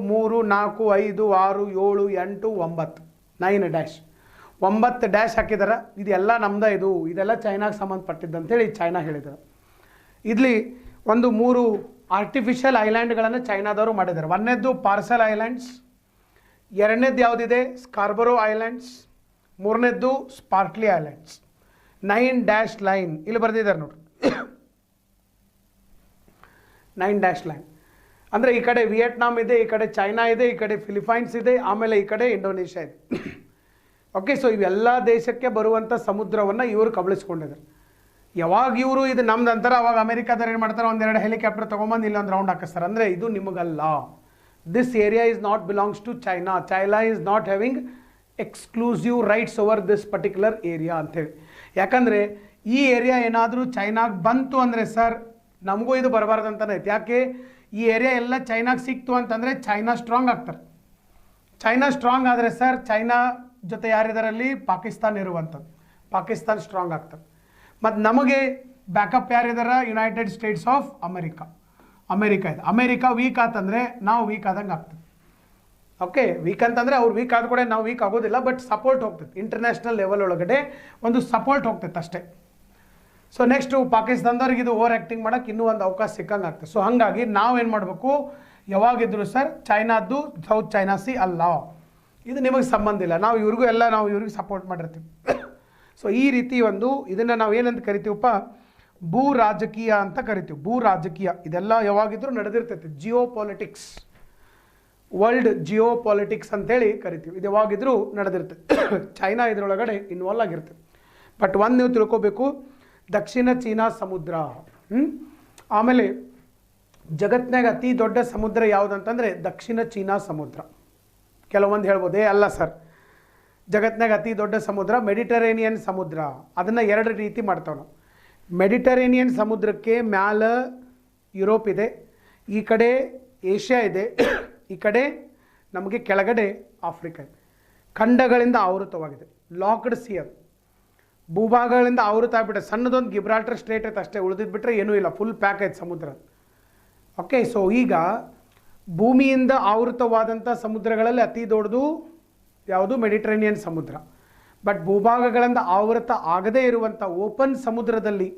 Speaker 1: 3 4 5 6 7 8 9 9 ಡ್ಯಾಶ್ 9 ಡ್ಯಾಶ್ ಹಾಕಿದಾರೆ. ಇದೆಲ್ಲ ನಮ್ದ, ಇದೆಲ್ಲ ಚೈನಾಗೆ ಸಂಬಂಧಪಟ್ಟಿದ್ದಂತೇಳಿ ಚೈನಾ ಹೇಳಿದ್ದಾರೆ. ಇಲ್ಲಿ ಒಂದು 3 ಆರ್ಟಿಫಿಷಿಯಲ್ ಐಲ್ಯಾಂಡ್ಗಳನ್ನು ಚೈನಾದವರು ಮಾಡಿದ್ದಾರೆ. ಒಂದನೇದ್ದು ಪಾರ್ಸೆಲ್ ಐಲ್ಯಾಂಡ್ಸ್, ಎರಡನೇದ್ದು ಯಾವುದಿದೆ ಸ್ಕಾರ್ಬರೋ ಐಲ್ಯಾಂಡ್ಸ್, ಮೂರನೇದ್ದು ಸ್ಪಾರ್ಕ್ಲಿ ಐಲ್ಯಾಂಡ್ಸ್. 9 ಡ್ಯಾಶ್ ಲೈನ್ ಇಲ್ಲಿ ಬರೆದಿದ್ದಾರೆ ನೋಡಿ. 9 ಡ್ಯಾಶ್ ಲೈನ್ ಅಂದರೆ ಈ ಕಡೆ ವಿಯೆಟ್ನಾಂ ಇದೆ, ಈ ಕಡೆ ಚೈನಾ ಇದೆ, ಈ ಕಡೆ ಫಿಲಿಪೈನ್ಸ್ ಇದೆ, ಆಮೇಲೆ ಈ ಕಡೆ ಇಂಡೋನೇಷ್ಯಾ ಇದೆ. ಓಕೆ, ಸೊ ಇವೆಲ್ಲ ದೇಶಕ್ಕೆ ಬರುವಂಥ ಸಮುದ್ರವನ್ನು ಇವರು ಕಬಳಿಸ್ಕೊಂಡಿದ್ದಾರೆ. ಯಾವಾಗ ಇವರು ಇದು ನಮ್ದು ಅಂತಾರೆ ಅವಾಗ ಅಮೆರಿಕಾದವ್ರು ಏನು ಮಾಡ್ತಾರೆ, ಒಂದೆರಡು ಹೆಲಿಕಾಪ್ಟರ್ ತೊಗೊಂಬಂದು ಇಲ್ಲೊಂದು ರೌಂಡ್ ಹಾಕಿಸ್ತಾರೆ. ಅಂದರೆ ಇದು ನಿಮಗಲ್ಲ, this area is not belongs to China, China is not having exclusive rights over this particular area ಅಂಥೇಳಿ. ಯಾಕಂದರೆ ಈ ಏರಿಯಾ ಏನಾದರೂ ಚೈನಾಗೆ ಬಂತು ಅಂದರೆ ಸರ್ ನಮಗೂ ಇದು ಬರಬಾರ್ದು ಅಂತಲೇ ಐತೆ. ಯಾಕೆ ಈ ಏರಿಯಾ ಎಲ್ಲ ಚೈನಾಗೆ ಸಿಕ್ತು ಅಂತಂದರೆ ಚೈನಾ ಸ್ಟ್ರಾಂಗ್ ಆಗ್ತಾರೆ. ಚೈನಾ ಸ್ಟ್ರಾಂಗ್ ಆದರೆ ಸರ್ ಚೈನಾ ಜೊತೆ ಯಾರಿದಾರಲ್ಲಿ ಪಾಕಿಸ್ತಾನ ಇರುವಂಥದ್ದು, ಪಾಕಿಸ್ತಾನ ಸ್ಟ್ರಾಂಗ್ ಆಗ್ತದೆ. ಮತ್ತು ನಮಗೆ ಬ್ಯಾಕಪ್ ಯಾರಿದಾರ, ಯುನೈಟೆಡ್ ಸ್ಟೇಟ್ಸ್ ಆಫ್ ಅಮೆರಿಕಾ ಇದೆ. ಅಮೆರಿಕಾ ವೀಕ್ ಆತಂದರೆ ನಾವು ವೀಕ್ ಆದಂಗೆ ಆಗ್ತದೆ. ಓಕೆ, ವೀಕ್ ಅಂತಂದರೆ ಅವ್ರು ವೀಕ್ ಆದ ಕೂಡ ನಾವು ವೀಕ್ ಆಗೋದಿಲ್ಲ, ಬಟ್ ಸಪೋರ್ಟ್ ಹೋಗ್ತದೆ. ಇಂಟರ್ನ್ಯಾಷನಲ್ ಲೆವೆಲ್ ಒಳಗಡೆ ಒಂದು ಸಪೋರ್ಟ್ ಹೋಗ್ತೈತೆ ಅಷ್ಟೇ. ಸೊ ನೆಕ್ಸ್ಟು ಪಾಕಿಸ್ತಾನದವ್ರಿಗೆ ಇದು ಓವರ್ ಆ್ಯಕ್ಟಿಂಗ್ ಮಾಡೋಕ್ಕೆ ಇನ್ನೂ ಒಂದು ಅವಕಾಶ ಸಿಕ್ಕಂಗೆ ಆಗ್ತದೆ. ಸೊ ಹಾಗಾಗಿ ನಾವೇನು ಮಾಡಬೇಕು, ಯಾವಾಗಿದ್ರು ಸರ್ ಚೈನಾದ್ದು ಸೌತ್ ಚೈನಾ ಸಿ ಅಲ್ಲ, ಇದು ನಿಮಗೆ ಸಂಬಂಧ ಇಲ್ಲ, ನಾವು ಇವ್ರಿಗೆ ಸಪೋರ್ಟ್ ಮಾಡಿರ್ತೀವಿ. ಸೊ ಈ ರೀತಿ ಒಂದು ಇದನ್ನು ನಾವು ಏನಂತ ಕರಿತೀವಪ್ಪ, ಭೂ ರಾಜಕೀಯ ಅಂತ ಕರಿತೀವಿ. ಭೂ ರಾಜಕೀಯ ಇದೆಲ್ಲ ಯಾವಾಗಿದ್ರೂ ನಡೆದಿರ್ತೈತೆ. Geo politics, world geo politics ಅಂತೇಳಿ ಕರಿತೀವಿ. ಇದು ಯಾವಾಗಿದ್ರೂ ನಡೆದಿರ್ತೈತೆ. ಚೈನಾ ಇದರೊಳಗಡೆ ಇನ್ವಾಲ್ವ್ ಆಗಿರ್ತದೆ. ಬಟ್ ಒಂದು ನೀವು ತಿಳ್ಕೊಬೇಕು, ದಕ್ಷಿಣ ಚೀನಾ ಸಮುದ್ರ, ಆಮೇಲೆ ಜಗತ್ತಿನಾಗ ಅತಿ ದೊಡ್ಡ ಸಮುದ್ರ ಯಾವುದಂತಂದರೆ ದಕ್ಷಿಣ ಚೀನಾ ಸಮುದ್ರ. ಕೆಲವೊಂದು ಹೇಳ್ಬೋದು ಅಲ್ಲ ಸರ್, ಜಗತ್ತಿನಾಗ ಅತಿ ದೊಡ್ಡ ಸಮುದ್ರ ಮೆಡಿಟರೇನಿಯನ್ ಸಮುದ್ರ. ಅದನ್ನು 2 ರೀತಿ ಮಾಡ್ತಾವೆ ನಾವು. ಮೆಡಿಟರೇನಿಯನ್ ಸಮುದ್ರಕ್ಕೆ ಮ್ಯಾಲ ಯುರೋಪ್ ಇದೆ, ಈ ಕಡೆ ಏಷ್ಯಾ ಇದೆ, ಈ ಕಡೆ ನಮಗೆ ಕೆಳಗಡೆ ಆಫ್ರಿಕಾ ಇದೆ. ಖಂಡಗಳಿಂದ ಆವೃತವಾಗಿದೆ, ಲಾಕ್ಡ್ ಸಿ. ಅದು ಭೂಭಾಗಗಳಿಂದ ಆವೃತ ಆಗಿಬಿಟ್ಟೆ. ಸಣ್ಣದೊಂದು ಗಿಬ್ರಾಲ್ಟರ್ ಸ್ಟ್ರೇಟ್ ಐತೆ ಅಷ್ಟೇ, ಉಳಿದಿದ್ಬಿಟ್ರೆ ಏನೂ ಇಲ್ಲ, ಫುಲ್ ಪ್ಯಾಕ್ ಐತೆ ಸಮುದ್ರ. ಓಕೆ, ಸೊ ಈಗ ಭೂಮಿಯಿಂದ ಆವೃತವಾದಂಥ ಸಮುದ್ರಗಳಲ್ಲಿ ಅತಿ ದೊಡ್ಡದು ಯಾವುದು, ಮೆಡಿಟರೇನಿಯನ್ ಸಮುದ್ರ. ಬಟ್ ಭೂಭಾಗಗಳಿಂದ ಆವೃತ ಆಗದೇ ಇರುವಂಥ ಓಪನ್ ಸಮುದ್ರದಲ್ಲಿ,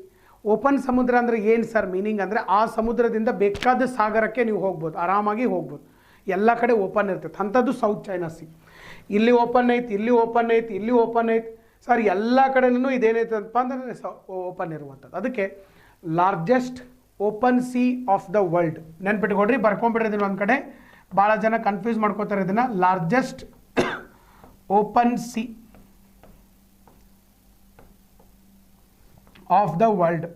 Speaker 1: ಓಪನ್ ಸಮುದ್ರ ಅಂದರೆ ಏನು ಸರ್ ಮೀನಿಂಗ್ ಅಂದರೆ ಆ ಸಮುದ್ರದಿಂದ ಬೇಕಾದ ಸಾಗರಕ್ಕೆ ನೀವು ಹೋಗ್ಬೋದು, ಆರಾಮಾಗಿ ಹೋಗ್ಬೋದು, ಎಲ್ಲ ಕಡೆ ಓಪನ್ ಇರ್ತೈತೆ. ಅಂಥದ್ದು ಸೌತ್ ಚೈನಾ ಸಿ. ಇಲ್ಲಿ ಓಪನ್ ಐತಿ, ಇಲ್ಲಿ ಓಪನ್ ಐತಿ, ಇಲ್ಲಿ ಓಪನ್ ಐತಿ ಸರ್, ಎಲ್ಲ ಕಡೆನೂ ಇದೇನೈತಪ್ಪ ಅಂದರೆ ಓಪನ್ ಇರುವಂಥದ್ದು. ಅದಕ್ಕೆ largest open sea of the world. ನೆನ್ಪಿಟ್ಕೊಡ್ರಿ, ಬರ್ಕೊಂಡ್ಬಿಡ್ರಿ ಒಂದು ಕಡೆ, ಭಾಳ ಜನ ಕನ್ಫ್ಯೂಸ್ ಮಾಡ್ಕೋತಾರೆ ಇದನ್ನು. Largest open sea of the world.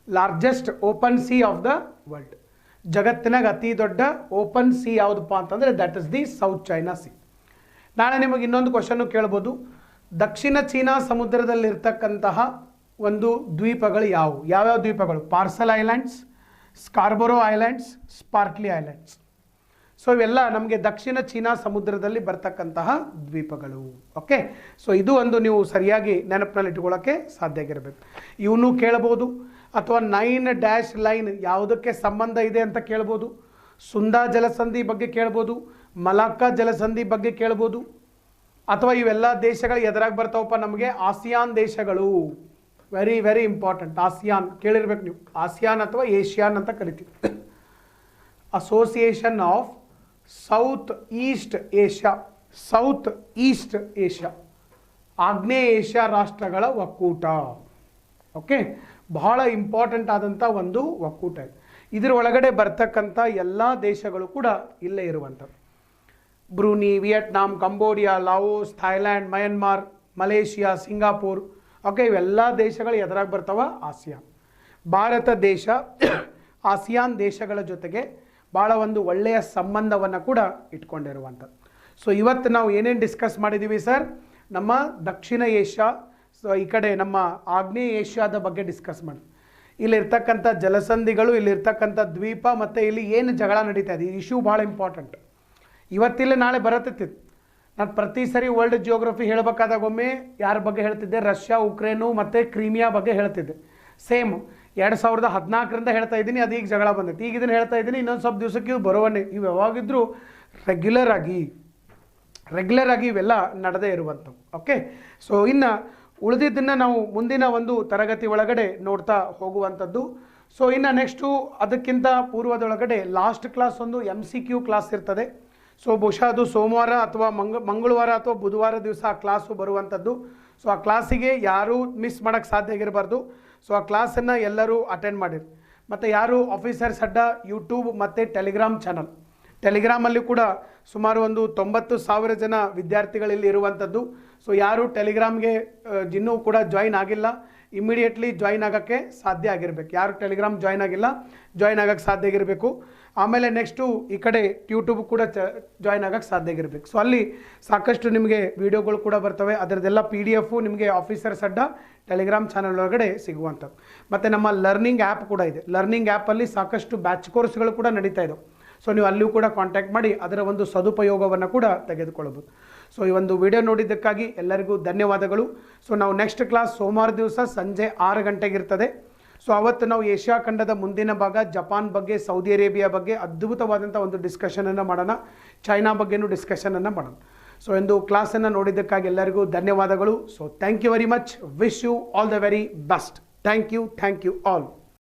Speaker 1: Largest open sea of the world. ಜಗತ್ತಿನಾಗ ಅತಿ ದೊಡ್ಡ ಓಪನ್ ಸಿ ಯಾವುದಪ್ಪ ಅಂತಂದರೆ that is the South China sea. ನಾಳೆ ನಿಮಗೆ ಇನ್ನೊಂದು ಕ್ವಶನ್ನು ಕೇಳ್ಬೋದು, ದಕ್ಷಿಣ ಚೀನಾ ಸಮುದ್ರದಲ್ಲಿರ್ತಕ್ಕಂತಹ ಒಂದು ದ್ವೀಪಗಳು ಯಾವ್ಯಾವ ದ್ವೀಪಗಳು? Paracel islands, Scarborough islands, Spratly islands. So ಇವೆಲ್ಲ ನಮಗೆ ದಕ್ಷಿಣ ಚೀನಾ ಸಮುದ್ರದಲ್ಲಿ ಬರ್ತಕ್ಕಂತಹ ದ್ವೀಪಗಳು. ಓಕೆ, ಸೊ ಇದು ಒಂದು ನೀವು ಸರಿಯಾಗಿ ನೆನಪಿನಲ್ಲಿ ಇಟ್ಕೊಳ್ಳೋಕ್ಕೆ ಸಾಧ್ಯ ಆಗಿರಬೇಕು. ಇವನು ಕೇಳ್ಬೋದು, ಅಥವಾ 9 ಡ್ಯಾಶ್ ಲೈನ್ ಯಾವುದಕ್ಕೆ ಸಂಬಂಧ ಇದೆ ಅಂತ ಕೇಳ್ಬೋದು. ಸುಂದಾ ಜಲಸಂಧಿ ಬಗ್ಗೆ ಕೇಳ್ಬೋದು, ಮಲಾಕ್ಕಾ ಜಲಸಂಧಿ ಬಗ್ಗೆ ಕೇಳ್ಬೋದು, ಅಥವಾ ಇವೆಲ್ಲ ದೇಶಗಳು ಎದುರಾಗಿ ಬರ್ತಾವಪ್ಪ ನಮಗೆ ಆಸಿಯಾನ್ ದೇಶಗಳು. Very very important. ಆಸಿಯಾನ್ ಕೇಳಿರ್ಬೇಕು ನೀವು. ಆಸಿಯಾನ್ ಅಥವಾ ಏಷ್ಯಾನ್ ಅಂತ ಕರಿತೀವಿ. Association of south East Asia, south East Asia, ಆಗ್ನೇಯ ಏಷ್ಯಾ ರಾಷ್ಟ್ರಗಳ ಒಕ್ಕೂಟ. ಓಕೆ, ಬಹಳ ಇಂಪಾರ್ಟೆಂಟ್ ಆದಂಥ ಒಂದು ಒಕ್ಕೂಟ ಇದೆ. ಇದರ ಒಳಗಡೆ ಬರ್ತಕ್ಕಂಥ ಎಲ್ಲ ದೇಶಗಳು ಕೂಡ ಇಲ್ಲೇ ಇರುವಂಥದ್ದು. Brunei, Vietnam, Cambodia, Laos, Thailand, Myanmar, Malaysia, Singapore. Okay, ಇವೆಲ್ಲ ದೇಶಗಳು ಎದುರಾಗಿ ಬರ್ತಾವ ಆಸಿಯಾನ್. ಭಾರತ ದೇಶ ಆಸಿಯಾನ್ ದೇಶಗಳ ಜೊತೆಗೆ ಭಾಳ ಒಂದು ಒಳ್ಳೆಯ ಸಂಬಂಧವನ್ನು ಕೂಡ ಇಟ್ಕೊಂಡಿರುವಂಥದ್ದು. ಸೊ ಇವತ್ತು ನಾವು ಏನೇನು ಡಿಸ್ಕಸ್ ಮಾಡಿದ್ದೀವಿ ಸರ್? ನಮ್ಮ ದಕ್ಷಿಣ ಏಷ್ಯಾ, ಸೊ ಈ ಕಡೆ ನಮ್ಮ ಆಗ್ನೇಯ ಏಷ್ಯಾದ ಬಗ್ಗೆ ಡಿಸ್ಕಸ್ ಮಾಡಿ. ಇಲ್ಲಿರ್ತಕ್ಕಂಥ ಜಲಸಂಧಿಗಳು, ಇಲ್ಲಿರ್ತಕ್ಕಂಥ ದ್ವೀಪ, ಮತ್ತು ಇಲ್ಲಿ ಏನು ಜಗಳ ನಡೀತಾ ಇದೆ, ಈ ಇಶ್ಯೂ ಭಾಳ ಇಂಪಾರ್ಟೆಂಟ್. ಇವತ್ತಿಲ್ಲ ನಾಳೆ ಬರತ್ತಿತ್ತು. ನಾನು ಪ್ರತಿ ಸರಿ ವರ್ಲ್ಡ್ ಜಿಯೋಗ್ರಫಿ ಹೇಳಬೇಕಾದಾಗ ಒಮ್ಮೆ ಯಾರ ಬಗ್ಗೆ ಹೇಳ್ತಿದ್ದೆ? ರಷ್ಯಾ, ಉಕ್ರೇನು ಮತ್ತು ಕ್ರೀಮಿಯಾ ಬಗ್ಗೆ ಹೇಳ್ತಿದ್ದೆ. ಸೇಮ್ 2014ರಿಂದ ಹೇಳ್ತಾ ಇದ್ದೀನಿ, ಅದು ಈಗ ಜಗಳ ಬಂದೈತಿ. ಈಗ ಇದನ್ನು ಹೇಳ್ತಾ ಇದ್ದೀನಿ, ಇನ್ನೊಂದು ಸ್ವಲ್ಪ ದಿವಸಕ್ಕೆ ಇವು ಬರೋವನ್ನೇ. ಇವು ಯಾವಾಗಿದ್ದರೂ ರೆಗ್ಯುಲರ್ ಆಗಿ ಇವೆಲ್ಲ ನಡೆದೇ ಇರುವಂಥವು. ಓಕೆ, ಸೊ ಇನ್ನು ಉಳಿದಿದ್ದನ್ನು ನಾವು ಮುಂದಿನ ಒಂದು ತರಗತಿ ಒಳಗಡೆ ನೋಡ್ತಾ ಹೋಗುವಂಥದ್ದು. ಸೊ ಇನ್ನು ನೆಕ್ಸ್ಟು ಅದಕ್ಕಿಂತ ಪೂರ್ವದೊಳಗಡೆ ಲಾಸ್ಟ್ ಕ್ಲಾಸ್ ಒಂದು MCQ ಕ್ಲಾಸ್ ಇರ್ತದೆ. ಸೊ ಬಹುಶಃ ಅದು ಸೋಮವಾರ ಅಥವಾ ಮಂಗಳವಾರ ಅಥವಾ ಬುಧವಾರ ದಿವಸ ಆ ಕ್ಲಾಸು ಬರುವಂಥದ್ದು. ಸೊ ಆ ಕ್ಲಾಸಿಗೆ ಯಾರೂ ಮಿಸ್ ಮಾಡೋಕ್ಕೆ ಸಾಧ್ಯ ಆಗಿರಬಾರ್ದು. ಸೊ ಆ ಕ್ಲಾಸನ್ನು ಎಲ್ಲರೂ ಅಟೆಂಡ್ ಮಾಡಿರಿ. ಮತ್ತು ಯಾರು ಆಫೀಸರ್ಸ್ ಅಡ್ಡ ಯೂಟ್ಯೂಬ್ ಮತ್ತು ಟೆಲಿಗ್ರಾಮ್ ಚಾನಲ್, ಟೆಲಿಗ್ರಾಮಲ್ಲಿ ಕೂಡ ಸುಮಾರು ಒಂದು 90,000 ಜನ ವಿದ್ಯಾರ್ಥಿಗಳಲ್ಲಿ ಇರುವಂಥದ್ದು. ಸೊ ಯಾರು ಟೆಲಿಗ್ರಾಮ್ಗೆ ಇನ್ನೂ ಕೂಡ ಜಾಯಿನ್ ಆಗಿಲ್ಲ, ಇಮಿಡಿಯೇಟ್ಲಿ ಜಾಯಿನ್ ಆಗೋಕ್ಕೆ ಸಾಧ್ಯ ಆಗಿರಬೇಕು. ಯಾರು ಟೆಲಿಗ್ರಾಮ್ ಜಾಯಿನ್ ಆಗಿಲ್ಲ, ಜಾಯಿನ್ ಆಗೋಕ್ಕೆ ಸಾಧ್ಯ ಆಗಿರಬೇಕು. ಆಮೇಲೆ ನೆಕ್ಸ್ಟು ಈ ಕಡೆ ಯೂಟ್ಯೂಬ್ ಕೂಡ ಜಾಯಿನ್ ಆಗೋಕ್ಕೆ ಸಾಧ್ಯ ಆಗಿರಬೇಕು. ಸೊ ಅಲ್ಲಿ ಸಾಕಷ್ಟು ನಿಮಗೆ ವೀಡಿಯೋಗಳು ಕೂಡ ಬರ್ತವೆ. ಅದರದ್ದೆಲ್ಲ PDF ನಿಮಗೆ ಆಫೀಸರ್ಸ್ ಅಡ್ಡ ಟೆಲಿಗ್ರಾಮ್ ಚಾನಲ್ ಒಳಗಡೆ ಸಿಗುವಂಥದ್ದು. ಮತ್ತು ನಮ್ಮ ಲರ್ನಿಂಗ್ ಆ್ಯಪ್ ಕೂಡ ಇದೆ. ಲರ್ನಿಂಗ್ ಆ್ಯಪಲ್ಲಿ ಸಾಕಷ್ಟು ಬ್ಯಾಚ್ ಕೋರ್ಸ್ಗಳು ಕೂಡ ನಡೀತಾ ಇದ್ದಾವೆ. ಸೊ ನೀವು ಅಲ್ಲಿಯೂ ಕೂಡ ಕಾಂಟ್ಯಾಕ್ಟ್ ಮಾಡಿ ಅದರ ಒಂದು ಸದುಪಯೋಗವನ್ನು ಕೂಡ ತೆಗೆದುಕೊಳ್ಳಬಹುದು. ಸೊ ಈ ಒಂದು ವಿಡಿಯೋ ನೋಡಿದ್ದಕ್ಕಾಗಿ ಎಲ್ಲರಿಗೂ ಧನ್ಯವಾದಗಳು. ಸೊ ನಾವು ನೆಕ್ಸ್ಟ್ ಕ್ಲಾಸ್ ಸೋಮವಾರ ದಿವಸ ಸಂಜೆ 6 ಗಂಟೆಗೆ ಇರ್ತದೆ. ಸೊ ಅವತ್ತು ನಾವು ಏಷ್ಯಾ ಖಂಡದ ಮುಂದಿನ ಭಾಗ, ಜಪಾನ್ ಬಗ್ಗೆ, ಸೌದಿ ಅರೇಬಿಯಾ ಬಗ್ಗೆ ಅದ್ಭುತವಾದಂಥ ಒಂದು ಡಿಸ್ಕಷನನ್ನು ಮಾಡೋಣ. ಚೈನಾ ಬಗ್ಗೆನೂ ಡಿಸ್ಕಷನನ್ನು ಮಾಡೋಣ. ಸೊ ಎಂದು ಕ್ಲಾಸನ್ನು ನೋಡಿದ್ದಕ್ಕಾಗಿ ಎಲ್ಲರಿಗೂ ಧನ್ಯವಾದಗಳು. So thank you very much. Wish you all the very best. Thank you all.